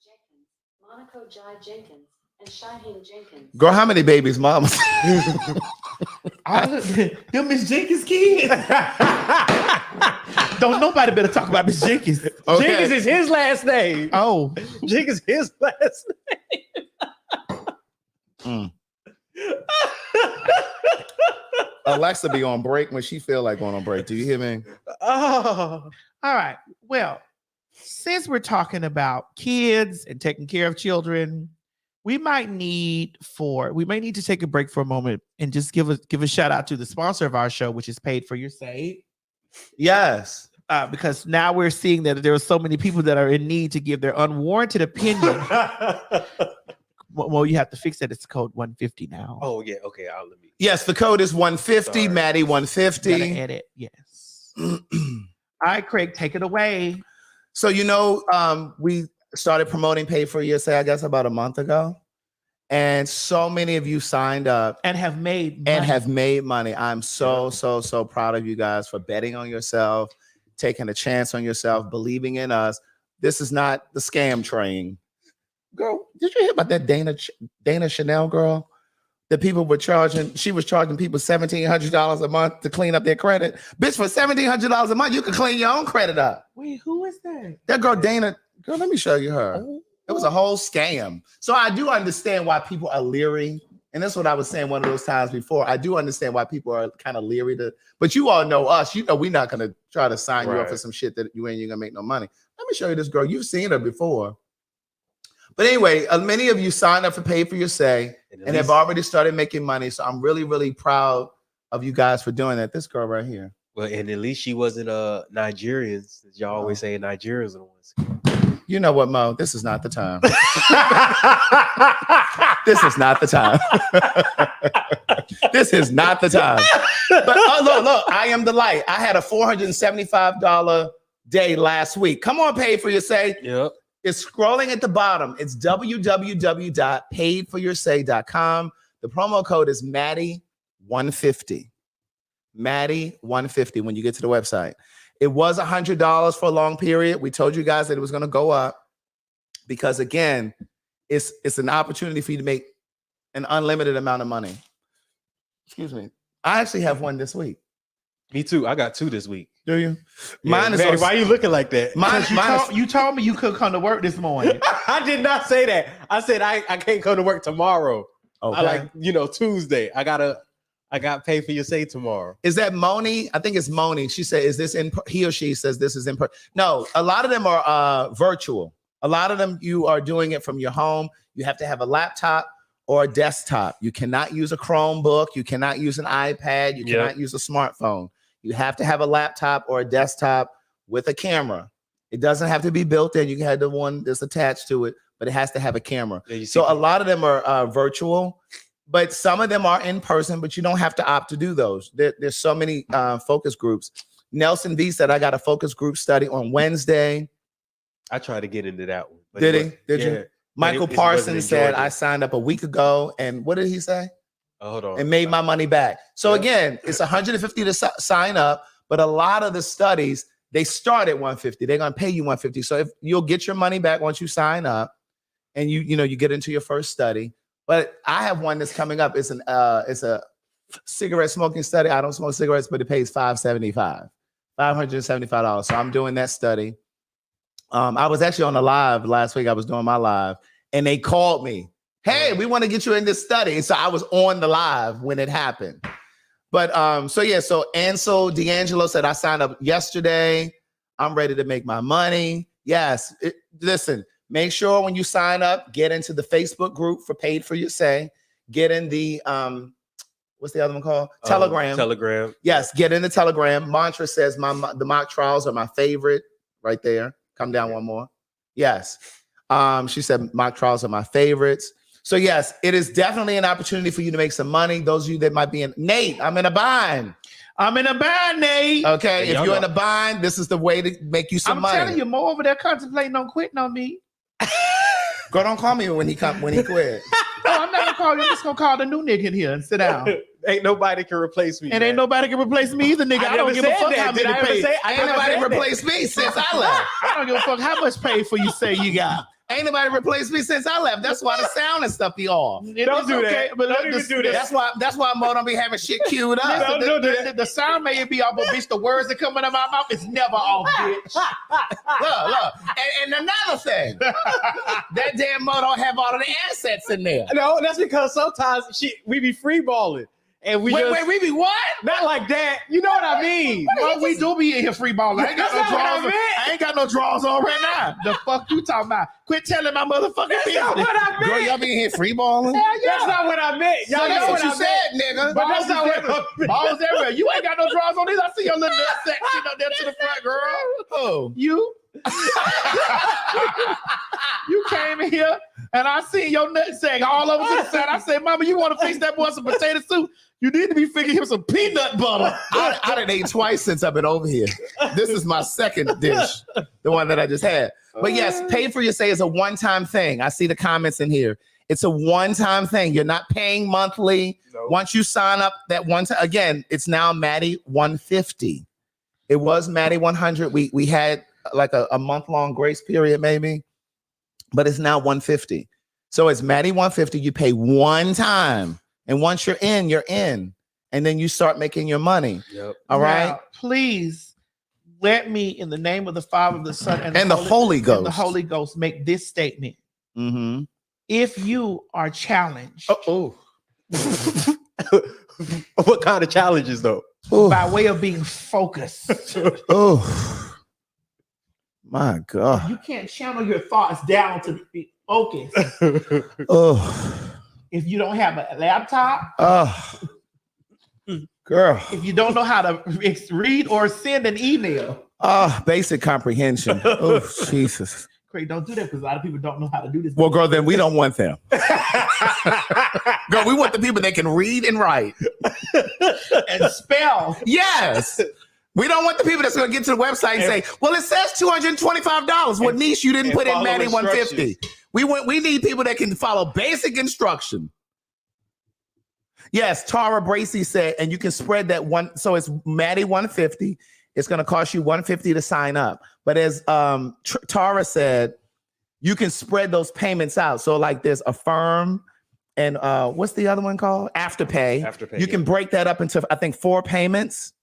Jenkins, Monaco Jai Jenkins, and Shaheen Jenkins. Girl, how many babies mama? Them Miss Jenkins kids. Don't nobody better talk about Miss Jenkins. Okay. Jenkins is his last name. Oh. Jenkins is his last name. Alexa be on break when she feel like going on break. Do you hear me? Oh. All right. Well, since we're talking about kids and taking care of children, we may need to take a break for a moment and just give a shout out to the sponsor of our show, which is Paid for Your Say. Yes. Because now we're seeing that there are so many people that are in need to give their unwarranted opinion. Well, you have to fix that. It's code 150 now. Oh yeah, okay. Yes, the code is 150. Sorry. Maddie 150. Gotta edit. Yes. All right, Craig, take it away. So we started promoting Pay for Your Say, I guess, about a month ago, and so many of you signed up and have made money. I'm so proud of you guys for betting on yourself, taking a chance on yourself, believing in us. This is not the scam train. Girl, did you hear about that Dana Chanel girl? That people were charging, she was charging people $1,700 a month to clean up their credit. Bitch, for $1,700 a month, you can clean your own credit up. Wait, who is that? That girl, Dana, girl, let me show you her. It was a whole scam. So I do understand why people are leery. And that's what I was saying one of those times before. I do understand why people are kind of leery but you all know us. You know, we're not going to try to sign you up for some shit that you're going to make no money. Let me show you this girl. You've seen her before. But anyway, many of you signed up for Pay for Your Say and have already started making money. So I'm really, really proud of you guys for doing that. This girl right here. Well, and at least she wasn't Nigerian. Y'all always say Nigerians are the ones. You know what, Mo? This is not the time. This is not the time. This is not the time. But look, I am the light. I had a $475 day last week. Come on, Pay for Your Say. Yep. It's scrolling at the bottom. It's www.paidforyoursay.com. The promo code is Maddie150. Maddie150 when you get to the website. It was $100 for a long period. We told you guys that it was going to go up because, again, it's an opportunity for you to make an unlimited amount of money. Excuse me. I actually have one this week. Me too. I got 2 this week. Do you? Yeah, Mine is. Maddie, why are you looking like that? You told me you could come to work this morning. I did not say that. I said I can't come to work tomorrow. Okay. Tuesday. I got Pay for Your Say tomorrow. Is that Moni? I think it's Moni. She said, "Is this in?" He or she says, "This is in." No, a lot of them are virtual. A lot of them you are doing it from your home. You have to have a laptop or a desktop. You cannot use a Chromebook. You cannot use an iPad. You cannot use a smartphone. You have to have a laptop or a desktop with a camera. It doesn't have to be built in. You can have the one that's attached to it, but it has to have a camera. So a lot of them are virtual, but some of them are in person, but you don't have to opt to do those. There's so many focus groups. Nelson V said, I got a focus group study on Wednesday. I tried to get into that one. Did he? Did you? Michael Parsons said, I signed up a week ago. And what did he say? Oh, hold on. And made my money back. So again, it's $150 to sign up, but a lot of the studies, they start at $150. They're going to pay you $150. So if you'll get your money back once you sign up and you get into your first study. But I have one that's coming up. It's a cigarette smoking study. I don't smoke cigarettes, but it pays $575. So I'm doing that study. I was actually on a live last week. I was doing my live and they called me. Hey, we want to get you in this study. And so I was on the live when it happened. But so Ansel D'Angelo said, I signed up yesterday. I'm ready to make my money. Yes. Listen, make sure when you sign up, get into the Facebook group for Paid for Your Say. Get in the, what's the other one called? Telegram. Telegram. Yes, get in the Telegram. Mantra says, the mock trials are my favorite. Right there. Come down one more. Yes. She said, mock trials are my favorites. So yes, it is definitely an opportunity for you to make some money. Those of you that might be in, Nate, I'm in a bind. Nate. Okay, if you're in a bind, this is the way to make you some money. I'm telling you, Mo over there contemplating on quitting on me. Girl, don't call me when he quit. No, I'm not gonna call you. I'm just gonna call the new nigga in here and sit down. Ain't nobody can replace me. And ain't nobody can replace me either, nigga. I don't give a fuck how many pay. Ain't nobody replaced me since I left. I don't give a fuck how much pay for you say you got. Ain't nobody replaced me since I left. That's why the sound and stuff be off. Don't do that. But don't even do that. That's why Mo don't be having shit queued up. The sound may be off, but bitch, the words that come out of my mouth is never off, bitch. Look. And another thing, that damn Mo don't have all of the assets in there. No, that's because sometimes we be free balling. And we we be what? Not like that. You know what I mean? Well, we do be in here free balling. I ain't got no That's not what I drawers. meant. I ain't got no drawers on right now. The fuck you talking about? Quit telling my motherfucking business. That's not what I meant. Girl, y'all be in here free balling? Hell yeah. That's not what I meant. Y'all So that's know what you I said, meant. nigga. But that's not what I meant. Balls everywhere. You ain't got no drawers on these. I see your little nut section up there to the front, girl. Oh, you? You came in here and I seen your nut sack all over to the side. I said, Mama, you want to fix that boy some potato soup? You need to be fixing him some peanut butter. I done ate twice since I've been over here. This is my second dish, the one that I just had. But yes, pay for your say is a one-time thing. I see the comments in here. It's a one-time thing. You're not paying monthly. Nope. Once you sign up that one time, again, it's now Maddie 150. It was Maddie 100. We had like a month-long grace period maybe, but it's now 150. So it's Maddie 150. You pay one time. And once you're in, and then you start making your money. Yep. All right. Now, please let me, in the name of the Father, the Son, and the Holy Ghost, the Holy Ghost, make this statement. Mm-hmm. If you are challenged, what kind of challenges though? By way of being focused. Oh, my God! You can't channel your thoughts down to be focused. Oh. If you don't have a laptop, girl. If you don't know how to read or send an email. Basic comprehension. Oh, Jesus. Craig, don't do that because a lot of people don't know how to do this. Well, girl, then we don't want them. Girl, we want the people that can read and write. And spell. Yes. We don't want the people that's going to get to the website and say, well, it says $225. What niche you didn't put in Maddie 150. We need people that can follow basic instruction. Yes, Tara Bracy said, and you can spread that one. So it's Maddie 150. It's going to cost you $150 to sign up. But as Tara said, you can spread those payments out. So like there's Affirm and what's the other one called? Afterpay. Afterpay. You can break that up into, I think, 4 payments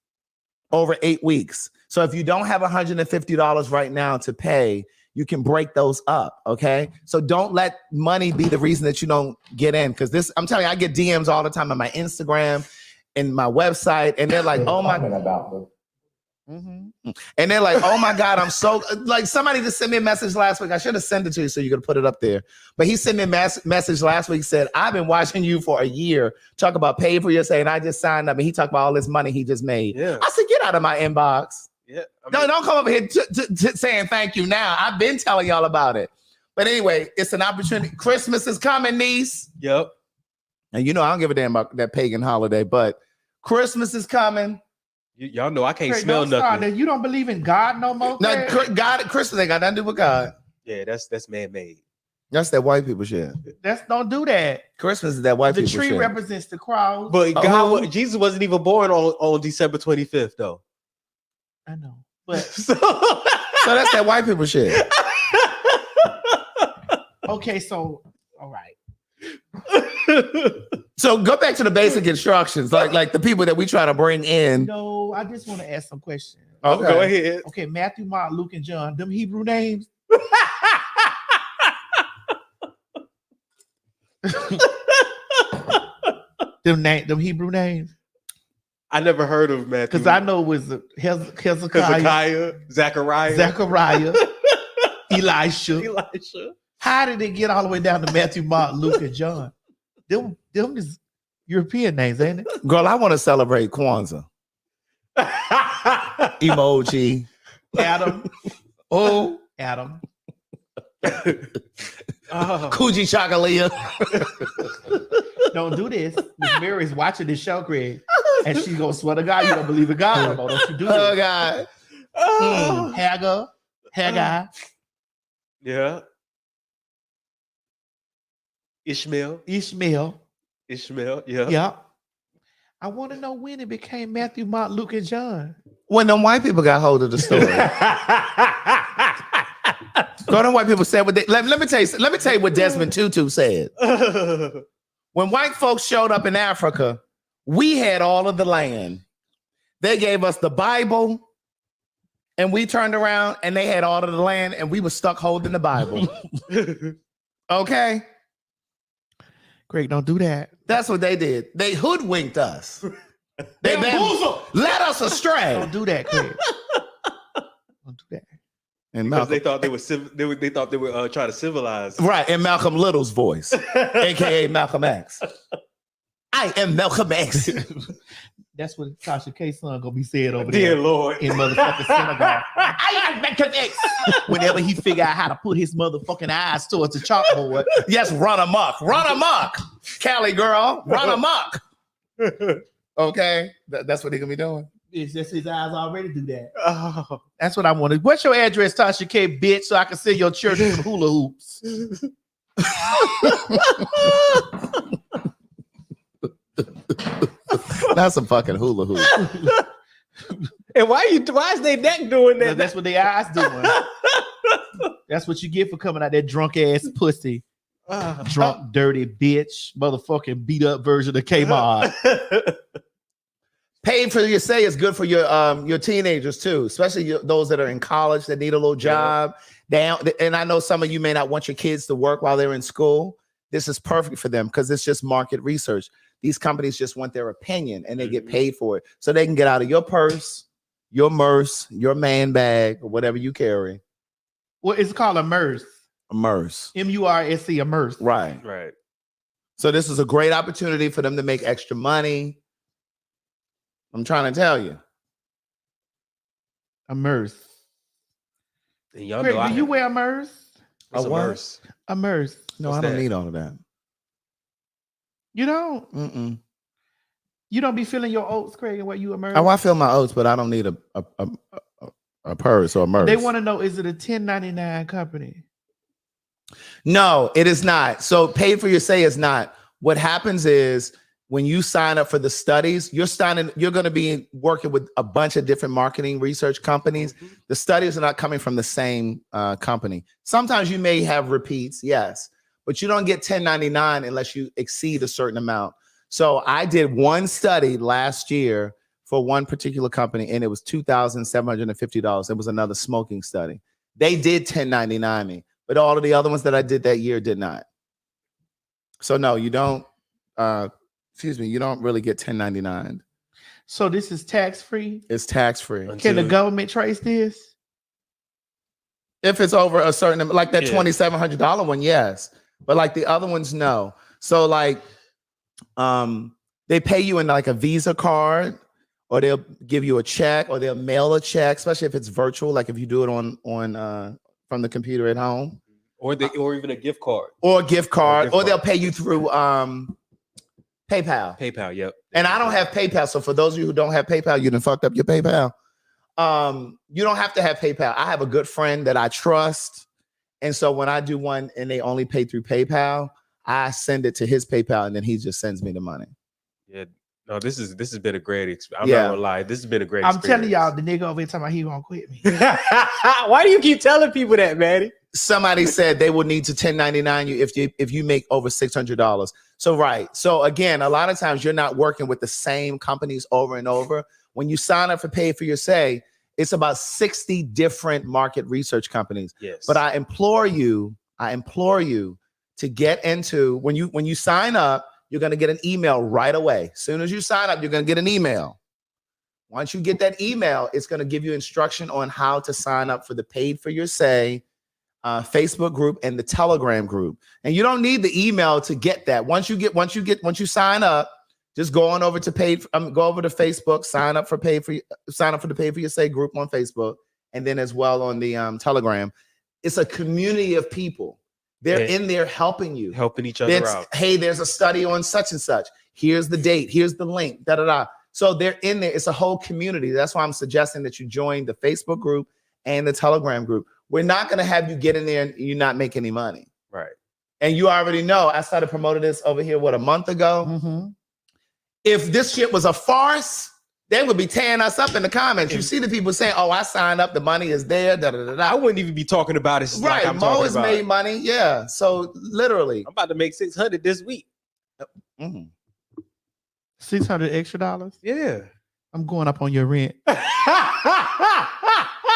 over 8 weeks. So if you don't have $150 right now to pay, you can break those up, okay? So don't let money be the reason that you don't get in. Because this, I'm telling you, I get DMs all the time on my Instagram and my website, and they're like, oh my God. Mm-hmm. And they're like, oh my God, I'm so, like somebody just sent me a message last week. I should have sent it to you so you could put it up there. But he sent me a message last week, said, I've been watching you for a year. Talk about pay for your say, and I just signed up. And he talked about all this money he just made. Yeah. I said, get out of my inbox. Yeah, don't come over here saying thank you now. I've been telling y'all about it. But anyway, it's an opportunity. Christmas is coming, niece. Yep. And you know, I don't give a damn about that pagan holiday, but Christmas is coming. Y'all know I can't Craig, smell nothing. You don't believe in God no more? No, God, Christmas ain't got nothing to do with God. Yeah, that's man-made. That's that white people shit. Don't do that. Christmas is that white people shit. The tree represents the cross. But God, Jesus wasn't even born on December 25th, though. I know, but so that's that white people shit. Okay, so all right. So go back to the basic instructions, like the people that we try to bring in. No, I just want to ask some questions. Okay, go ahead. Okay, Matthew, Mark, Luke, and John. Them Hebrew names. them Hebrew names. I never heard of Matthew. Because I know it was Hezekiah, Zechariah, Elisha. How did it get all the way down to Matthew, Mark, Luke, and John? Them is European names, ain't it? Girl, I want to celebrate Kwanzaa. Emoji. Adam. Oh. Adam. Coochie Chakalia. Don't do this. Miss Mary is watching this show, Craig. And she's going to swear to God, you don't believe in God no more. Don't you do this. Oh, God. Haggai. Yeah. Ishmael. Yeah. Yeah. I want to know when it became Matthew, Mark, Luke, and John. When them white people got hold of the story. Go to white people said what they, let me tell you what Desmond Tutu said. When white folks showed up in Africa, we had all of the land. They gave us the Bible, and we turned around and they had all of the land, and we were stuck holding the Bible. Okay? Greg, don't do that. That's what they did. They hoodwinked us. They led us astray. Don't do that, Craig. Don't do that. And Because Malcolm, they thought they were trying to civilize. right, in Malcolm Little's voice, aka Malcolm X. I am Malcolm X. That's what Tasha K son gonna be saying over Dear there Lord. in motherfucking synagogue. I am Malcolm X. Whenever he figure out how to put his motherfucking eyes towards the chalkboard. Yes, run amok. Run amok. Cali girl, run amok. Okay, that's what he gonna be doing. It's just his eyes already do that. Oh. That's what I wanted. What's your address, Tasha K, bitch, so I can send your church some hula hoops? That's a fucking hula hoop. And why is they neck doing that? That's what their eyes doing. That's what you get for coming out that drunk ass pussy. Drunk, dirty bitch, motherfucking beat up version of K-Mod. Paid for your say is good for your teenagers too, especially those that are in college that need a little job. And I know some of you may not want your kids to work while they're in school. This is perfect for them because it's just market research. These companies just want their opinion and they get paid for it. So they can get out of your purse, your MERS, your man bag, or whatever you carry. Well, it's called a MERS. A MERS. M-U-R-S-E, a MERS. Right. Right. So this is a great opportunity for them to make extra money. I'm trying to tell you. A MERS. And y'all Greg, know do you wear a MERS? What's A a what? MERS? A MERS. No, What's I don't that? need all of that. You don't? Mm-mm. You don't be feeling your oats, Craig, and what you a MERS? Oh, I feel my oats, but I don't need a purse or a MERS. They want to know, is it a 1099 company? No, it is not. So paid for your say is not. What happens is when you sign up for the studies, you're going to be working with a bunch of different marketing research companies. The studies are not coming from the same company. Sometimes you may have repeats, yes, but you don't get 1099 unless you exceed a certain amount. So I did one study last year for one particular company, and it was $2,750. It was another smoking study. They did 1099 me, but all of the other ones that I did that year did not. So no, you don't. You don't really get 1099. So this is tax-free? It's tax-free. Can the government trace this? If it's over a certain, like that $2,700 one, yes. But like the other ones, no. So like, they pay you in like a Visa card, or they'll give you a check, or they'll mail a check, especially if it's virtual, like if you do it on from the computer at home. Or even a gift card. Or a gift card, or they'll pay you through PayPal. PayPal, yep. And I don't have PayPal. So for those of you who don't have PayPal, you done fucked up your PayPal. You don't have to have PayPal. I have a good friend that I trust. And so when I do one and they only pay through PayPal, I send it to his PayPal and then he just sends me the money. Yeah. No, this has been a great experience. I'm not gonna lie. This has been a great I'm experience. telling y'all, the nigga over here talking about he gonna quit me. Why do you keep telling people that, Maddie? Somebody said they will need to 1099 you if you make over $600. So right. So again, a lot of times you're not working with the same companies over and over. When you sign up for Pay for Your Say, it's about 60 different market research companies. Yes. But I implore you to get into when you sign up, you're going to get an email right away. As soon as you sign up, you're going to get an email. Once you get that email, it's going to give you instruction on how to sign up for the Paid for Your Say Facebook group and the Telegram group. And you don't need the email to get that. Once you sign up, just go on over to go over to Facebook, sign up for the Pay for Your Say group on Facebook, and then as well on the Telegram. It's a community of people. They're in there helping you, helping each other out. Hey, there's a study on such and such. Here's the date. Here's the link. Da da da. So they're in there. It's a whole community. That's why I'm suggesting that you join the Facebook group and the Telegram group. We're not going to have you get in there and you not make any money. Right. And you already know, I started promoting this over here, a month ago? Mm-hmm. If this shit was a farce, they would be tearing us up in the comments. You see the people saying, oh, I signed up, the money is there, da da da da. I wouldn't even be talking about it. Right, like I'm Mo talking has about. made money, yeah. So literally. I'm about to make $600 this week. Mm-hmm. $600 extra? Yeah. I'm going up on your rent.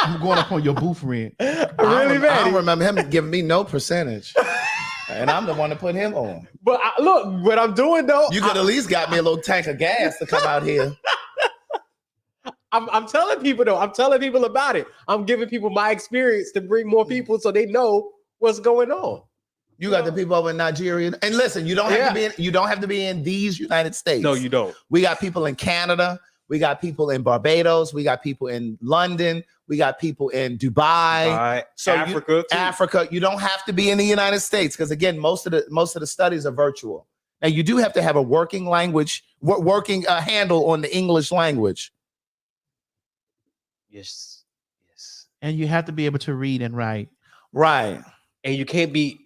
I'm going up on your booth rent. I don't remember him giving me no percentage. and I'm the one to put him on. But look, what I'm doing though, You could at least got me a little tank of gas to come out here. I'm telling people though. I'm telling people about it. I'm giving people my experience to bring more people so they know what's going on. You got the people over in Nigeria, and listen, you don't have to be in, you don't have to be in these United States. No, you don't. We got people in Canada. We got people in Barbados. We got people in London. We got people in Dubai. So Africa. You don't have to be in the United States because again, most of the studies are virtual. Now you do have to have a working language, working handle on the English language. Yes. And you have to be able to read and write. Right. And you can't be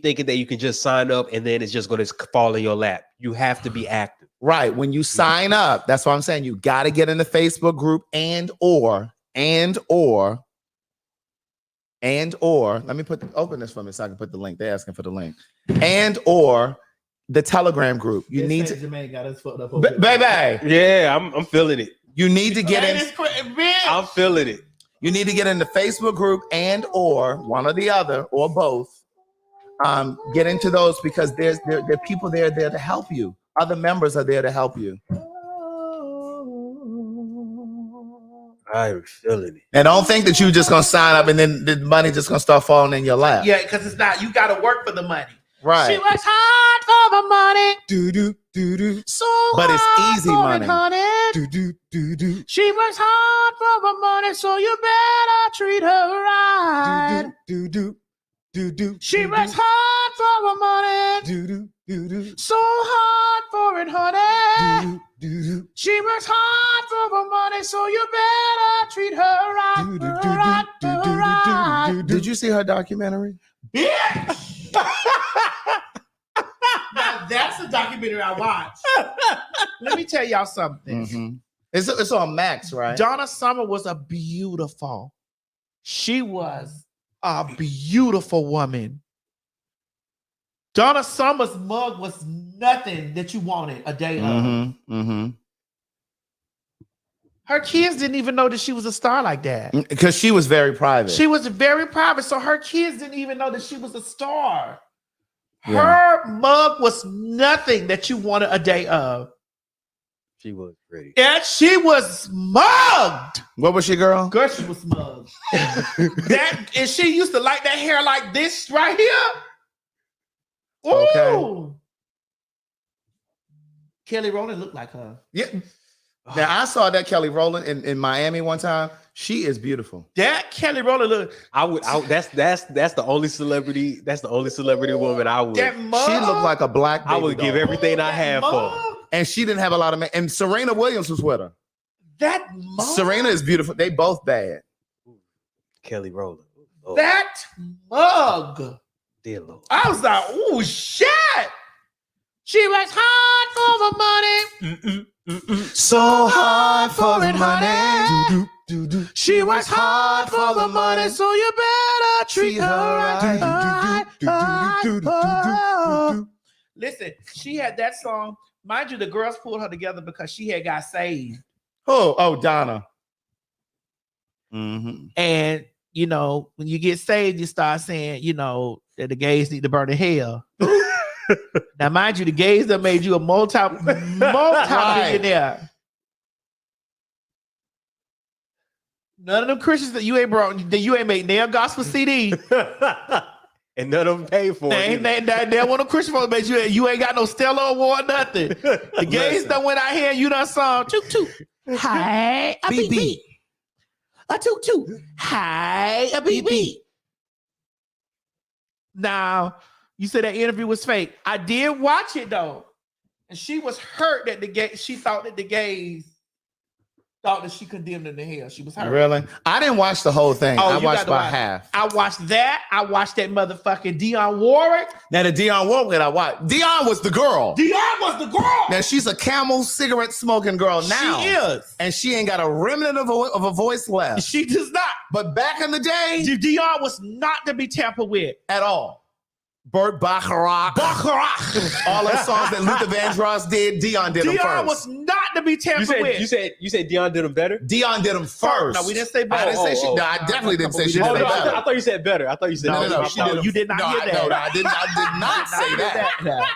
thinking that you can just sign up and then it's just going to fall in your lap. You have to be active. Right. When you sign up, that's what I'm saying. You got to get in the Facebook group and or let me open this for me so I can put the link. They're asking for the link. And or the Telegram group. You need to Jermaine got us fucked up. Baby. Yeah, I'm feeling it. You need to get in. I'm feeling it. You need to get in the Facebook group and or one or the other or both. Get into those because there are people there to help you. Other members are there to help you. I'm feeling it. And don't think that you're just gonna sign up and then the money just gonna start falling in your lap. Yeah, because it's not. You got to work for the money. Right. She works hard for the money. So but it's easy money. She works hard for the money, so you better treat her right. She works hard for the money. So hard for it, honey. She works hard for the money, so you better treat her right. Did you see her documentary? Yeah. Now that's a documentary I watched. Let me tell y'all something. Mm-hmm. It's on Max, right? Donna Summer was a beautiful. She was a beautiful woman. Donna Summer's mug was nothing that you wanted a day of. Mm-hmm. Her kids didn't even know that she was a star like that. Because she was very private. She was very private, so her kids didn't even know that she was a star. Yeah. Her mug was nothing that you wanted a day of. She was pretty. And she was mugged. What was she, girl? Girl, she was mugged. And she used to like that hair like this right here. Ooh. Okay. Kelly Rowland looked like her. Yeah. Now I saw that Kelly Rowland in Miami one time. She is beautiful. That Kelly Rowland look. That's the only celebrity. That's the only celebrity woman I would. That mug, she looked like a black baby I would give doll. everything I have for her. And she didn't have a lot of men. And Serena Williams was with her. That mug. Serena is beautiful. They both bad. Kelly Rowland. Oh, that mug. dear Lord. I was like, oh shit. She works hard for the money. So hard for it, honey. She works hard for the money, so you better treat her right. Listen, she had that song. Mind you, the girls pulled her together because she had got saved. Oh, Donna. Mm-hmm. And, you know, when you get saved, you start saying, you know, that the gays need to burn in hell. Now, mind you, the gays that made you a multi-millionaire. None of them Christians that you ain't made their gospel CD. And none of them paid for it. They want a Christian folks made you ain't got no Stella Award, nothing. The gays done went out here and you done sung toot toot. Hi, a beep beep. A toot toot. Hi, a beep beep. Now, you said that interview was fake. I did watch it though. And she was hurt that she thought that the gays thought that she condemned them to hell. She was hurt. Really? I didn't watch the whole thing. I watched about half. I watched that. I watched that motherfucking Dionne Warwick. Now the Dionne Warwick I watched. Dionne was the girl. Dionne was the girl. Now she's a Camel cigarette smoking girl now. She is. And she ain't got a remnant of a voice left. She does not. But back in the day, Dionne was not to be tampered with at all. Burt Bacharach. All the songs that Luther Vandross did, Dionne did them first. Dionne was not to be tampered with. You said Dion did them better? Dion did them first. No, we didn't say better. I didn't say she. No, I definitely didn't say she did better. I thought you said better. I thought you said no. She did. You did not hear that. No, I did not say that.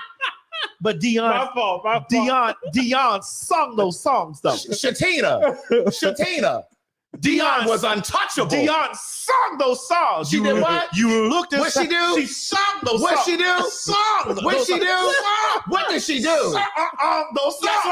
But Dion, my fault. Dion sung those songs though. Shatina. Dion was untouchable. Dion sung those songs. She did what? You looked at what she do? She sung those what songs. She do? Sung. What she do? What did she do? Those songs.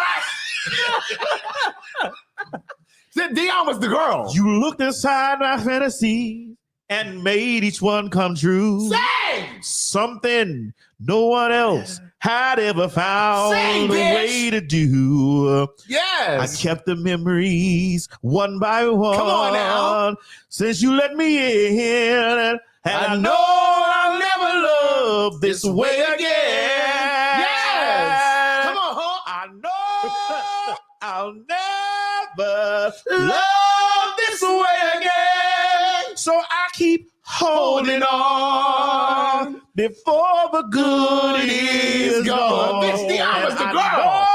Right. Dion was the girl. You looked inside my fantasies and made each one come true. Sing! Something no one else had ever found Sing, a way to do. Yes. I kept the memories one by one. Come on now. Since you let me in, and I know I'll never love this way again. Yes. Come on, huh? I know I'll never love this way again. So I keep holding on before the good is gone. Bitch, Dion was the girl.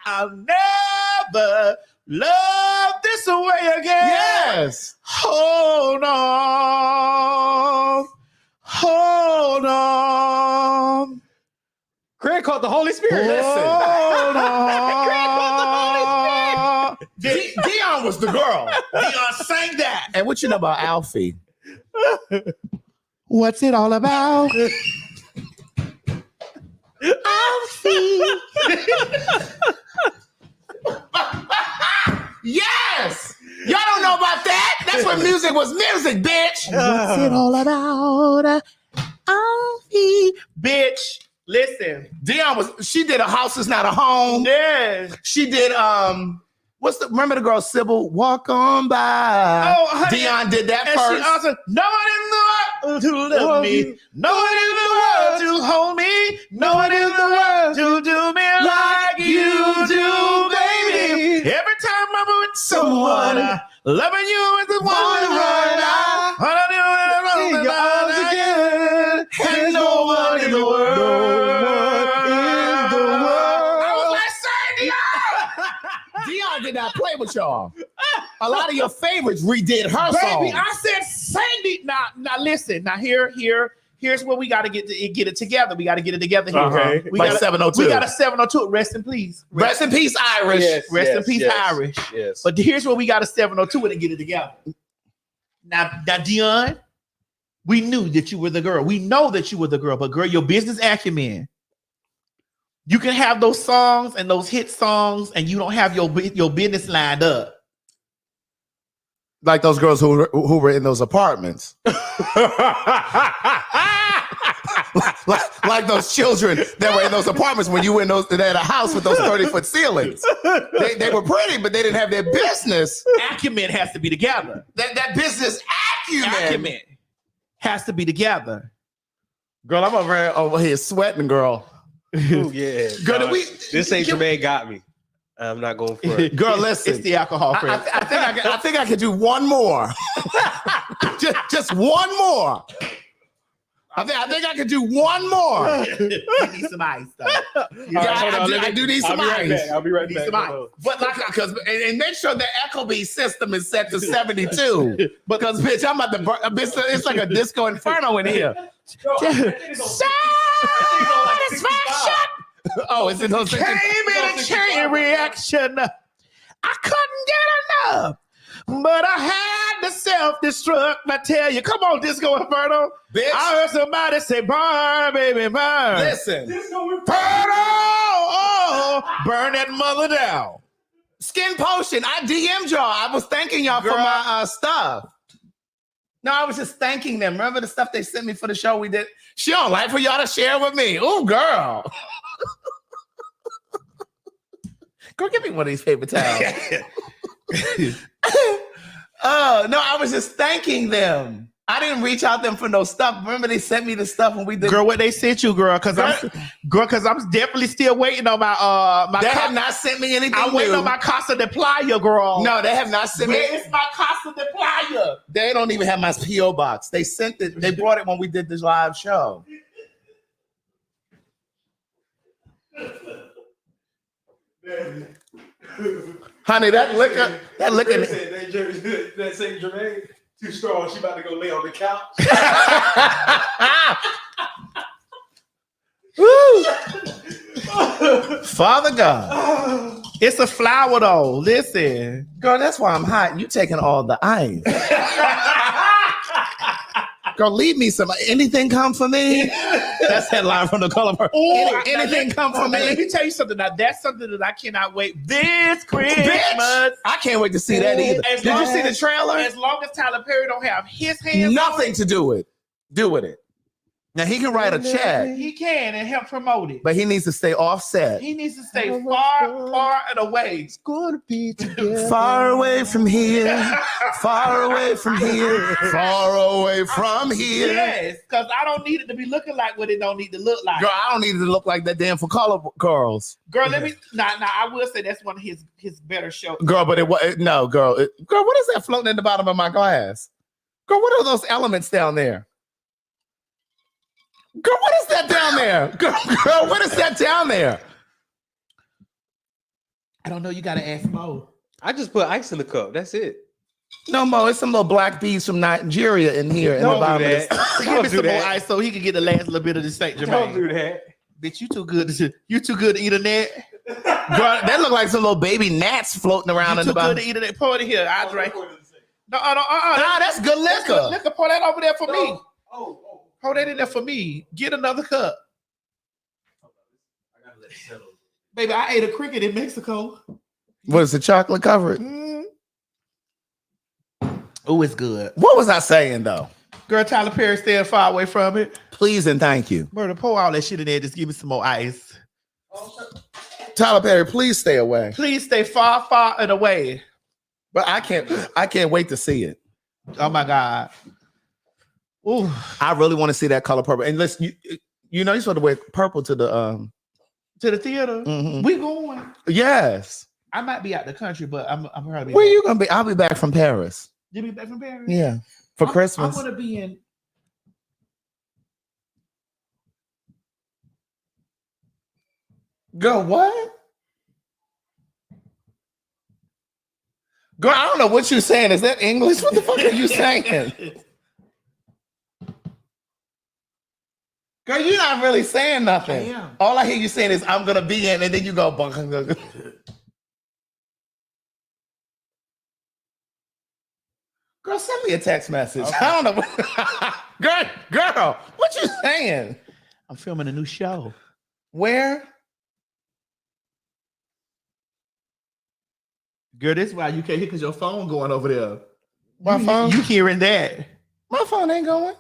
I'll never love this way again. Yes. Hold on. Hold on. Craig caught the Holy Spirit. Hold on. Dion was the girl. Dion sang that. And what you know about Alfie? What's it all about? Alfie. Yes. Y'all don't know about that. That's when music was music, bitch. What's it all about? Alfie. Bitch. Listen. Dion she did A House Is Not a Home. Yes. She did remember the girl Sybil? Walk on by. Oh, honey. Dion did that And first. she also, no one in the world to love me. No one in the world to hold me. No one in the world to do me like you do, baby. Every time I'm with someone, loving you is the one right now. All I do is love again. And no one in the world. Dion did not play with y'all. A lot of your favorites redid her song. Baby, I said Sandy. Now listen. Now here's where we got to get it together. We got to get it together here. Okay. We Like got 702. We got a 702. Rest in peace. Rest in peace, Irish. Yes, Rest in peace, Irish. Yes. But here's where we got a 702 and get it together. Now, Dion, we knew that you were the girl. We know that you were the girl, but girl, your business acumen. You can have those songs and those hit songs, and you don't have your business lined up. Like those girls who were in those apartments. like those children that were in those apartments when you were in they had a house with those 30-foot ceilings. They were pretty, but they didn't have their business. Acumen has to be together. That business acumen has to be together. Girl, I'm over here sweating, girl. Ooh, yeah. Girl, this Saint Germain got me. I'm not going for it. Girl, listen. It's the alcohol. I think I could do one more. just one more. I think I could do one more. You need some ice, though. I do need some ice. I'll be right back. But and make sure the Ecobee system is set to 72. Because bitch, I'm about to burn. It's like a disco inferno in here. Satisfaction. Oh, is it those Came in a chain reaction. I couldn't get enough, but I had to self-destruct. I tell you, come on, Disco Inferno. Bitch. I heard somebody say, burn, baby, burn. Listen. Inferno. Burn that mother down. Skin Potion. I DM'd y'all. I was thanking y'all for my stuff. No, I was just thanking them. Remember the stuff they sent me for the show we did? She don't like for y'all to share with me. Ooh, girl. Girl, give me one of these paper towels. Oh, no, I was just thanking them. I didn't reach out them for no stuff. Remember they sent me the stuff when we did. Girl, what they sent you, girl? Because I'm definitely still waiting on my. They have not sent me anything. I'm waiting on my Casa de Playa, girl. No, they have not sent me. Where is my Casa de Playa? They don't even have my PO box. They sent it. They brought it when we did this live show. Honey, that liquor. That same Jermaine, too strong. She about to go lay on the couch. Father God. It's a flower though. Listen. Girl, that's why I'm hot. You taking all the ice. Girl, leave me some. Anything come for me? That's that line from The Color Purple. Anything come for Let me? me tell you something. Now that's something that I cannot wait. This Christmas. Bitch, I can't wait to see that either. As Did long you see the as- trailer? As long as Tyler Perry don't have his hands Nothing on to do with it. Now he can write a it, check, he can and help promote it. but he needs to stay offset. He needs to stay far and away. It's gonna be together. Far away from here. Far away from here. Far away from here. Yes, because I don't need it to be looking like what it don't need to look like. Girl, I don't need it to look like that damn For Color Girls. Girl, let me. Nah, I will say that's one of his better shows. Girl, but no, girl. Girl, what is that floating in the bottom of my glass? Girl, what are those elements down there? Girl, what is that down there? Girl, what is that down there? I don't know. You gotta ask Mo. I just put ice in the cup. That's it. No, Mo, it's some little black bees from Nigeria in here. In the Don't do bottom of that. this. Give Don't me do some more that. ice so he can get the last little bit of the Saint Germain. Don't do that. Bitch, you too good to eat a net. Girl, that look like some little baby gnats floating around You in too the bottom. good to eat a net. Pour it in here. I drink. No, Nah, that's good liquor. Liquor. Pour that over there for me. Pour that in there for me. Get another cup. Baby, I ate a cricket in Mexico. What is the chocolate covered? Oh, it's good. What was I saying though? Girl, Tyler Perry staying far away from it. Please and thank you. Murder, pour all that shit in there. Just give me some more ice. Tyler Perry, please stay away. Please stay far and away. But I can't wait to see it. Oh my God. Ooh. I really want to see that color purple. And listen, you know you're supposed to wear purple to the theater. Mhm. We going. Yes. I might be out the country, but I'm probably. Where you gonna be? I'll be back from Paris. You be back from Paris? Yeah. For Christmas. I want to be in. Girl, what? Girl, I don't know what you're saying. Is that English? What the fuck are you saying? Girl, you're not really saying nothing. I am. All I hear you saying is I'm gonna be in, and then you go bunk. Girl, send me a text message. Okay. I don't know. Girl, what you saying? I'm filming a new show. Where? Girl, this is why you can't hear because your phone going over there. My phone? You hearing that? My phone ain't going.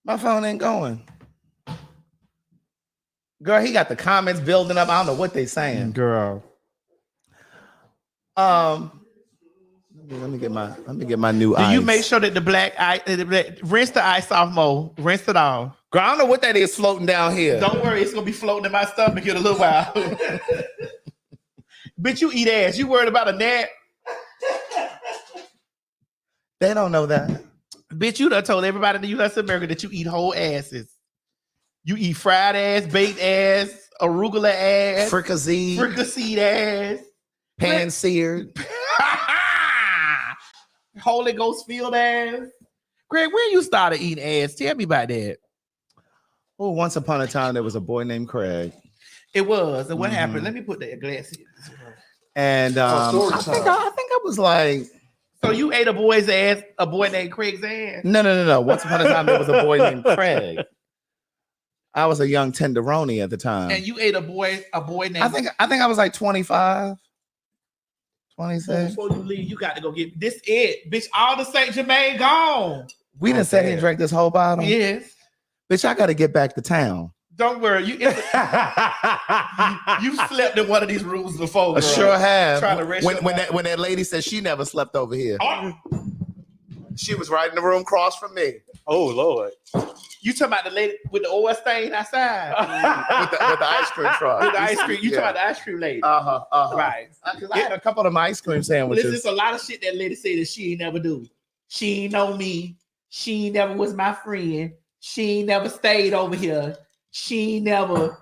My phone ain't going. Girl, he got the comments building up. I don't know what they saying. Girl. Let me get my new Do ice. you make sure that the black ice, rinse the ice off, Mo? Rinse it off. Girl, I don't know what that is floating down here. Don't worry, it's gonna be floating in my stomach in a little while. Bitch, you eat ass. You worried about a gnat? They don't know that. Bitch, you done told everybody in the U.S. of America that you eat whole asses. You eat fried ass, baked ass, arugula ass, fricasseed ass, pan-seared, Holy Ghost filled ass. Greg, when you started eating ass? Tell me about that. Oh, once upon a time there was a boy named Craig. It was. And what happened? Let me put that glass in. And I think I was like, so you ate a boy's ass, a boy named Craig's ass? No. Once upon a time there was a boy named Craig. I was a young tenderoni at the time. And you ate a boy named. I think I was like 25, 26. Before you leave, you got to go get this. Bitch. All the Saint Germain gone. We done sat here and drank this whole bottle. Yes. Bitch, I got to get back to town. Don't worry. You slept in one of these rooms before. I sure have. Trying to rest When that lady said she never slept over here. Oh. She was right in the room across from me. Oh Lord. You talking about the lady with the oil stain outside? with the ice cream truck. With the ice cream. You talking about the ice cream lady? Right. I had a couple of my ice cream sandwiches. Listen, there's a lot of shit that lady say that she ain't never do. She ain't know me. She ain't never was my friend. She ain't never stayed over here. She ain't never,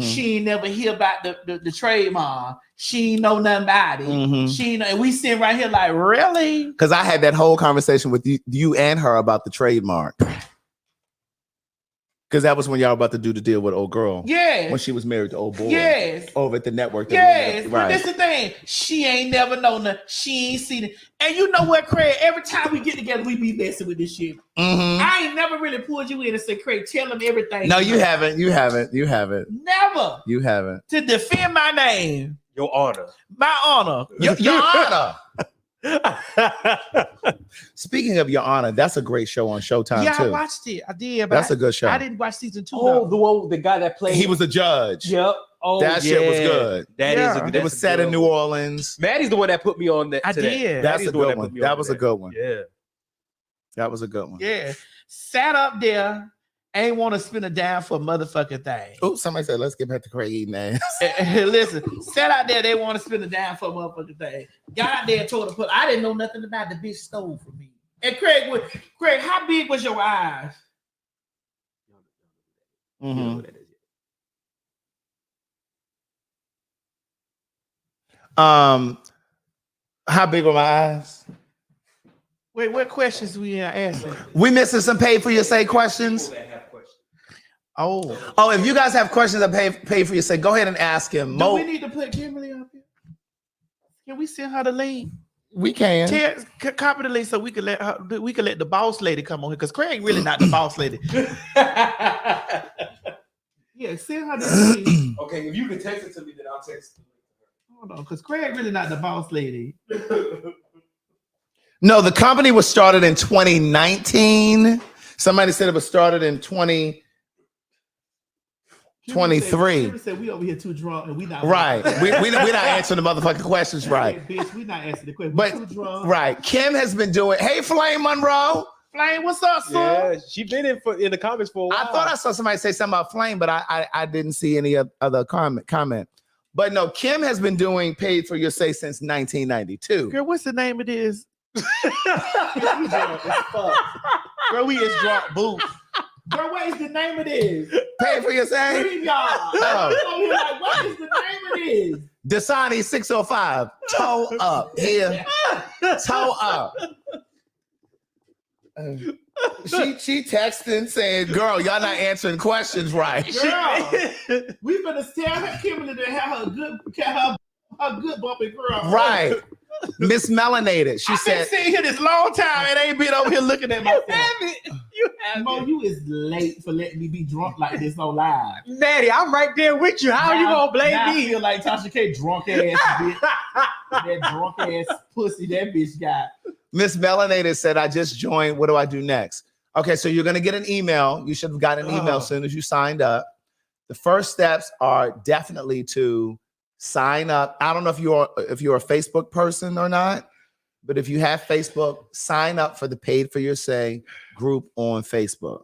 she ain't never hear about the trademark. She ain't know nothing about it. She ain't know, and we sitting right here like, really? Because I had that whole conversation with you and her about the trademark. Because that was when y'all about to do the deal with old girl. Yes. When she was married to old boy. Yes. Over at the network. Yes. But that's the thing. She ain't never known that. She ain't seen it. And you know what, Craig? Every time we get together, we be messing with this shit. I ain't never really pulled you in and said, Craig, tell them everything. No, you haven't. You haven't. Never. You haven't. To defend my name. Your honor. My honor. Your honor. Speaking of Your Honor, that's a great show on Showtime too. I watched it. I did. But that's a good show. I didn't watch season 2. Oh, the guy that played. He was a judge. Yep. Oh, that shit was good. That is a good. It was set in New Orleans. Maddie's the one that put me on that. I did. That's a good one. That was a good one. Yeah. That was a good one. Yeah. Sat up there. Ain't want to spend a dime for a motherfucking thing. Oh, somebody said, let's get back to Craig eating ass. Listen, sat out there, they want to spend a dime for a motherfucking thing. Got out there and told her, I didn't know nothing about the bitch stole from me. And Craig, how big was your eyes? How big were my eyes? Wait, what questions we asking? We missing some pay for your say questions? Oh, if you guys have questions that pay for your say, go ahead and ask him. Do we need to put Kimberly up here? Can we send her the link? We can. Copy the link so we can let the boss lady come on here because Craig really not the boss lady. Yeah, send her the link. Okay, if you can text it to me, then I'll text it. Hold on, because Craig really not the boss lady. No, the company was started in 2019. Somebody said it was started in 2023. Kimberly said we over here too drunk and we not right. we not answering the motherfucking questions right. Hey, bitch, we not answering the question. But too drunk. Right, Kim has been doing. Hey, Flame Monroe. Flame, what's up, son? Yeah, she been in the comments for a while. I thought I saw somebody say something about Flame, but I didn't see any other comment. But no, Kim has been doing Paid for Your Say since 1992. Girl, what's the name of this? Girl, we is drunk boots. Girl, what is the name of this? Pay for Your Say? Read y'all. Oh. Like, what is the name of this? Dasani 605. Toe up. Here. Toe up. She texting saying, girl, y'all not answering questions right. Girl, we better tell her Kimberly to have her good bumping girl. Right. Miss Melanated. She said, I've been sitting here this long time and ain't been over here looking at my You have Mo, you is late for letting me be drunk like this on live. Maddie, I'm right there with you. How you gonna blame me? I feel like Tasha K drunk ass bitch. That drunk ass pussy that bitch got. Miss Melanated said, I just joined. What do I do next? Okay, so you're gonna get an email. You should have got an email as soon as you signed up. The first steps are definitely to sign up. I don't know if you're a Facebook person or not, but if you have Facebook, sign up for the Paid for Your Say group on Facebook.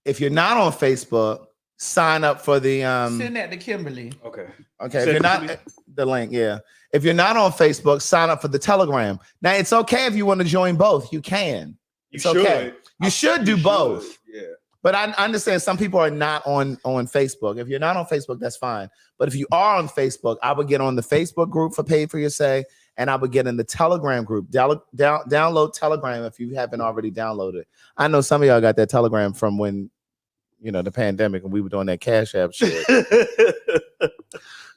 If you're not on Facebook, sign up for the send that to Kimberly. Okay. If you're not the link, yeah. If you're not on Facebook, sign up for the Telegram. Now it's okay if you want to join both. You can. It's okay. You should do both. Yeah. But I understand some people are not on Facebook. If you're not on Facebook, that's fine. But if you are on Facebook, I would get on the Facebook group for Paid for Your Say, and I would get in the Telegram group. Download Telegram if you haven't already downloaded it. I know some of y'all got that Telegram from when, the pandemic and we were doing that Cash App shit.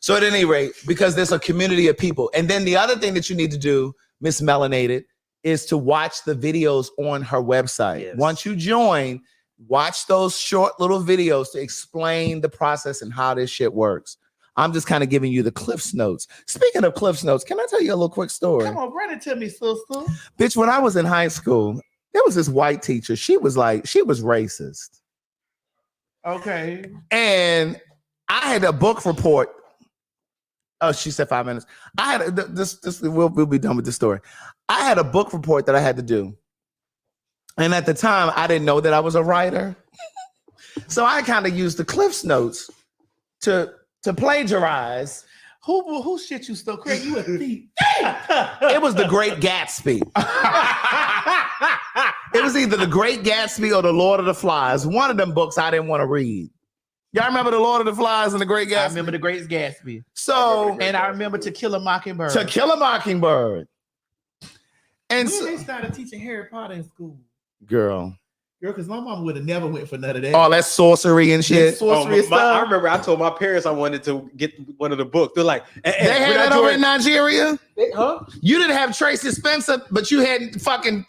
So at any rate, because there's a community of people. And then the other thing that you need to do, Miss Melanated, is to watch the videos on her website. Yes. Once you join, watch those short little videos to explain the process and how this shit works. I'm just kind of giving you the Cliff's Notes. Speaking of Cliff's Notes, can I tell you a little quick story? Come on, bring it to me, sister. Bitch, when I was in high school, there was this white teacher. She was racist. Okay. And I had a book report. Oh, she said 5 minutes. I had we'll be done with the story. I had a book report that I had to do. And at the time, I didn't know that I was a writer. So I kind of used the Cliff's Notes to plagiarize. Who shit you stole? Craig, you a thief. It was The Great Gatsby. It was either The Great Gatsby or The Lord of the Flies. One of them books I didn't want to read. Y'all remember The Lord of the Flies and The Great Gatsby? I remember The Great Gatsby. So, and I remember To Kill a Mockingbird. To Kill a Mockingbird. And when so, they started teaching Harry Potter in school, girl, because my mom would have never went for none of that. all that sorcery and shit. Sorcery and stuff. I remember I told my parents I wanted to get one of the books. They're like, They had that over in Nigeria? Huh? You didn't have Tracy Spencer, but you had fucking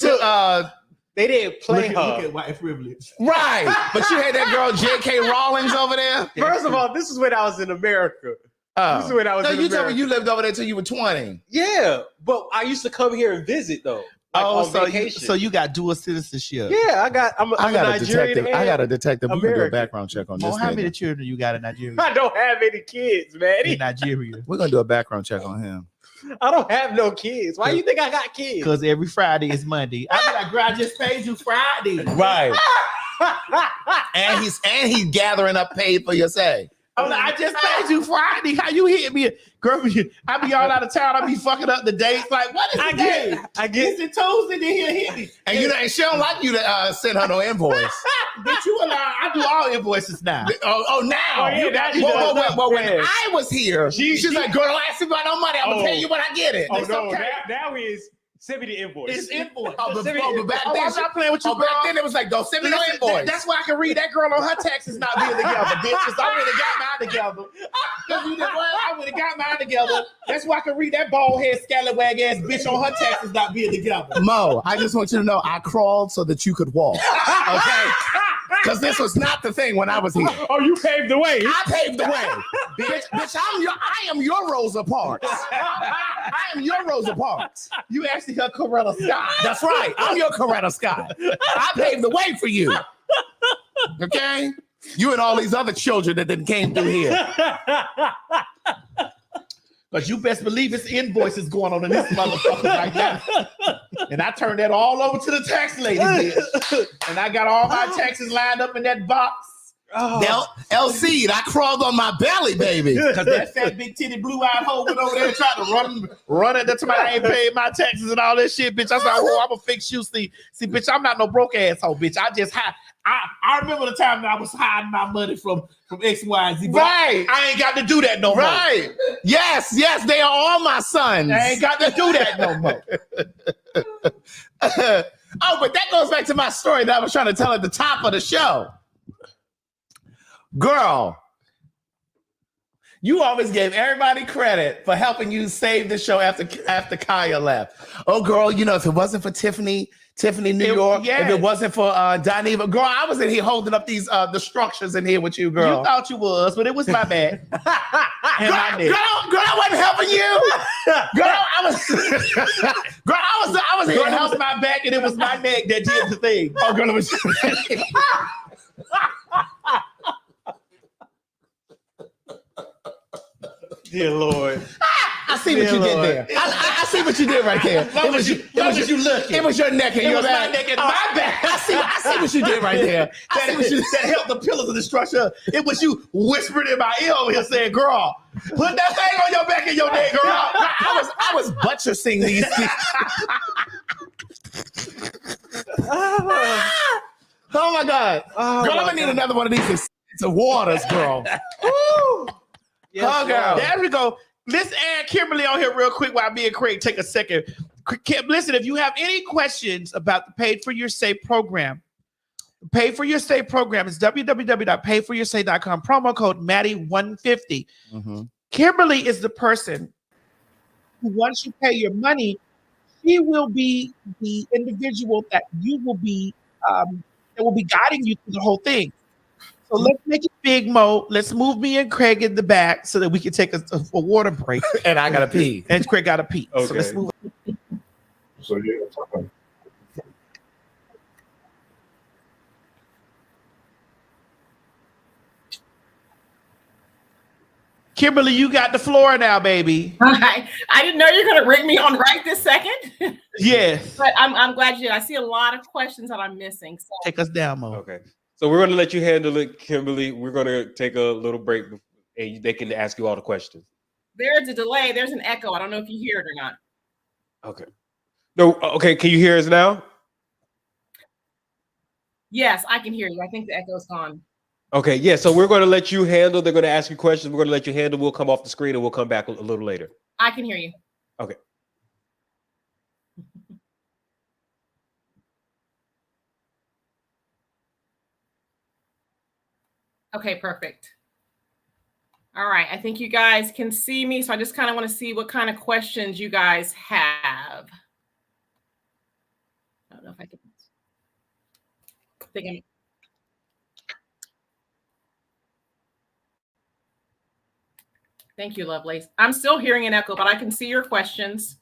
they didn't play her. Look at white privilege. Right. But you had that girl J.K. Rowlings over there. First of all, this is when I was in America. This is when I was in you America. told me you lived over there till you were 20. Yeah, but I used to come here and visit though. Like on vacation. So you got dual citizenship. Yeah, I'm I got a Nigerian detective. I got a detective. We're gonna do a American. background check on this. How nigga. many children you got in Nigeria? I don't have any kids, man. In Nigeria. We're gonna do a background check on him. I don't have no kids. Why you think I got kids? Because every Friday is Monday. I be like, girl, I just paid you Friday. Right. and he's gathering up paid for your say. I'm like, I just paid you Friday. How you hit me? Girl, I be all out of town. I be fucking up the dates. Like, what is the day? I get It's a Tuesday, then he'll hit me. And you know, and she don't like you to send her no invoice. Bitch, you allow, I do all invoices now. Oh, now. Oh, yeah, now she does. Well, when Yeah. I was here, she's like, girl, don't ask me about no money. I'm gonna pay you when I get it. Oh It's no, okay. now is send me the invoice. It's invoice. But Send me- back Oh, then, I'm not playing with you, back girl. then it was like, don't send me no Listen, invoice. that's why I can read that girl on her taxes not being together, bitch. Because I already got mine together. Because you know what? I already got mine together. That's why I can read that bald head, scallywag ass bitch on her taxes not being together. Mo, I just want you to know I crawled so that you could walk. Okay? Because this was not the thing when I was here. Oh, you paved the way. I paved the way. bitch, I am your Rosa Parks. I am your Rosa Parks. You actually her Coretta Scott. That's right. I'm your Coretta Scott. I paved the way for you. Okay? You and all these other children that then came through here. But you best believe it's invoices going on in this motherfucker right now. And I turned that all over to the tax lady, bitch. And I got all my taxes lined up in that box. LC, I crawled on my belly, baby. Because that fat big titty blue-eyed hoe went over there and tried to run it. That's why I ain't paid my taxes and all that shit, bitch. I was like, oh, I'm gonna fix you. See, bitch, I'm not no broke asshole, bitch. I just I remember the time that I was hiding my money from X, Y, and Z. Right. I ain't got to do that no more. Right. Yes, they are all my sons. I ain't got to do that no more. Oh, but that goes back to my story that I was trying to tell at the top of the show. Girl, you always gave everybody credit for helping you save the show after Kaya left. Oh, girl, you know, if it wasn't for Tiffany New York, yes. if it wasn't for Dineva, girl, I was in here holding up these the structures in here with you, girl. You thought you was, but it was my bad. Girl, I wasn't helping you. Girl, I was here. Girl, it was my back and it was my neck that did the thing. Oh, girl, it was. Dear Lord. I see what you did there. I see what you did right there. It was your neck and It your was back. my neck and my back. I see what you did right there. That helped the pillars of the structure. It was you whispering in my ear over here saying, girl, put that thing on your back and your neck, girl. I was buttressing these things. Oh my God. Oh, girl, I'm gonna need another one of these expensive waters, girl. Woo. Yes, oh, girl. There we go. Let's add Kimberly on here real quick while me and Craig take a second. Kim, listen, if you have any questions about the Paid for Your Say program, Paid for Your Say program is www.paidforyoursay.com. Promo code Maddie150. Mm-hmm. Kimberly is the person who, once you pay your money, she will be the individual that you will be that will be guiding you through the whole thing. So let's make it big, Mo. Let's move me and Craig in the back so that we can take a water break. And I gotta pee. And Craig gotta pee. Okay. So let's move. So yeah, Kimberly, you got the floor now, baby. I didn't know you were gonna ring me on right this second. Yes. But I'm glad you did. I see a lot of questions that I'm missing. So Take us down, Mo. Okay. So we're going to let you handle it, Kimberly. We're going to take a little break and they can ask you all the questions. there's a delay. There's an echo. I don't know if you hear it or not. Okay. No, okay. Can you hear us now? Yes, I can hear you. I think the echo's gone. Okay, yeah. So we're going to let you handle. They're going to ask you questions. We're going to let you handle. We'll come off the screen and we'll come back a little later. I can hear you. Okay. Okay, perfect. All right, I think you guys can see me. So I just kind of want to see what kind of questions you guys have. I don't know if I can. Thank you, Lovelace. I'm still hearing an echo, but I can see your questions.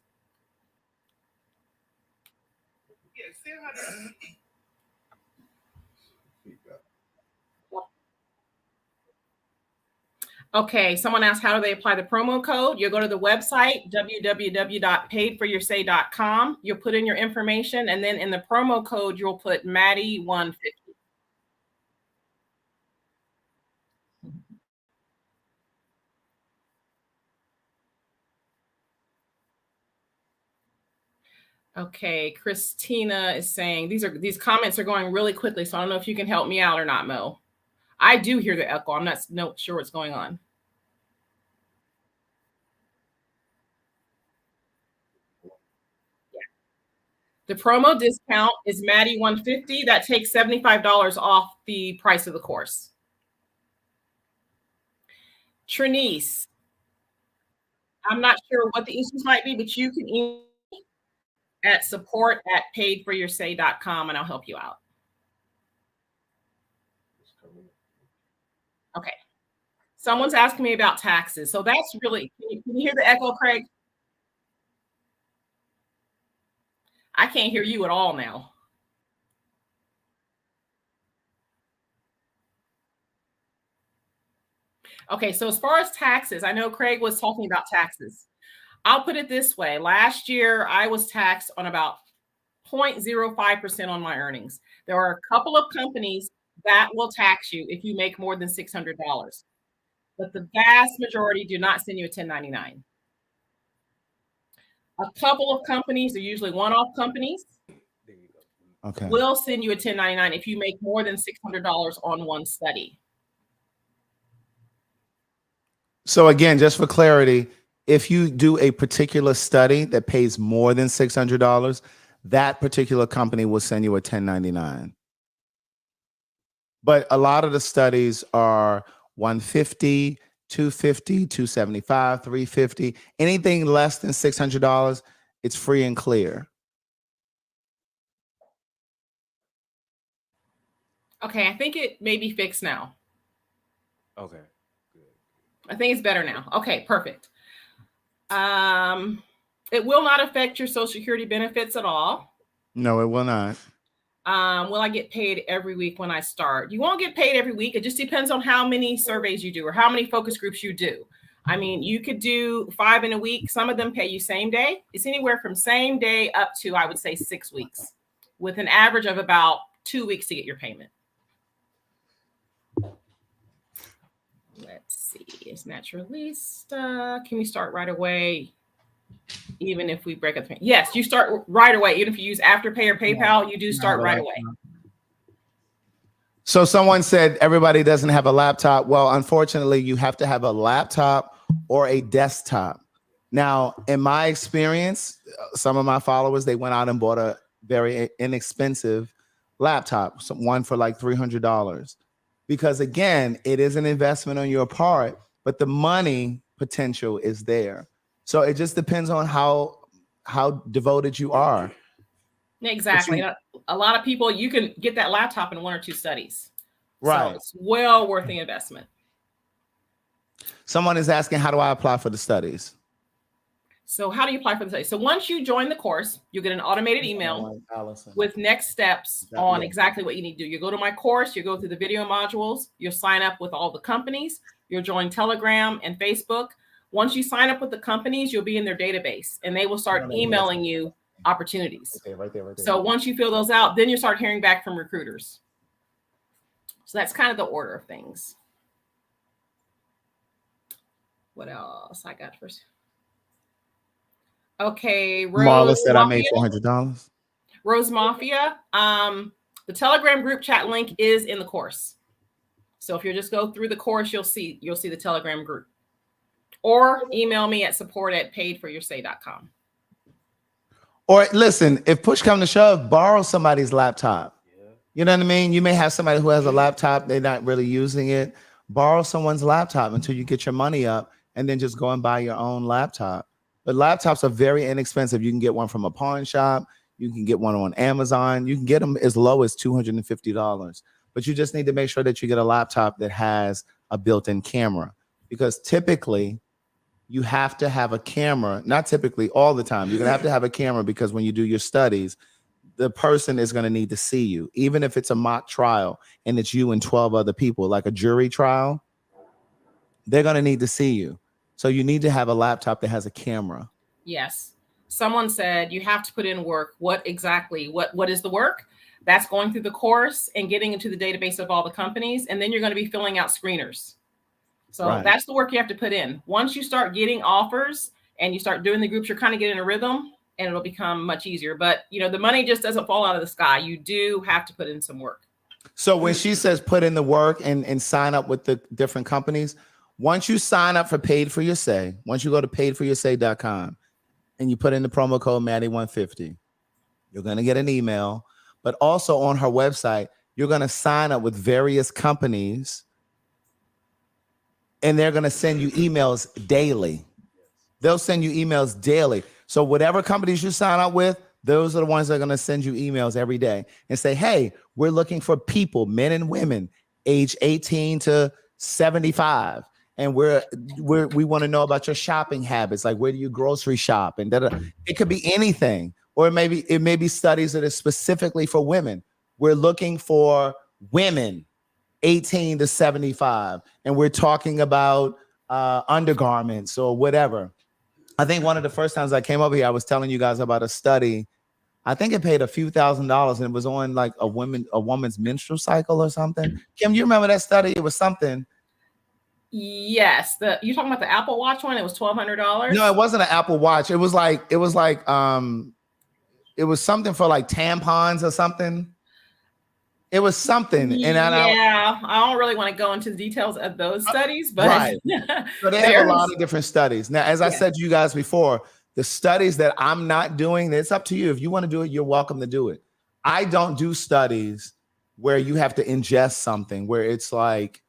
Okay, someone asked how do they apply the promo code? You'll go to the website, www.paidforyoursay.com. You'll put in your information, and then in the promo code, you'll put Maddie 150. Okay, Christina is saying these comments are going really quickly, so I don't know if you can help me out or not, Mo. I do hear the echo. I'm not sure what's going on. The promo discount is Maddie 150. That takes $75 off the price of the course. Trinice, I'm not sure what the issues might be, but you can email at support@paidforyoursay.com and I'll help you out. Okay. Someone's asking me about taxes. So that's really, can you hear the echo, Craig? I can't hear you at all now. Okay, so as far as taxes, I know Craig was talking about taxes. I'll put it this way. Last year, I was taxed on about 0.05% on my earnings. There are a couple of companies that will tax you if you make more than $600. But the vast majority do not send you a 1099. A couple of companies, they're usually one-off companies, will send you a 1099 if you make more than $600 on one study. So again, just for clarity, if you do a particular study that pays more than $600, that particular company will send you a 1099. But a lot of the studies are 150, 250, 275, 350. Anything less than $600, it's free and clear. Okay, I think it may be fixed now. Okay. I think it's better now. Okay, perfect. It will not affect your Social Security benefits at all. No, it will not. Will I get paid every week when I start? You won't get paid every week. It just depends on how many surveys you do or how many focus groups you do. I mean, you could do 5 in a week. Some of them pay you same day. It's anywhere from same day up to, I would say, 6 weeks, with an average of about 2 weeks to get your payment. Let's see. It's Naturalista. Can we start right away? Even if we break up the payment? Yes, you start right away. Even if you use Afterpay or PayPal, you do start right away. So someone said everybody doesn't have a laptop. Well, unfortunately, you have to have a laptop or a desktop. Now, in my experience, some of my followers, they went out and bought a very inexpensive laptop, one for like $300. Because again, it is an investment on your part, but the money potential is there. So it just depends on how devoted you are. Exactly. A lot of people, you can get that laptop in 1 or 2 studies. Right. So it's well worth the investment. Someone is asking, how do I apply for the studies? So how do you apply for the study? So once you join the course, you'll get an automated email with next steps on exactly what you need to do. You go to my course, you go through the video modules, you'll sign up with all the companies, you'll join Telegram and Facebook. Once you sign up with the companies, you'll be in their database and they will start emailing you opportunities. Okay, right there. So once you fill those out, then you start hearing back from recruiters. So that's kind of the order of things. What else I got first? Okay, Marla said I made $400. Rose Mafia. The Telegram group chat link is in the course. So if you just go through the course, you'll see the Telegram group. Or email me at support@paidforyoursay.com. Or listen, if push comes to shove, borrow somebody's laptop. You know what I mean? You may have somebody who has a laptop, they're not really using it. Borrow someone's laptop until you get your money up, and then just go and buy your own laptop. But laptops are very inexpensive. You can get one from a pawn shop. You can get one on Amazon. You can get them as low as $250. But you just need to make sure that you get a laptop that has a built-in camera, because typically you have to have a camera, not typically, all the time. You're going to have a camera, because when you do your studies, the person is going to need to see you. Even if it's a mock trial and it's you and 12 other people, like a jury trial, they're going to need to see you. So you need to have a laptop that has a camera. Yes. Someone said you have to put in work. What is the work? That's going through the course and getting into the database of all the companies. And then you're going to be filling out screeners. So that's the work you have to put in. Once you start getting offers and you start doing the groups, you're kind of getting a rhythm, and it'll become much easier. But, the money just doesn't fall out of the sky. You do have to put in some work. So when she says put in the work and sign up with the different companies, once you sign up for Paid for Your Say, once you go to paidforyoursay.com and you put in the promo code Maddie150, you're going to get an email. But also on her website, you're going to sign up with various companies, and they're going to send you emails daily. They'll send you emails daily. So whatever companies you sign up with, those are the ones that are going to send you emails every day and say, hey, we're looking for people, men and women, age 18 to 75. And we want to know about your shopping habits. Like, where do you grocery shop? And it could be anything. Or it may be studies that are specifically for women. We're looking for women 18 to 75. And we're talking about undergarments or whatever. I think one of the first times I came over here, I was telling you guys about a study. I think it paid a few $1,000s, and it was on like a woman's menstrual cycle or something. Kim, you remember that study? It was something. Yes. You talking about the Apple Watch one? It was $1,200. No, it wasn't an Apple Watch. It was something for like tampons or something. It was something. And I don't really want to go into the details of those studies, but right. So they have a lot of different studies. Now, as I said to you guys before, the studies that I'm not doing, it's up to you. If you want to do it, you're welcome to do it. I don't do studies where you have to ingest something, where it's like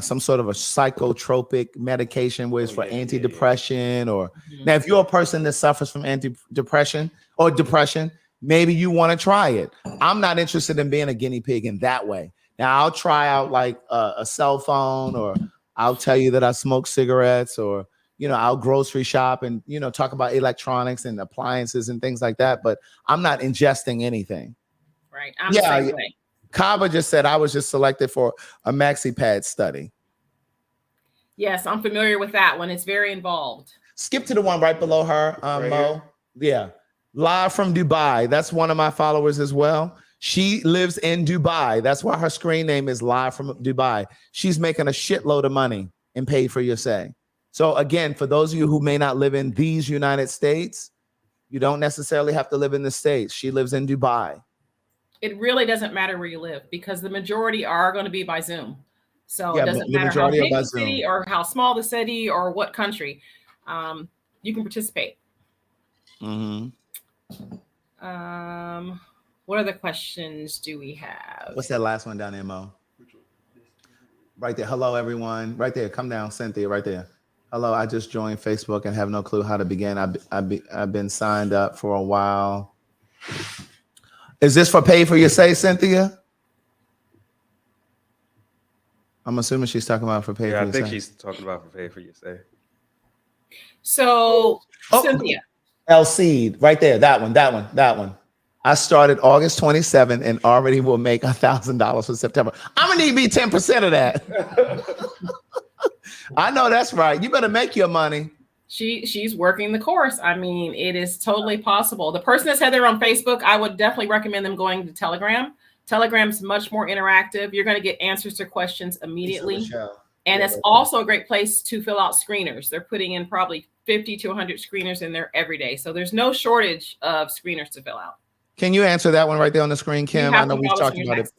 some sort of a psychotropic medication where it's for antidepressant or now if you're a person that suffers from antidepressant or depression, maybe you want to try it. I'm not interested in being a guinea pig in that way. Now I'll try out like a cell phone, or I'll tell you that I smoke cigarettes, or I'll grocery shop and talk about electronics and appliances and things like that, but I'm not ingesting anything. Right. I'm the same way. Kaba just said I was just selected for a MaxiPad study. Yes, I'm familiar with that one. It's very involved. Skip to the one right below her, Mo. Yeah. Live from Dubai. That's one of my followers as well. She lives in Dubai. That's why her screen name is Live from Dubai. She's making a shitload of money and Paid for Your Say. So again, for those of you who may not live in these United States, you don't necessarily have to live in the States. She lives in Dubai. It really doesn't matter where you live, because the majority are going to be by Zoom. So it doesn't matter how big the city or how small the city or what country, you can participate. Mm-hmm. What other questions do we have? What's that last one down there, Mo? Right there. Hello, everyone. Right there. Come down, Cynthia. Right there. Hello. I just joined Facebook and have no clue how to begin. I've been signed up for a while. Is this for Pay for Your Say, Cynthia? I'm assuming she's talking about for Pay for Your Say. I think she's talking about for Pay for Your Say. So, Cynthia. Seed, right there. That one. I started August 27th and already will make $1,000 for September. I'm gonna need to be 10% of that. I know that's right. You better make your money. She's working the course. I mean, it is totally possible. The person that's Heather on Facebook, I would definitely recommend them going to Telegram. Telegram's much more interactive. You're going to get answers to questions immediately. And it's also a great place to fill out screeners. They're putting in probably 50 to 100 screeners in there every day. So there's no shortage of screeners to fill out. Can you answer that one right there on the screen, Kim? I know we've talked about it.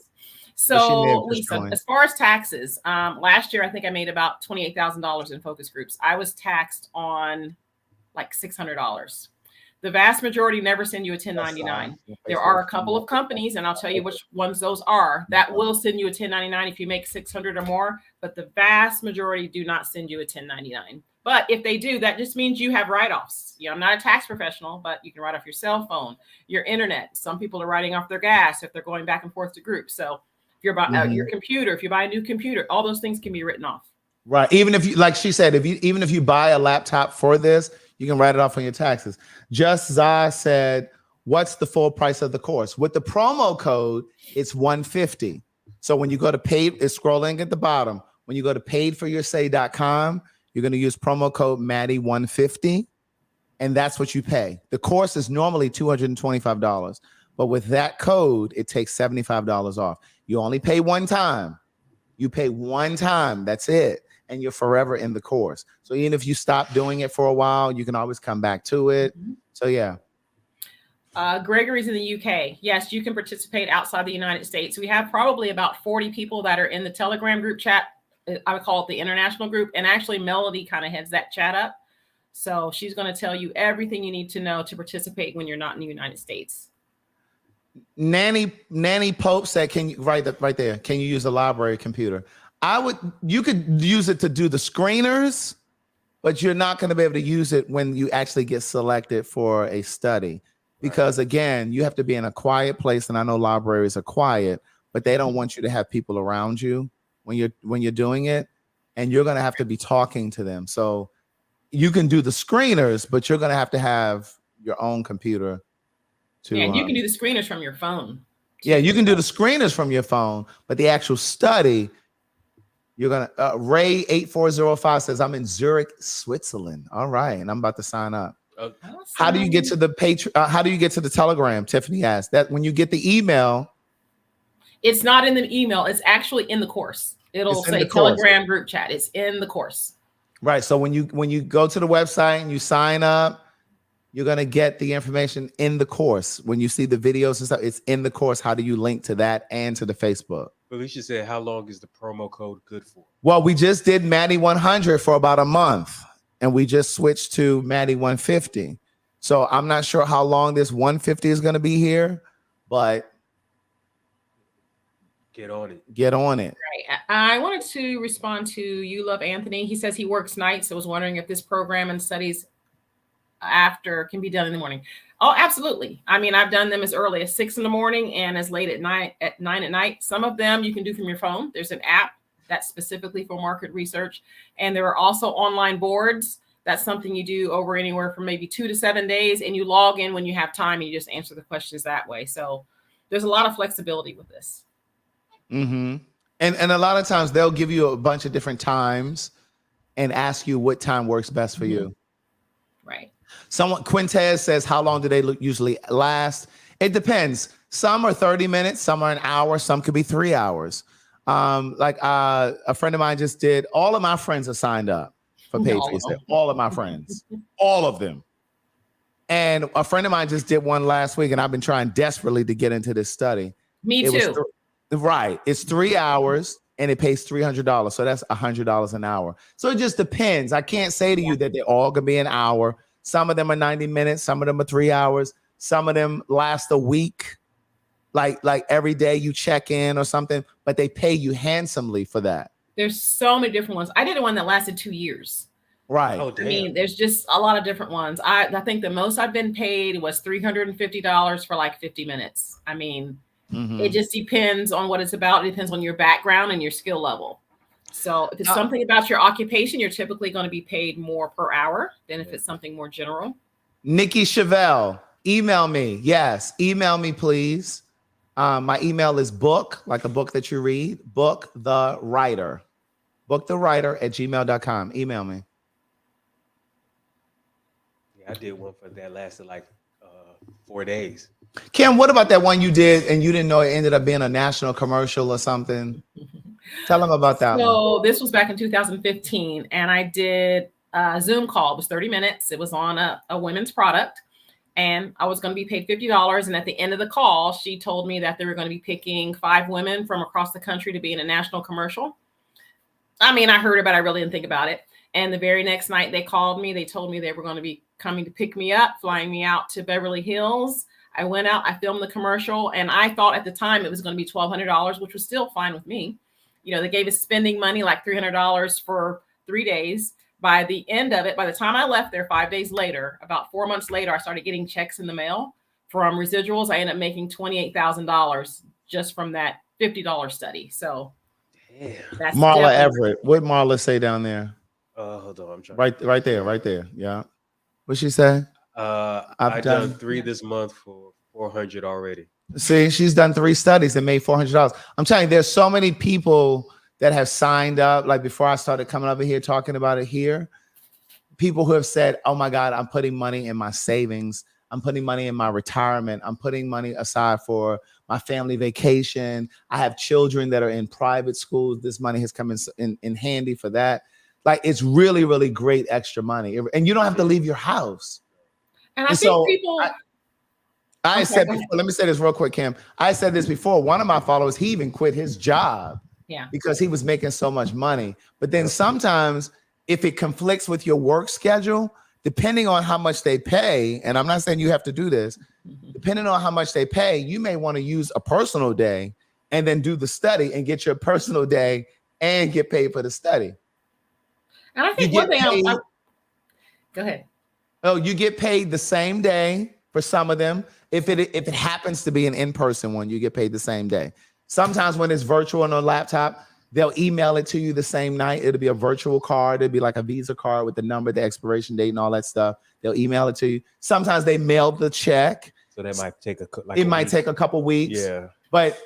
So, Lisa, as far as taxes, last year I think I made about $28,000 in focus groups. I was taxed on like $600. The vast majority never send you a 1099. There are a couple of companies, and I'll tell you which ones those are, that will send you a 1099 if you make 600 or more, but the vast majority do not send you a 1099. But if they do, that just means you have write-offs. I'm not a tax professional, but you can write off your cell phone, your internet. Some people are writing off their gas if they're going back and forth to groups. So if you're buying your computer, if you buy a new computer, all those things can be written off. Right. Even if you, like she said, even if you buy a laptop for this, you can write it off on your taxes. Just Zah said, what's the full price of the course? With the promo code, it's $150. So when you go to paid, it's scrolling at the bottom. When you go to paidforyoursay.com, you're going to use promo code Maddie150, and that's what you pay. The course is normally $225, but with that code, it takes $75 off. You only pay one time. You pay one time. That's it. And you're forever in the course. So even if you stop doing it for a while, you can always come back to it. So yeah. Gregory's in the UK. Yes, you can participate outside the United States. We have probably about 40 people that are in the Telegram group chat. I would call it the international group. And actually Melody kind of heads that chat up. So she's going to tell you everything you need to know to participate when you're not in the United States. Nanny Pope said, can you right there? Can you use a library computer? You could use it to do the screeners, but you're not going to be able to use it when you actually get selected for a study. Because again, you have to be in a quiet place. And I know libraries are quiet, but they don't want you to have people around you when you're doing it, and you're going to have to be talking to them. So you can do the screeners, but you're going to have your own computer. And you can do the screeners from your phone. Yeah, you can do the screeners from your phone, but the actual study, you're going to, Ray 8405 says, I'm in Zurich, Switzerland. All right. And I'm about to sign up. Awesome. How do you get to the how do you get to the Telegram? Tiffany asked that when you get the email. It's not in the email. It's actually in the course. It'll say Telegram group chat. It's in the course. Right. So when you go to the website and you sign up, you're going to get the information in the course. When you see the videos and stuff, it's in the course. How do you link to that and to the Facebook? Felicia said, how long is the promo code good for? Well, we just did Maddie 100 for about a month, and we just switched to Maddie 150. So I'm not sure how long this 150 is going to be here, but get on it. Get on it. Right. I wanted to respond to You Love Anthony. He says he works nights. I was wondering if this program and studies after can be done in the morning. Oh, absolutely. I mean, I've done them as early as 6 in the morning and as late at 9 at night. Some of them you can do from your phone. There's an app that's specifically for market research. And there are also online boards. That's something you do over anywhere from maybe 2 to 7 days. And you log in when you have time and you just answer the questions that way. So there's a lot of flexibility with this. Mm-hmm. And a lot of times they'll give you a bunch of different times and ask you what time works best for you. Right. Quintez says, how long do they usually last? It depends. Some are 30 minutes, some are an hour, some could be 3 hours. A friend of mine just did, all of my friends are signed up for Patriots. All of my friends, all of them. And a friend of mine just did one last week, and I've been trying desperately to get into this study. Me too. Right. It's 3 hours and it pays $300. So that's $100 an hour. So it just depends. I can't say to you that they're all going to be an hour. Some of them are 90 minutes. Some of them are 3 hours. Some of them last a week. Like every day you check in or something, but they pay you handsomely for that. There's so many different ones. I did one that lasted 2 years. Right. I mean, there's just a lot of different ones. I think the most I've been paid was $350 for like 50 minutes. I mean, it just depends on what it's about. It depends on your background and your skill level. So if it's something about your occupation, you're typically going to be paid more per hour than if it's something more general. Nikki Chevelle, email me. Yes, email me, please. My email is book, like a book that you read, booktherewriter at gmail.com. Email me. Yeah, I did one for that lasted like 4 days. Kim, what about that one you did and you didn't know it ended up being a national commercial or something? Tell them about that. So this was back in 2015, and I did a Zoom call. It was 30 minutes. It was on a women's product, and I was going to be paid $50. And at the end of the call, she told me that they were going to be picking 5 women from across the country to be in a national commercial. I mean, I heard about it, I really didn't think about it. And the very next night they called me, they told me they were going to be coming to pick me up, flying me out to Beverly Hills. I went out, I filmed the commercial, and I thought at the time it was going to be $1,200, which was still fine with me. You know, they gave us spending money, like $300 for 3 days. By the end of it, by the time I left there 5 days later, about 4 months later, I started getting checks in the mail from residuals. I ended up making $28,000 just from that $50 study. So that's Marla Everett. What did Marla say down there? Hold on, I'm trying. Right there. Yeah. What she say? I've done 3 this month for 400 already. See, she's done 3 studies and made $400. I'm telling you, there's so many people that have signed up. Like before I started coming over here talking about it here, people who have said, "Oh my God, I'm putting money in my savings. I'm putting money in my retirement. I'm putting money aside for my family vacation. I have children that are in private schools. This money has come in handy for that." Like, it's really, really great extra money. And you don't have to leave your house. And I think people... I said before, let me say this real quick, Kim. I said this before. One of my followers, he even quit his job because he was making so much money. But then sometimes if it conflicts with your work schedule, depending on how much they pay, and I'm not saying you have to do this, depending on how much they pay, you may want to use a personal day and then do the study and get your personal day and get paid for the study. And I think one thing go ahead. Oh, you get paid the same day for some of them. If it happens to be an in-person one, you get paid the same day. Sometimes when it's virtual on a laptop, they'll email it to you the same night. It'll be a virtual card. It'll be like a Visa card with the number, the expiration date, and all that stuff. They'll email it to you. Sometimes they mail the check. So that might take take a couple weeks. Yeah. But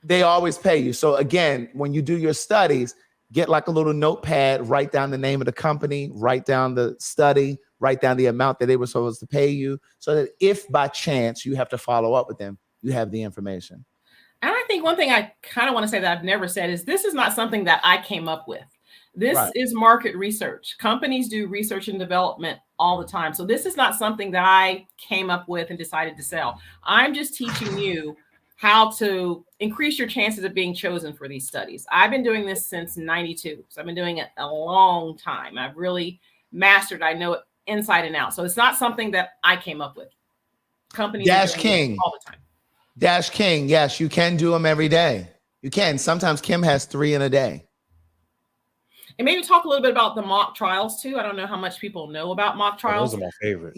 they always pay you. So again, when you do your studies, get like a little notepad, write down the name of the company, write down the study, write down the amount that they were supposed to pay you, so that if by chance you have to follow up with them, you have the information. And I think one thing I kind of want to say that I've never said is this is not something that I came up with. This is market research. Companies do research and development all the time. So this is not something that I came up with and decided to sell. I'm just teaching you how to increase your chances of being chosen for these studies. I've been doing this since '92. So I've been doing it a long time. I've really mastered, I know it inside and out. So it's not something that I came up with. Companies Dash King all the time. Dash King, yes, you can do them every day. You can. Sometimes Kim has 3 in a day. And maybe talk a little bit about the mock trials too. I don't know how much people know about mock trials. Those are my favorite.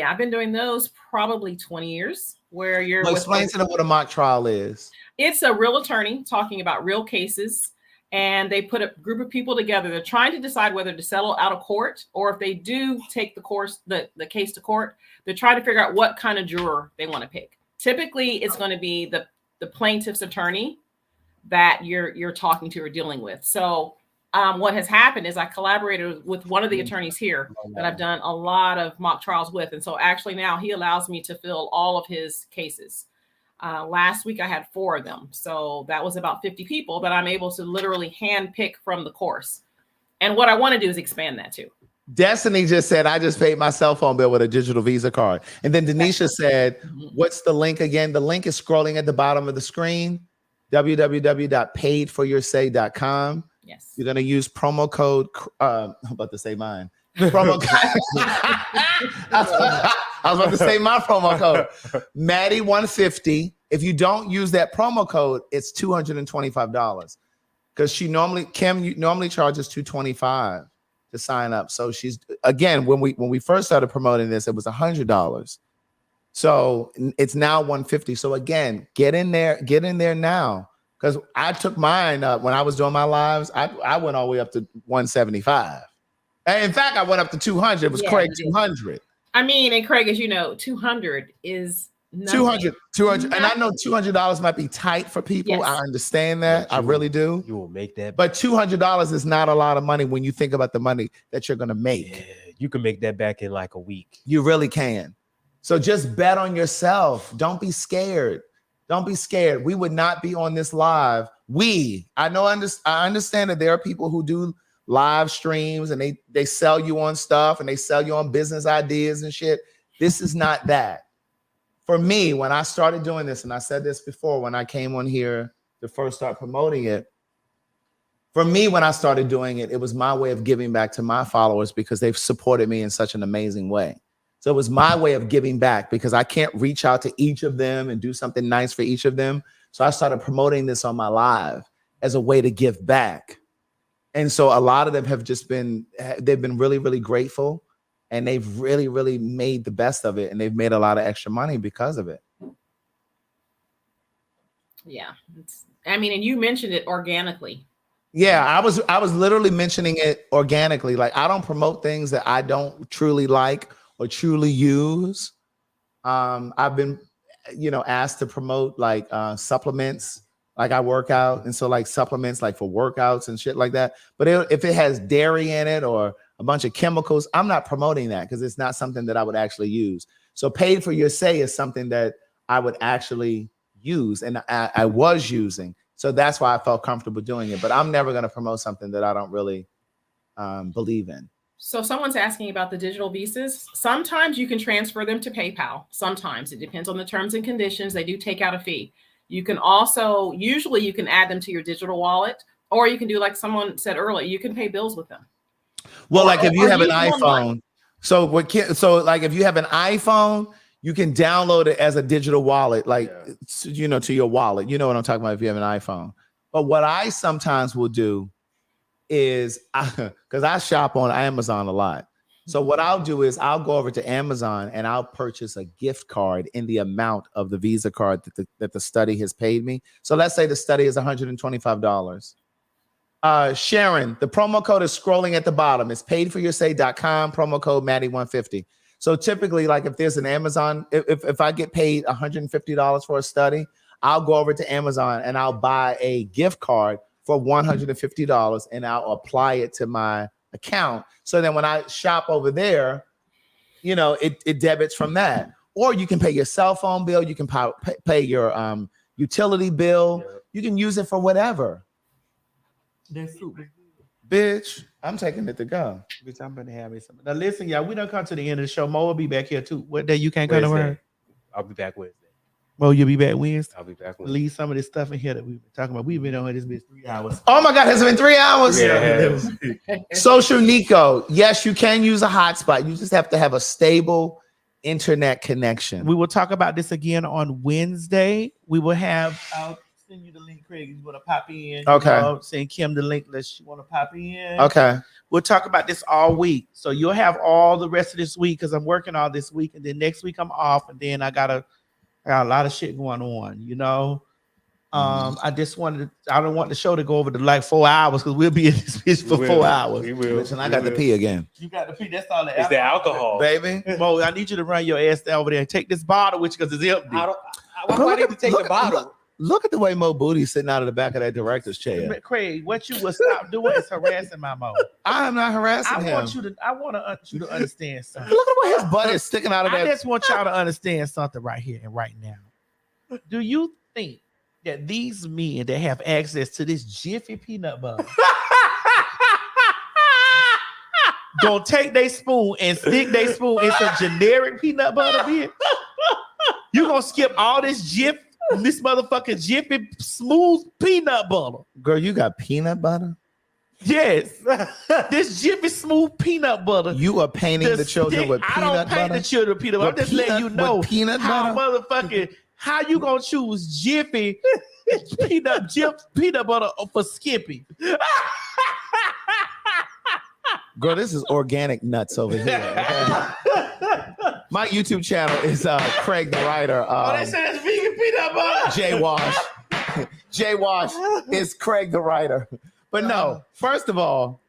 I've been doing those probably 20 years. Where you're explain to them what a mock trial is. It's a real attorney talking about real cases, and they put a group of people together. They're trying to decide whether to settle out of court, or if they do take the case to court, they're trying to figure out what kind of juror they want to pick. Typically, it's going to be the plaintiff's attorney that you're talking to or dealing with. So what has happened is I collaborated with one of the attorneys here that I've done a lot of mock trials with. And so actually now he allows me to fill all of his cases. Last week I had 4 of them. So that was about 50 people that I'm able to literally hand pick from the course. And what I want to do is expand that too. Destiny just said, I just paid my cell phone bill with a digital Visa card. And then Denisha said, what's the link again? The link is scrolling at the bottom of the screen, www.paidforyoursay.com. Yes. You're going to use promo code, I'm about to say mine. Promo code. I was about to say my promo code, Maddie 150. If you don't use that promo code, it's $225 because Kim normally charges $225 to sign up. So she's, again, when we first started promoting this, it was $100. So it's now $150. So again, get in there now. Because I took mine when I was doing my lives, I went all the way up to 175. And in fact, I went up to 200. It was Craig 200. I mean, and Craig, as you know, 200 is nothing. 200. And I know $200 might be tight for people. Yes. I understand that. I really do. You will make that. But $200 is not a lot of money when you think about the money that you're going to make. Yeah, you can make that back in like a week. You really can. So just bet on yourself. Don't be scared. Don't be scared. We would not be on this live. I understand that there are people who do live streams and they sell you on stuff and they sell you on business ideas and shit. This is not that. For me, when I started doing this, and I said this before when I came on here to first start promoting it, for me, when I started doing it, it was my way of giving back to my followers because they've supported me in such an amazing way. So it was my way of giving back because I can't reach out to each of them and do something nice for each of them. So I started promoting this on my live as a way to give back. And so a lot of them have just been, they've been really, really grateful, and they've really, really made the best of it. And they've made a lot of extra money because of it. Yeah. And you mentioned it organically. Yeah, I was literally mentioning it organically. Like, I don't promote things that I don't truly like or truly use. I've been, asked to promote like supplements. Like, I work out, and so like supplements like for workouts and shit like that. But if it has dairy in it or a bunch of chemicals, I'm not promoting that because it's not something that I would actually use. So paid for your say is something that I would actually use, and I was using. So that's why I felt comfortable doing it. But I'm never going to promote something that I don't really believe in. So someone's asking about the digital visas. Sometimes you can transfer them to PayPal. Sometimes it depends on the terms and conditions. They do take out a fee. You can also, usually you can add them to your digital wallet, or you can do like someone said earlier, you can pay bills with them. Well, like if you have an iPhone, so like if you have an iPhone, you can download it as a digital wallet, like, to your wallet. You know what I'm talking about if you have an iPhone. But what I sometimes will do is, because I shop on Amazon a lot. So what I'll do is I'll go over to Amazon and I'll purchase a gift card in the amount of the Visa card that the study has paid me. So let's say the study is $125. Sharon, the promo code is scrolling at the bottom. It's paidforyoursay.com, promo code Maddie150. So typically, like if there's an Amazon, if I get paid $150 for a study, I'll go over to Amazon and I'll buy a gift card for $150 and I'll apply it to my account. So then when I shop over there, it debits from that. Or you can pay your cell phone bill. You can pay your utility bill. Yeah. You can use it for whatever. That's super. Bitch, I'm taking it to go. Bitch, I'm gonna have me some. Now listen, y'all, we don't come to the end of the show. Mo will be back here too. What day you can't come to work? I'll be back Wednesday. Mo, you'll be back Wednesday? I'll be back Wednesday. Leave some of this stuff in here that we've been talking about. We've been on this bitch 3 hours. Oh my God, has it been 3 hours? Yeah. Social Nico. Yes, you can use a hotspot. You just have to have a stable internet connection. We will talk about this again on Wednesday. We will have, I'll send you the link, Craig. You want to pop in. Okay. Send Kim the link unless you want to pop in. Okay. We'll talk about this all week. So you'll have all the rest of this week because I'm working all this week. And then next week I'm off. And then I got a lot of shit going on, I don't want the show to go over to like 4 hours because we'll be in this bitch for 4 hours. We will. Listen, I got to pee again. You got to pee. That's all it's the alcohol, baby. Mo, I need you to run your ass down over there and take this bottle with you because it's empty. Why do I need to take the bottle? Look at the way Mo Booty's sitting out of the back of that director's chair. Craig, what you will stop doing is harassing my Mo. I am not harassing him. I want you to understand something. Look at the way his butt is sticking out of that. I just want y'all to understand something right here and right now. Do you think that these men that have access to this Jiffy peanut butter gonna take their spoon and stick their spoon in some generic peanut butter, bitch? You gonna skip all this this motherfucking Jiffy smooth peanut butter? Girl, you got peanut butter? Yes. This Jiffy smooth peanut butter. You are painting the children with peanut butter? I don't paint the children with peanut butter. I'm just letting you know peanut how butter? Motherfucking how you gonna choose Jiffy peanut butter for Skippy? Girl, this is organic nuts over here. Okay? My YouTube channel is Craig the Writer. They say it's vegan peanut butter. Jay Wash. Jay Wash is Craig the Writer. But no, first of all,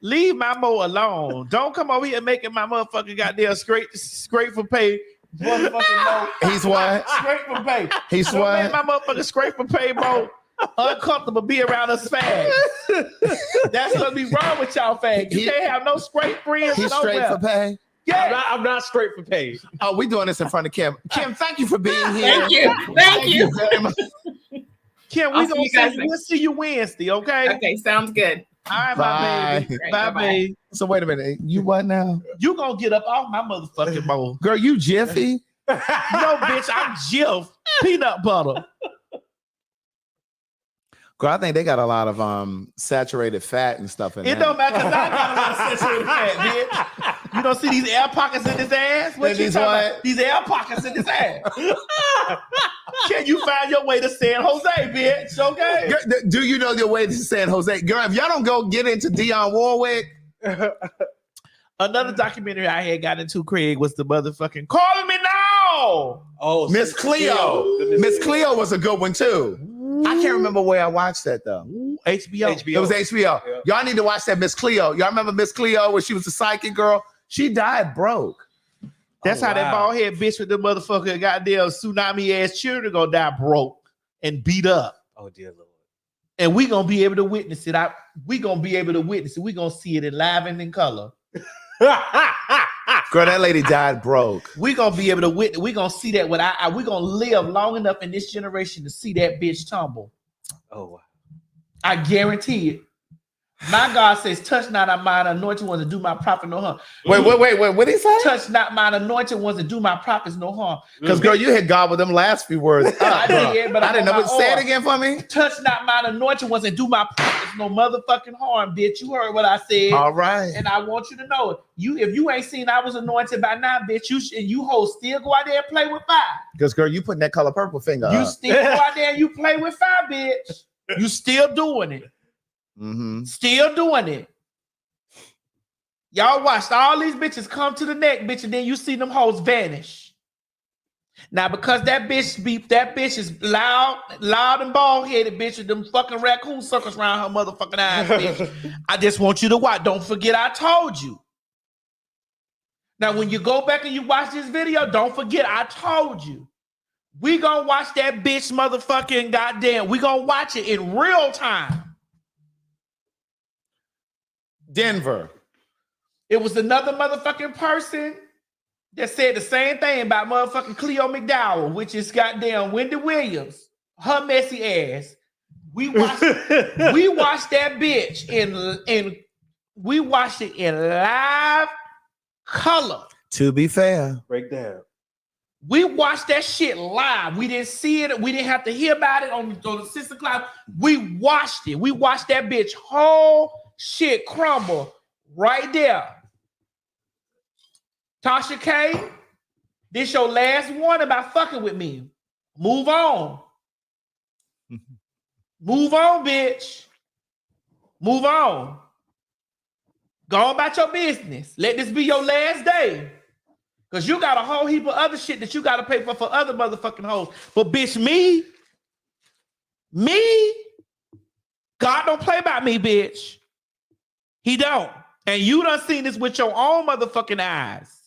leave my Mo alone. Don't come over here making my motherfucking goddamn scrape for pay. Motherfucking Mo. He's what? Scrape for pay. He's Don't what? make my motherfucking scrape for pay, Mo. Uncomfortable be around us fags. That's gonna be wrong with y'all fags. You can't have no scrape friends. He's straight for pay. Yeah, I'm not straight for pay. Oh, we're doing this in front of Kim. Kim, thank you for being here. Thank you. Very much. Kim, we'll see you Wednesday, okay? Okay, sounds good. All right, Bye. my baby. Bye, baby. So wait a minute. You what now? You gonna get up off my motherfucking bowl. Girl, you Jiffy? No, bitch, I'm Jif. Peanut butter. Girl, I think they got a lot of saturated fat and stuff in It there. don't matter because I got a lot of saturated fat, bitch. You don't see these air pockets in his ass? What you talking about? These air pockets in his ass. Can you find your way to San Jose, bitch? Okay. Girl, do you know your way to San Jose? Girl, if y'all don't go get into Dionne Warwick. Another documentary I had got into, Craig, was the motherfucking Calling Me Now. Oh, Miss Cleo. Miss Cleo was a good one too. I can't remember where I watched that though. HBO. It was HBO. Yeah. Y'all need to watch that Miss Cleo. Y'all remember Miss Cleo when she was a psychic girl? She died broke. That's how that bald head bitch with the motherfucker goddamn tsunami ass children gonna die broke and beat up. Oh dear Lord. And we gonna be able to witness it. We gonna be able to witness it. We gonna see it in live and in color. Girl, that lady died broke. We gonna be able to witness. We gonna see that. We gonna live long enough in this generation to see that bitch tumble. Oh wow. I guarantee it. My God says, touch not mine anointed ones to do my prophet no harm. Wait, what did he say? Touch not mine anointed ones to do my prophets no harm. Because girl, you hit God with them last few words. I did, but I didn't know. What, say it again for me. Touch not mine anointed ones and do my prophets no motherfucking harm, bitch. You heard what I said. All right. And I want you to know it. If you ain't seen I was anointed by now, bitch, you hoes still go out there and play with fire. Because girl, you putting that color purple finger You up. still go out there and you play with fire, bitch. You still doing it. Mm-hmm. Still doing it. Y'all watched all these bitches come to the neck, bitch, and then you see them hoes vanish. Now, because that bitch is loud and bald-headed, bitch, with them fucking raccoon circles around her motherfucking eyes, bitch. I just want you to watch. Don't forget I told you. Now, when you go back and you watch this video, don't forget I told you. We gonna watch that bitch motherfucking goddamn. We gonna watch it in real time. Denver. It was another motherfucking person that said the same thing about motherfucking Cleo McDowell, which is goddamn Wendy Williams, her messy ass. We watched that bitch we watched it in live color. To be fair, break down. We watched that shit live. We didn't see it. We didn't have to hear about it on the Sister Cloud. We watched it. We watched that bitch whole shit crumble right there. Tasha K, this your last one about fucking with me. Move on. Move on, bitch. Move on. Go on about your business. Let this be your last day. Because you got a whole heap of other shit that you got to pay for other motherfucking hoes. But bitch, me, God don't play about me, bitch. He don't. And you done seen this with your own motherfucking eyes.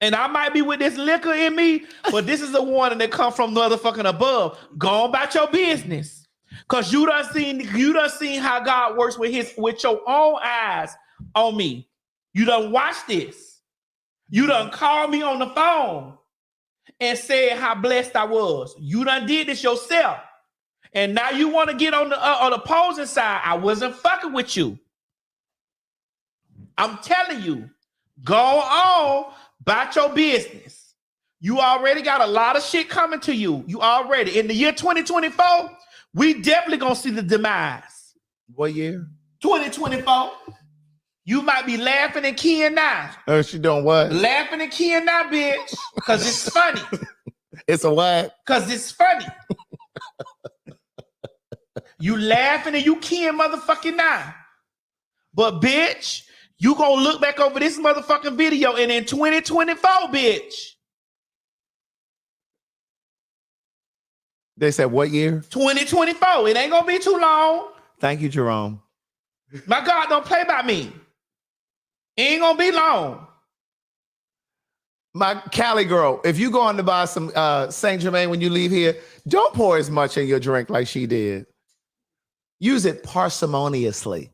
And I might be with this liquor in me, but this is a warning that come from motherfucking above. Go on about your business. Because you done seen how God works with your own eyes on me. You done watched this. You done called me on the phone and said how blessed I was. You done did this yourself. And now you want to get on the opposing side. I wasn't fucking with you. I'm telling you, go on about your business. You already got a lot of shit coming to you. You already, in the year 2024, we definitely gonna see the demise. What year? 2024. You might be laughing and keying now. Oh, she doing what? Laughing and keying now, bitch. Because it's funny. It's a what? Because it's funny. You laughing and you keying motherfucking now. But bitch, you gonna look back over this motherfucking video and in 2024, bitch. They said what year? 2024. It ain't gonna be too long. Thank you, Jerome. My God don't play by me. It ain't gonna be long. My Cali girl, if you going to buy some Saint Germain when you leave here, don't pour as much in your drink like she did. Use it parsimoniously.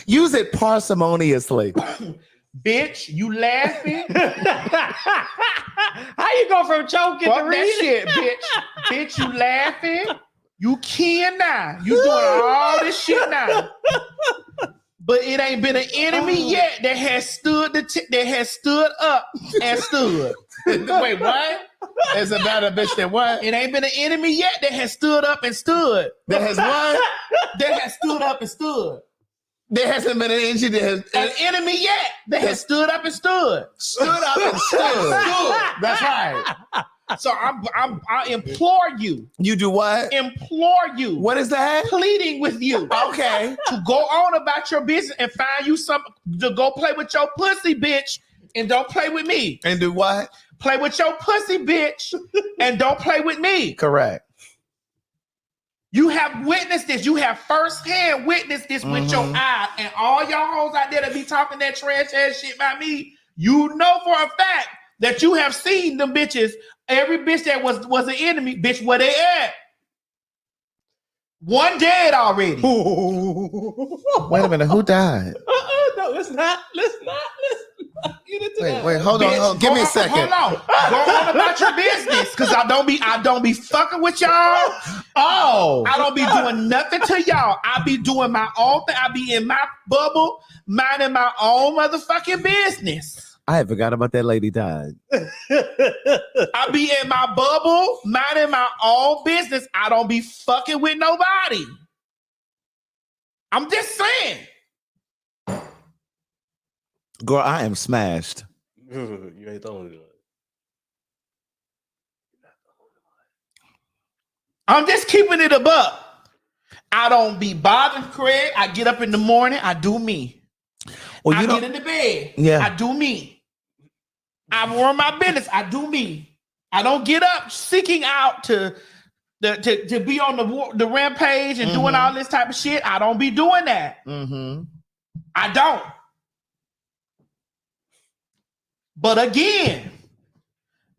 Use it parsimoniously. Bitch, you laughing? How you go from choking Fuck to that reading? shit, bitch. Bitch, you laughing? You can now. You doing all this shit now. But it ain't been an enemy yet that has stood up and stood. Wait, what? It's about a bitch that what? It ain't been an enemy yet that has stood up and stood. That has what? That has stood up and stood. There hasn't been an enemy that has an enemy yet that has stood up and stood. Stood up and stood. That's right. So I implore you. You do what? Implore you. What is that? Pleading with you. Okay. To go on about your business and find you something to go play with your pussy, bitch, and don't play with me. And do what? Play with your pussy, bitch, and don't play with me. Correct. You have witnessed this. You have firsthand witnessed this with your eyes. And all y'all hoes out there that be talking that trash ass shit about me, you know for a fact that you have seen them bitches. Every bitch that was an enemy, bitch, where they at? One dead already. Wait a minute, who died? No, let's not get into that. Wait, hold on. Give me a second. Hold on. Go on about your business, because I don't be fucking with y'all. Oh, I don't be doing nothing to y'all. I be doing my own thing. I be in my bubble, minding my own motherfucking business. I forgot about that lady died. I be in my bubble, minding my own business. I don't be fucking with nobody. I'm just saying. Girl, I am smashed. You ain't the only one. I'm just keeping it above. I don't be bothering Craig. I get up in the morning. I do me. Well, I get in the bed. Yeah. I do me. I run my business. I do me. I don't get up seeking out to be on the rampage and doing all this type of shit. I don't be doing that. I don't. But again,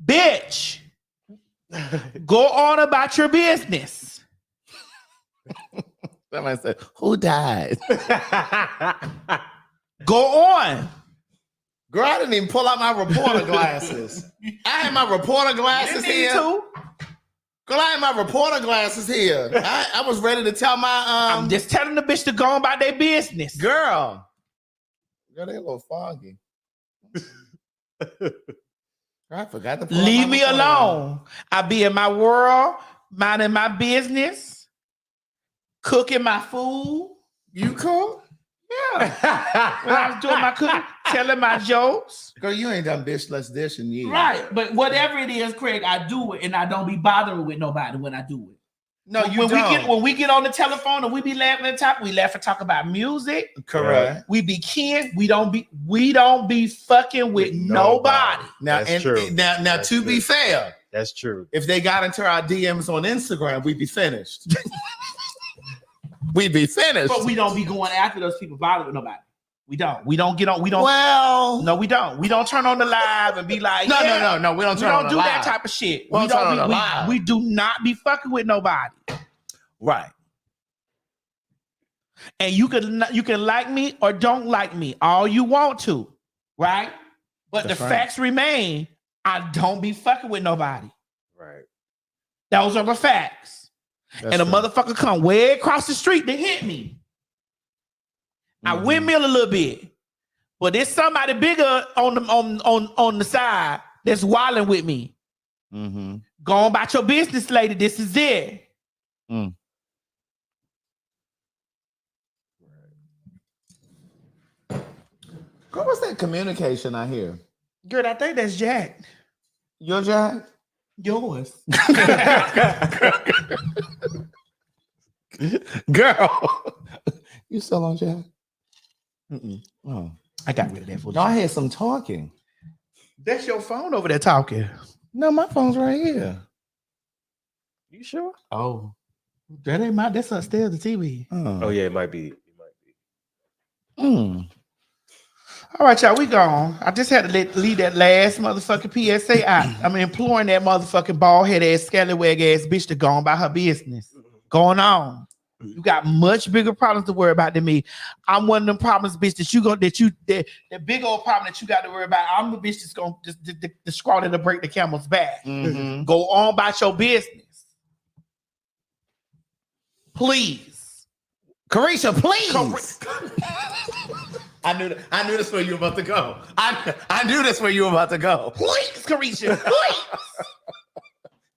bitch, go on about your business. Somebody said, who died? Go on. Girl, I didn't even pull out my reporter glasses. I had my reporter glasses here. Too. Girl, I had my reporter glasses here. I was ready to tell my I'm just telling the bitch to go on about their business. Girl, they a little foggy. I forgot to pull Leave me alone. I be in my world, minding my business, cooking my food. You cook? Yeah. When I was doing my cooking, telling my jokes. Girl, you ain't done bitch less dish in years. Right. But whatever it is, Craig, I do it and I don't be bothering with nobody when I do it. No, you don't. When we get on the telephone and we be laughing and talk, we laugh and talk about music. Correct. We be kin. We don't be fucking with nobody. Now, That's true. Now, That's to true. be fair, That's true. if they got into our DMs on Instagram, we'd be finished. We'd be finished. But we don't be going after those people bothering with nobody. We don't get on. We don't. Well, no, we don't. We don't turn on the live and be like, No. We We don't don't do that type of shit. We don't We do not be fucking with nobody. Right. And you can like me or don't like me all you want to, right? But That's the right. facts remain. I don't be fucking with nobody. Right. Those are the facts. That's and a true. motherfucker come way across the street to hit me. I windmill a little bit, but there's somebody bigger on the side that's wilding with me. Go on about your business, lady. This is it. Girl, what's that communication I hear? Girl, I think that's Jack. Your Jack? Yours. Girl, you still on Jack? Oh, I got rid of that for no, I hear some talking. That's your phone over there talking. No, my phone's right here. You sure? Oh, that ain't my. That's upstairs, the TV. Oh yeah, it might be. All right, y'all, we gone. I just had to leave that last motherfucking PSA out. I'm imploring that motherfucking bald-head ass, scallywag ass bitch to go on about her business. Going on. You got much bigger problems to worry about than me. I'm one of them problems, bitch, that big old problem that you got to worry about. I'm the bitch that's gonna the straw that'll break the camel's back. Go on about your business. Please. Carisha, please. I knew that's where you were about to go. I knew that's where you were about to go. Please, Carisha. Please.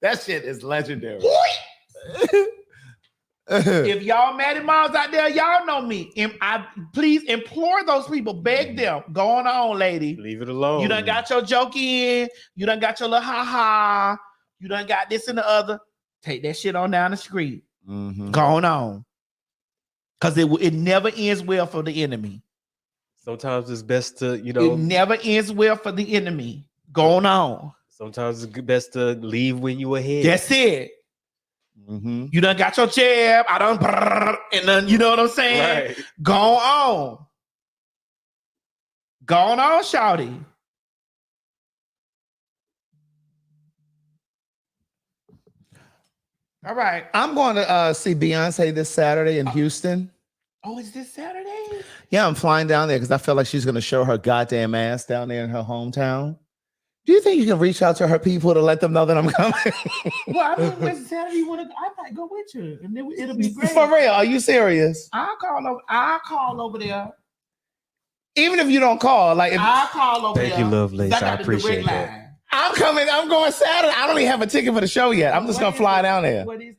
That shit is legendary. If y'all Maddie moms out there, y'all know me. I please implore those people, beg them. Going on, lady. Leave it alone. You done got your joke in. You done got your little ha-ha. You done got this and the other. Take that shit on down the street. Going on. Because it never ends well for the enemy. Sometimes it's best to, It never ends well for the enemy. Going on. Sometimes it's best to leave when you ahead. That's it. You done got your jab. I done, and then you know what I'm saying? Right. Go on. Going on, shawty. All right. I'm going to see Beyonce this Saturday in Houston. Oh, is this Saturday? Yeah, I'm flying down there because I feel like she's going to show her goddamn ass down there in her hometown. Do you think you can reach out to her people to let them know that I'm coming? Well, I mean, when Saturday you want to go, I might go with you, and then it'll be great. For real? Are you serious? I'll call over there. Even if you don't call, like I'll call over there. Thank you, Lovelace. I appreciate that. I'm coming. I'm going Saturday. I don't even have a ticket for the show yet. I'm just going to fly down there. What day is it?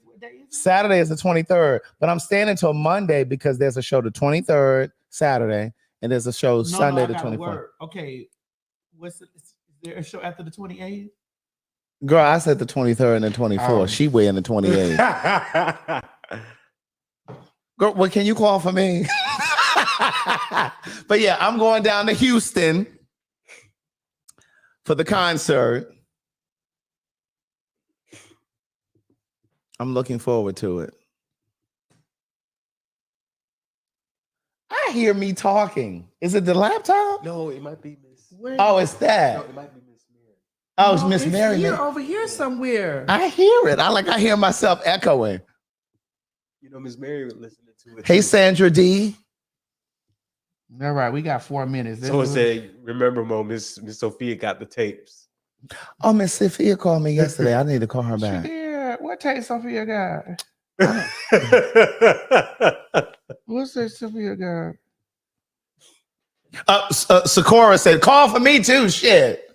Saturday is the 23rd, but I'm staying until Monday because there's a show the 23rd, Saturday, and there's a show Sunday the 24th. Okay. Is there a show after the 28th? Girl, I said the 23rd and the 24th. She wearing the 28th. Girl, what can you call for me? But yeah, I'm going down to Houston for the concert. I'm looking forward to it. I hear me talking. Is it the laptop? No, it might be Miss. Oh, it's that. No, it might be Miss Mary. Oh, it's Miss Mary. Here, over here somewhere. I hear it. I hear myself echoing. Miss Mary was listening to it. Hey, Sandra D. All right, we got 4 minutes. Someone said, "Remember, Mo, Miss Sophia got the tapes." Oh, Miss Sophia called me yesterday. I need to call her back. Yeah, what tape Sophia got? What's that Sophia got? Sakura said, "Call for me too." Shit.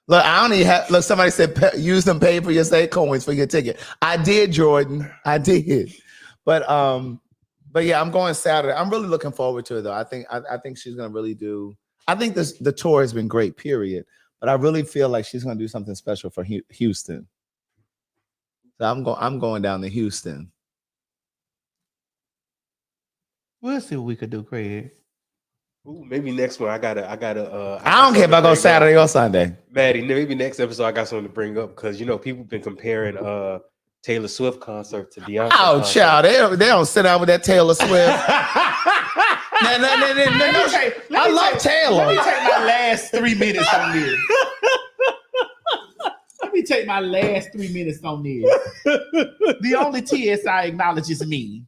Look, I don't even have. Look, somebody said, "Use them paid for your state coins for your ticket." I did, Jordan. I did. But yeah, I'm going Saturday. I'm really looking forward to it though. I think she's gonna really do. I think the tour has been great, period. But I really feel like she's gonna do something special for Houston. So I'm going down to Houston. We'll see what we could do, Craig. Ooh, maybe next one. I gotta. I don't care if I go Saturday or Sunday. Maddie, maybe next episode I got something to bring up because people been comparing Taylor Swift concert to Beyonce. Oh, concert. child, they don't sit down with that Taylor Swift. No, I love Taylor. Let me take my last 3 minutes on this. Let me take my last 3 minutes on this. The only TSI acknowledges me.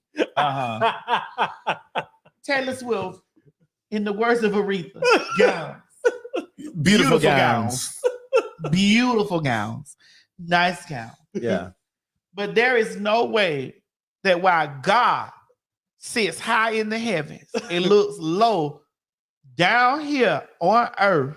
Taylor Swift, in the words of Aretha, gowns. Beautiful gowns. Beautiful gowns. Nice gown. Yeah. But there is no way that while God sits high in the heavens, it looks low down here on earth,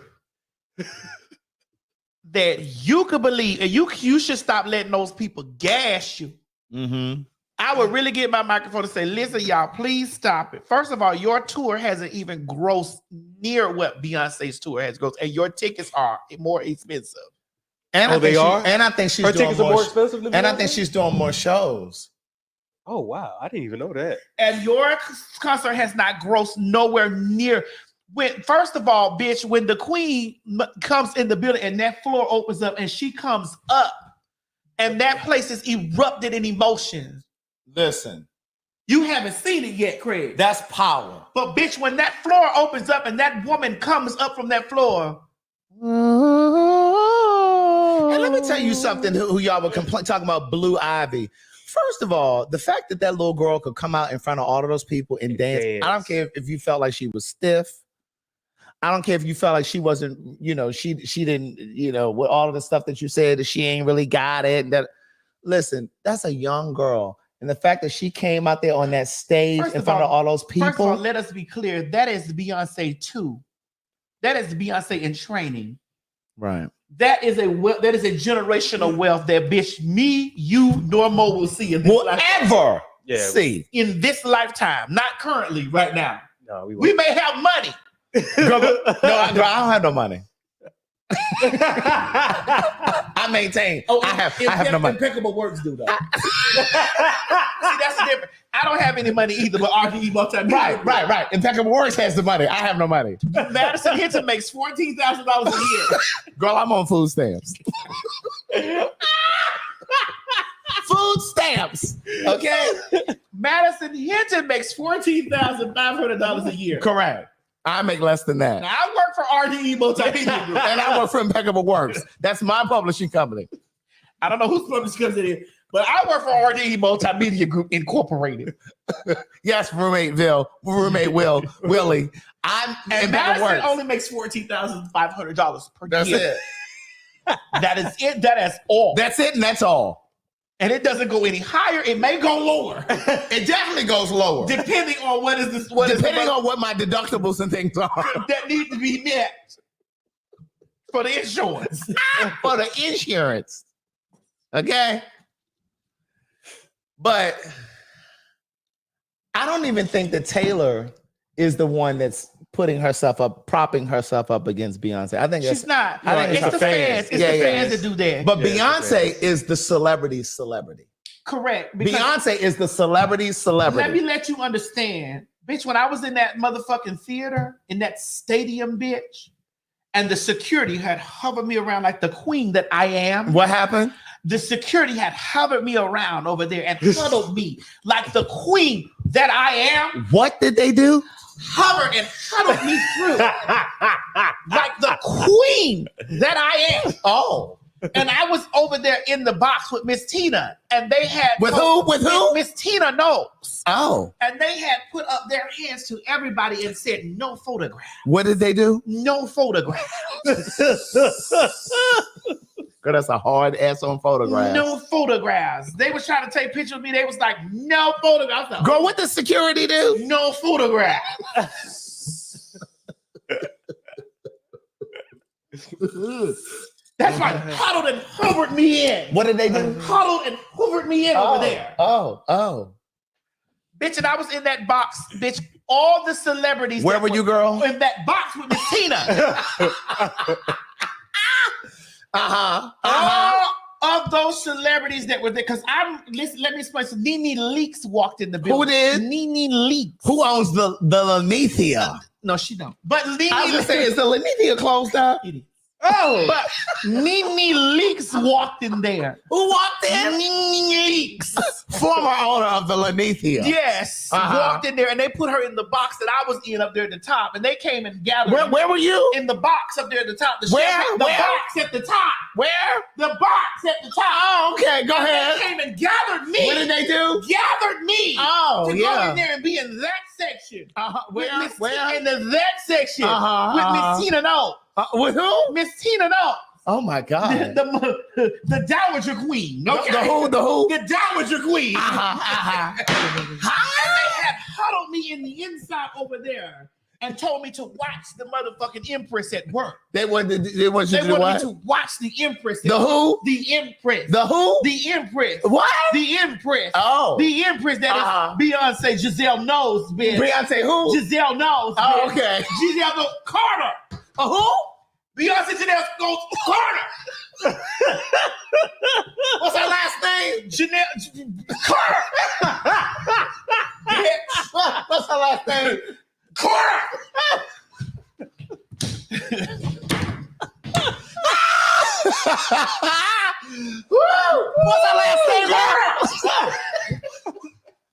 that you could believe, and you should stop letting those people gas you. Mm-hmm. I would really get my microphone and say, listen, y'all, please stop it. First of all, your tour hasn't even grossed near what Beyonce's tour has grossed, and your tickets are more expensive. And they are? And I think she's Her doing tickets are more expensive than And I Beyonce? think she's doing more shows. Oh wow, I didn't even know that. And your concert has not grossed nowhere near. First of all, bitch, when the queen comes in the building and that floor opens up and she comes up and that place is erupted in emotions. Listen. You haven't seen it yet, Craig. That's power. But bitch, when that floor opens up and that woman comes up from that floor. And let me tell you something who y'all were talking about Blue Ivy. First of all, the fact that that little girl could come out in front of all of those people and dance. I don't care if you felt like she was stiff. I don't care if you felt like she wasn't, she didn't, with all of the stuff that you said that she ain't really got it. Listen, that's a young girl. And the fact that she came out there on that stage in front of all those people. First of all, let us be clear. That is Beyonce too. That is Beyonce in training. Right. That is a generational wealth that bitch me, you, nor Mo will see in this lifetime. See in this lifetime, not currently, right now. No, we may have money. Girl, I don't have no money. I maintain. I have no money. Impeccable works do though. See, that's the difference. I don't have any money either, but RDE multimedia. Right. Impeccable Works has the money. I have no money. Madison Hinton makes $14,000 a year. Girl, I'm on food stamps. Food stamps. Okay. Madison Hinton makes $14,500 a year. Correct. I make less than that. Now, I work for RDE Multimedia Group. And I work for Impeccable Works. That's my publishing company. I don't know whose publishing company it is, but I work for RDE Multimedia Group Incorporated. Yes, roommate Willie. I'm and Madison only makes $14,500 per That's year. it. That is it. That is all. That's it, and that's all. And it doesn't go any higher. It may go lower. It definitely goes lower. Depending on depending on what my deductibles and things are. That need to be met for the insurance. For the insurance. Okay. But I don't even think that Taylor is the one that's propping herself up against Beyonce. I think she's not. I think it's the fans. It's the fans that do that. But Beyonce is the celebrity's celebrity. Correct. Beyonce is the celebrity's celebrity. Let me let you understand, bitch. When I was in that motherfucking theater, in that stadium, bitch, and the security had hovered me around like the queen that I am. What happened? The security had hovered me around over there and huddled me like the queen that I am. What did they do? Hovered and huddled me through like the queen that I am. Oh. And I was over there in the box with Miss Tina, and they had With who? Miss Tina Knowles. Oh. And they had put up their hands to everybody and said, "No photograph." What did they do? No photograph. Girl, that's a hard ass on photograph. No photographs. They was trying to take pictures of me. They was like, "No photographs." Like, girl, what does security do? No photograph. That's right. Huddled and hovered me in. What did they do? Huddled and hoovered me in over there. Oh. Bitch, and I was in that box, bitch. All the celebrities. Where were you, girl? In that box with Miss Tina. All of those celebrities that were there, because let me explain. So Nene Leakes walked in the building. Who did? Nene Leakes. Who owns the Lanithia? No, she don't. But Nene I was gonna say, is the Lanithia closed up? Oh, but Nene Leakes walked in there. Who walked in? Nene Leakes, former owner of the Lanithia. Yes, walked in there, and they put her in the box that I was in up there at the top, and they came and gathered. Where were you? In the box up there at the top. The Where? box at the top. Where? The box at the top. Oh, okay, go ahead. They came and gathered me. What did they do? Gathered me. Oh, to go in there and be in that section. Where? In that section with Miss Tina Knowles. With who? Miss Tina Knowles. Oh my God. The Dowager Queen. Okay. The who? The Dowager Queen. And they had huddled me in the inside over there and told me to watch the motherfucking Empress at work. They wanted me to watch the Empress. The who? The Empress. The who? The Empress. What? The Empress. Oh. The Empress that is Beyonce Giselle Knowles, bitch. Beyonce who? Giselle Knowles. Oh, bitch. okay. Giselle Carter. Who? Beyonce Giselle Carter. What's her last name? Janelle Carter. What's her last name? Carter. What's her last name? Carter.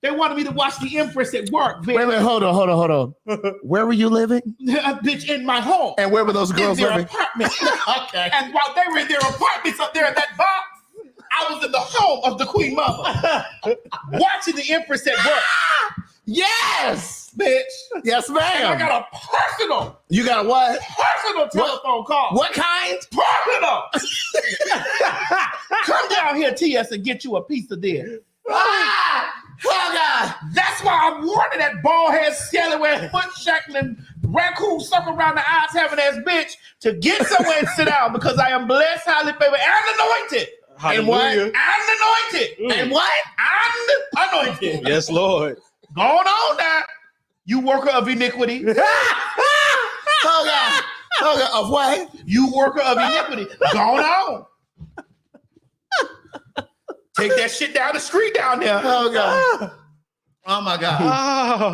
They wanted me to watch the Empress at work. Bitch. Wait, hold on. Where were you living? Bitch, in my home. And where were those girls in their living? apartment. Okay. And while they were in their apartments up there in that box, I was in the home of the Queen Mother, watching the Empress at work. Yes, bitch. Yes, ma'am. And I got a personal. You got a what? Personal telephone call. What kind? Personal. Come down here, TS, and get you a piece of this. Oh God! That's why I'm warning that bald head, scallywag, foot shackling, raccoon circle around the eyes having ass bitch to get somewhere and sit down because I am blessed, highly favored, and anointed. Hallelujah. And what? And anointed. And what? And anointed. Yes, Lord. Going on now. You worker of iniquity. Oh God! Oh God! Of what? You worker of iniquity. Going on. Take that shit down the street down there. Oh God! Oh my God!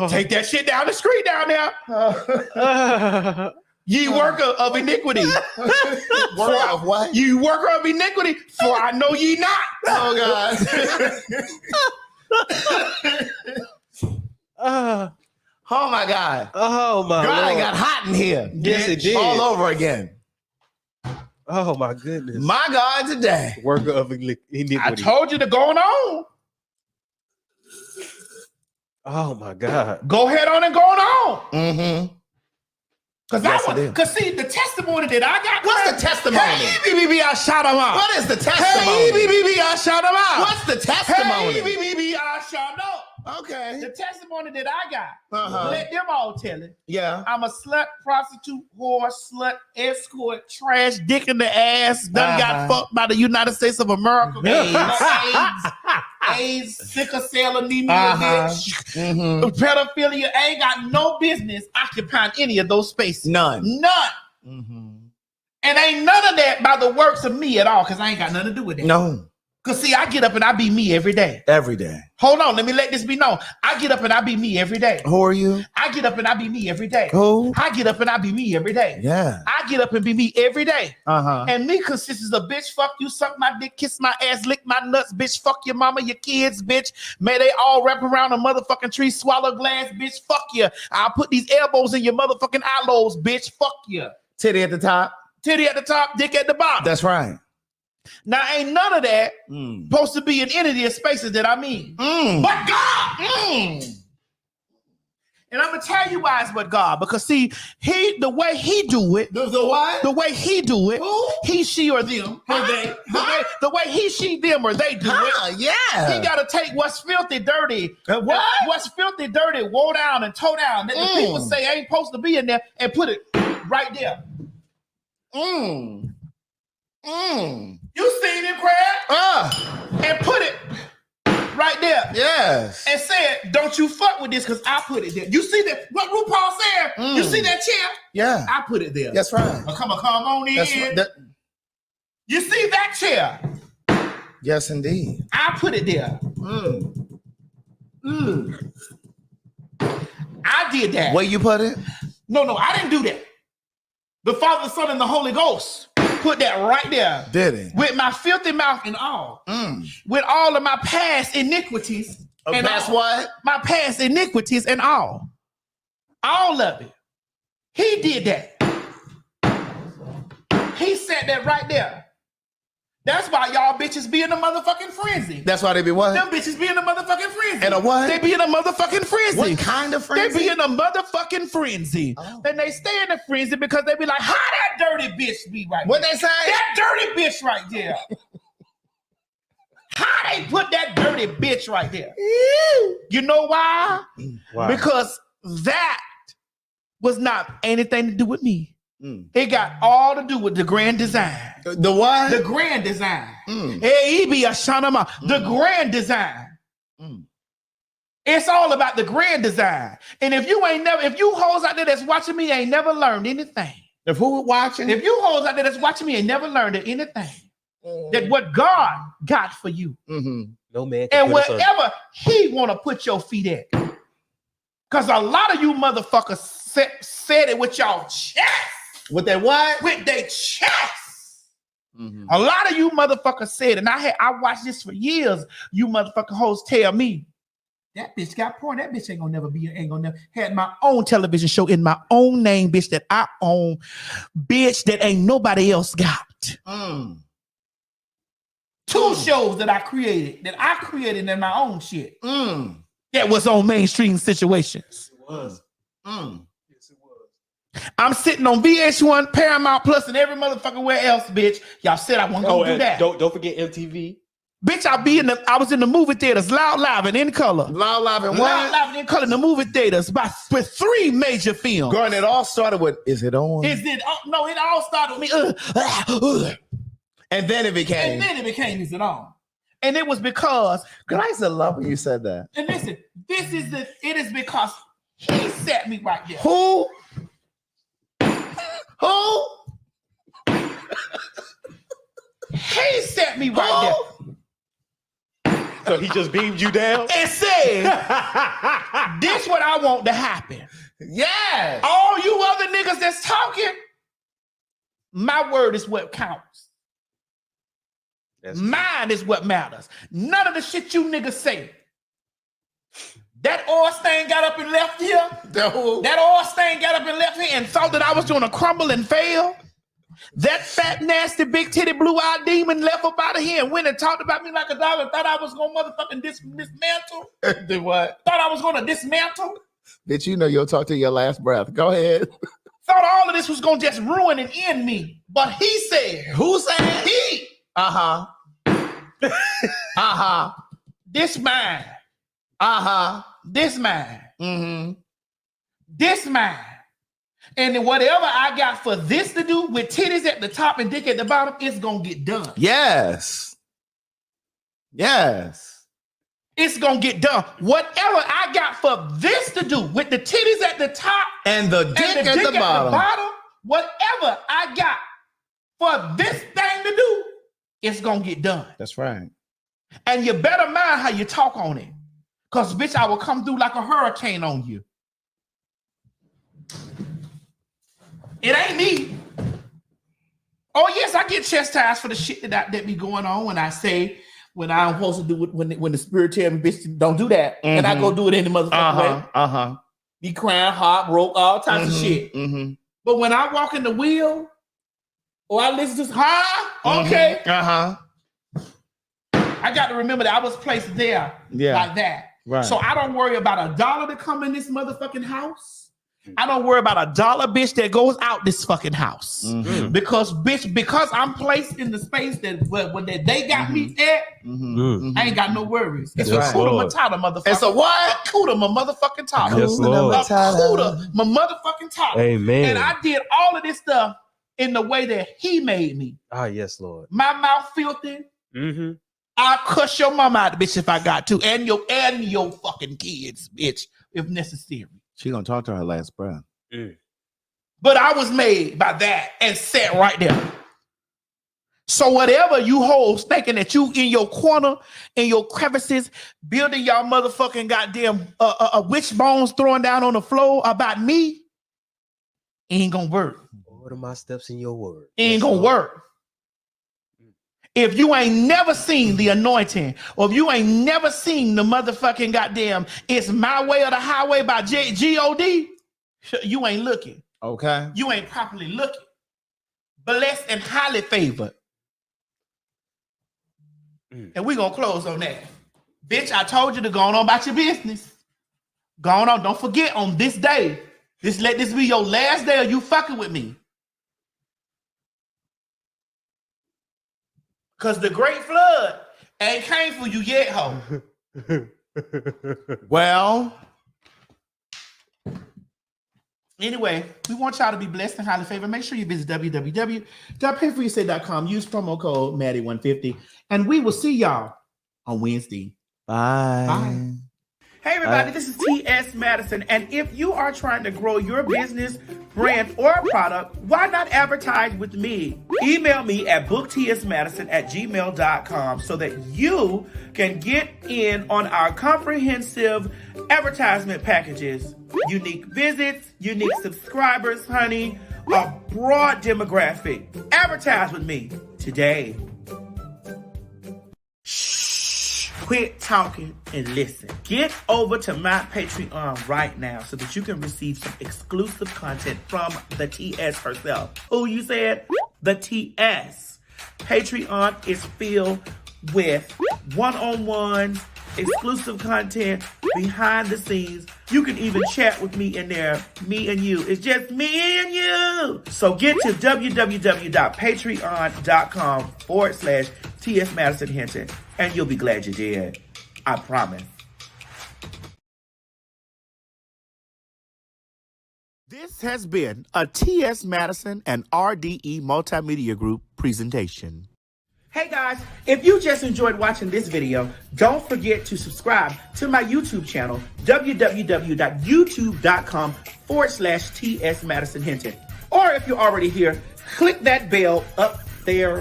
Oh. Take that shit down the street down there. Ye worker of iniquity. Worker of what? You worker of iniquity, for I know ye not. Oh God! Oh my God! Oh my God, Lord. it got hot in here. Yes, it did. All over again. Oh my goodness. My God, today. Worker of iniquity. I told you to going on. Oh my God. Go ahead on and going on. Mm-hmm. Because see, the testimony that I got. What's the testimony? Hey, I shout him out. What is the testimony? Hey, I shout him out. What's the testimony? Hey, I shout out. Okay. The testimony that I got, let them all tell it. Yeah. I'm a slut, prostitute, whore, slut, escort, trash, dick in the ass, done got fucked by the United States of America. AIDS, sickle cell anemia, bitch. Pedophilia. I ain't got no business occupying any of those spaces. None. And ain't none of that by the works of me at all, because I ain't got nothing to do with that. No. Because see, I get up and I be me every day. Every day. Hold on, let me let this be known. I get up and I be me every day. Who are you? I get up and I be me every day. Who? I get up and I be me every day. Yeah. I get up and be me every day. Uh-huh. And me consists of bitch, fuck you, suck my dick, kiss my ass, lick my nuts, bitch, fuck your mama, your kids, bitch. May they all wrap around a motherfucking tree, swallow glass, bitch, fuck you. I'll put these elbows in your motherfucking eye lobes, bitch, fuck you. Titty at the top. Titty at the top, dick at the bottom. That's right. Now, ain't none of that supposed to be in any of the spaces that I mean. But God! And I'm gonna tell you why it's but God. Because see, the way he do it, the what? The way he do it, who? He, she, or them, or they, the way he, she, them, or they do it. Yeah. He gotta take what's filthy, dirty, what's filthy, dirty, woe down and toe down that the people say ain't supposed to be in there, and put it right there. You seen him, Craig? And put it right there. Yes. And said, don't you fuck with this because I put it there. You see that? What RuPaul said? You see that chair? Yeah. I put it there. That's right. Come on in. Right. You see that chair? Yes, indeed. I put it there. I did that. Where you put it? No, I didn't do that. The Father, the Son, and the Holy Ghost put that right there. Did he? With my filthy mouth and all. With all of my past iniquities. And that's what? My past iniquities and all. All of it. He did that. He said that right there. That's why y'all bitches be in a motherfucking frenzy. That's why they be what? Them bitches be in a motherfucking frenzy. And a what? They be in a motherfucking frenzy. What kind of frenzy? They be in a motherfucking frenzy. Then they stay in the frenzy because they be like, how that dirty bitch be right What there? they say? That dirty bitch right there. How they put that dirty bitch right there? You know why? Because that was not anything to do with me. It got all to do with the grand design. The what? The grand design. The grand design. It's all about the grand design. And if you hoes out there that's watching me ain't never learned anything. If who watching? If you hoes out there that's watching me ain't never learned anything. That what God got for you. No man. And wherever he want to put your feet at. Because a lot of you motherfuckers said it with y'all chest. With that what? With their chest. A lot of you motherfuckers said, and I watched this for years. You motherfucking hoes tell me that bitch got porn. That bitch ain't gonna never had my own television show in my own name, bitch, that I own, bitch, that ain't nobody else got. 2 shows that I created in my own shit. That was on mainstream situations. It was. I'm sitting on VH1, Paramount Plus, and every motherfucking where else, bitch. Y'all said I wasn't gonna do that. Don't forget MTV. Bitch, I was in the movie theaters, loud and in color. Loud and what? Loud and in color in the movie theaters with 3 major films. Girl, and it all started with, is it on? No, it all started with me. And then it became. Is it on? And it was because. Girl, I used to love when you said that. And listen, it is because he set me right there. Who? He set me right there. So he just beamed you down? And said, this what I want to happen. Yes. All you other niggas that's talking, my word is what counts. Mine is what matters. None of the shit you niggas say. That oil stain got up and left here. That oil stain got up and left here and thought that I was going to crumble and fail. That fat, nasty, big titty, blue-eyed demon left up out of here and went and talked about me like a dog and thought I was going to motherfucking dismantle. Did what? Thought I was going to dismantle. Bitch, you know you'll talk to your last breath. Go ahead. Thought all of this was going to just ruin and end me. But he said. Who said? He. Uh-huh. Uh-huh. This man. Uh-huh. This man. Mm-hmm. This man. And whatever I got for this to do with titties at the top and dick at the bottom, it's going to get done. Yes. Yes. It's going to get done. Whatever I got for this to do with the titties at the top and the dick at the bottom, whatever I got for this thing to do, it's going to get done. That's right. And you better mind how you talk on it. Because, bitch, I will come through like a hurricane on you. It ain't me. Oh, yes, I get chastised for the shit that be going on when I say, when I'm supposed to do it, when the spirit tell me, bitch, don't do that. Mm-hmm. And I go do it any motherfucking way. Uh-huh. Be crying, heart broke, all types of shit. Mm-hmm. But when I walk in the wheel, or I listen to okay. Uh-huh. I got to remember that I was placed there like that. Right. So I don't worry about $1 to come in this motherfucking house. I don't worry about $1, bitch, that goes out this fucking house. Mm-hmm. Because I'm placed in the space that when they got me at, I ain't got no worries. It's a Kuda Matata, motherfucker. It's a what? A Kuda, my motherfucking top. Yes, Lord. A Kuda, my motherfucking top. Amen. And I did all of this stuff in the way that he made me. Ah, yes, Lord. My mouth filthy. Mm-hmm. I'll cuss your mama out, bitch, if I got to, and your fucking kids, bitch, if necessary. She gonna talk to her last breath. But I was made by that and sat right there. So whatever you hoes thinking that you in your corner, in your crevices, building y'all motherfucking goddamn witch bones throwing down on the floor about me, ain't gonna work. Order my steps in your word. Ain't gonna work. If you ain't never seen the anointing, or if you ain't never seen the motherfucking goddamn It's My Way or the Highway by G.O.D., you ain't looking. Okay. You ain't properly looking. Blessed and highly favored. And we gonna close on that. Bitch, I told you to go on about your business. Go on. Don't forget on this day. Let this be your last day of you fucking with me. Because the great flood ain't came for you yet, ho. Well, anyway, we want y'all to be blessed and highly favored. Make sure you visit www.payforyoursay.com. Use promo code Maddie150. And we will see y'all on Wednesday. Bye. Bye. Hey everybody, this is T.S. Madison, and if you are trying to grow your business, brand, or product, why not advertise with me? Email me at booktsmadison@gmail.com so that you can get in on our comprehensive advertisement packages. Unique visits, unique subscribers, honey, a broad demographic. Advertise with me today. Quit talking and listen. Get over to my Patreon right now so that you can receive some exclusive content from the TS herself. Who you said? The TS. Patreon is filled with one-on-one exclusive content, behind the scenes. You can even chat with me in there. Me and you. It's just me and you. So get to www.patreon.com/TS Madison Hinton And you'll be glad you did. I promise. This has been a T.S. Madison and RDE Multimedia Group presentation. Hey guys, if you just enjoyed watching this video, don't forget to subscribe to my YouTube channel, www.youtube.com/TS Madison Hinton. Or if you're already here, click that bell up there,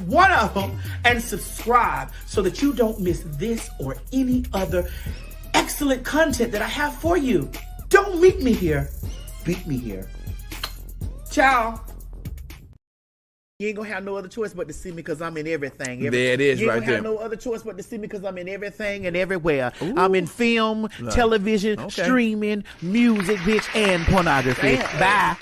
one of them, and subscribe so that you don't miss this or any other excellent content that I have for you. Don't meet me here, beat me here. Ciao. You ain't gonna have no other choice but to see me because I'm in everything. There it is, you ain't right gonna there. have no other choice but to see me because I'm in everything and everywhere. Ooh. I'm in film, television, streaming, music, bitch, and pornography. Damn. Bye.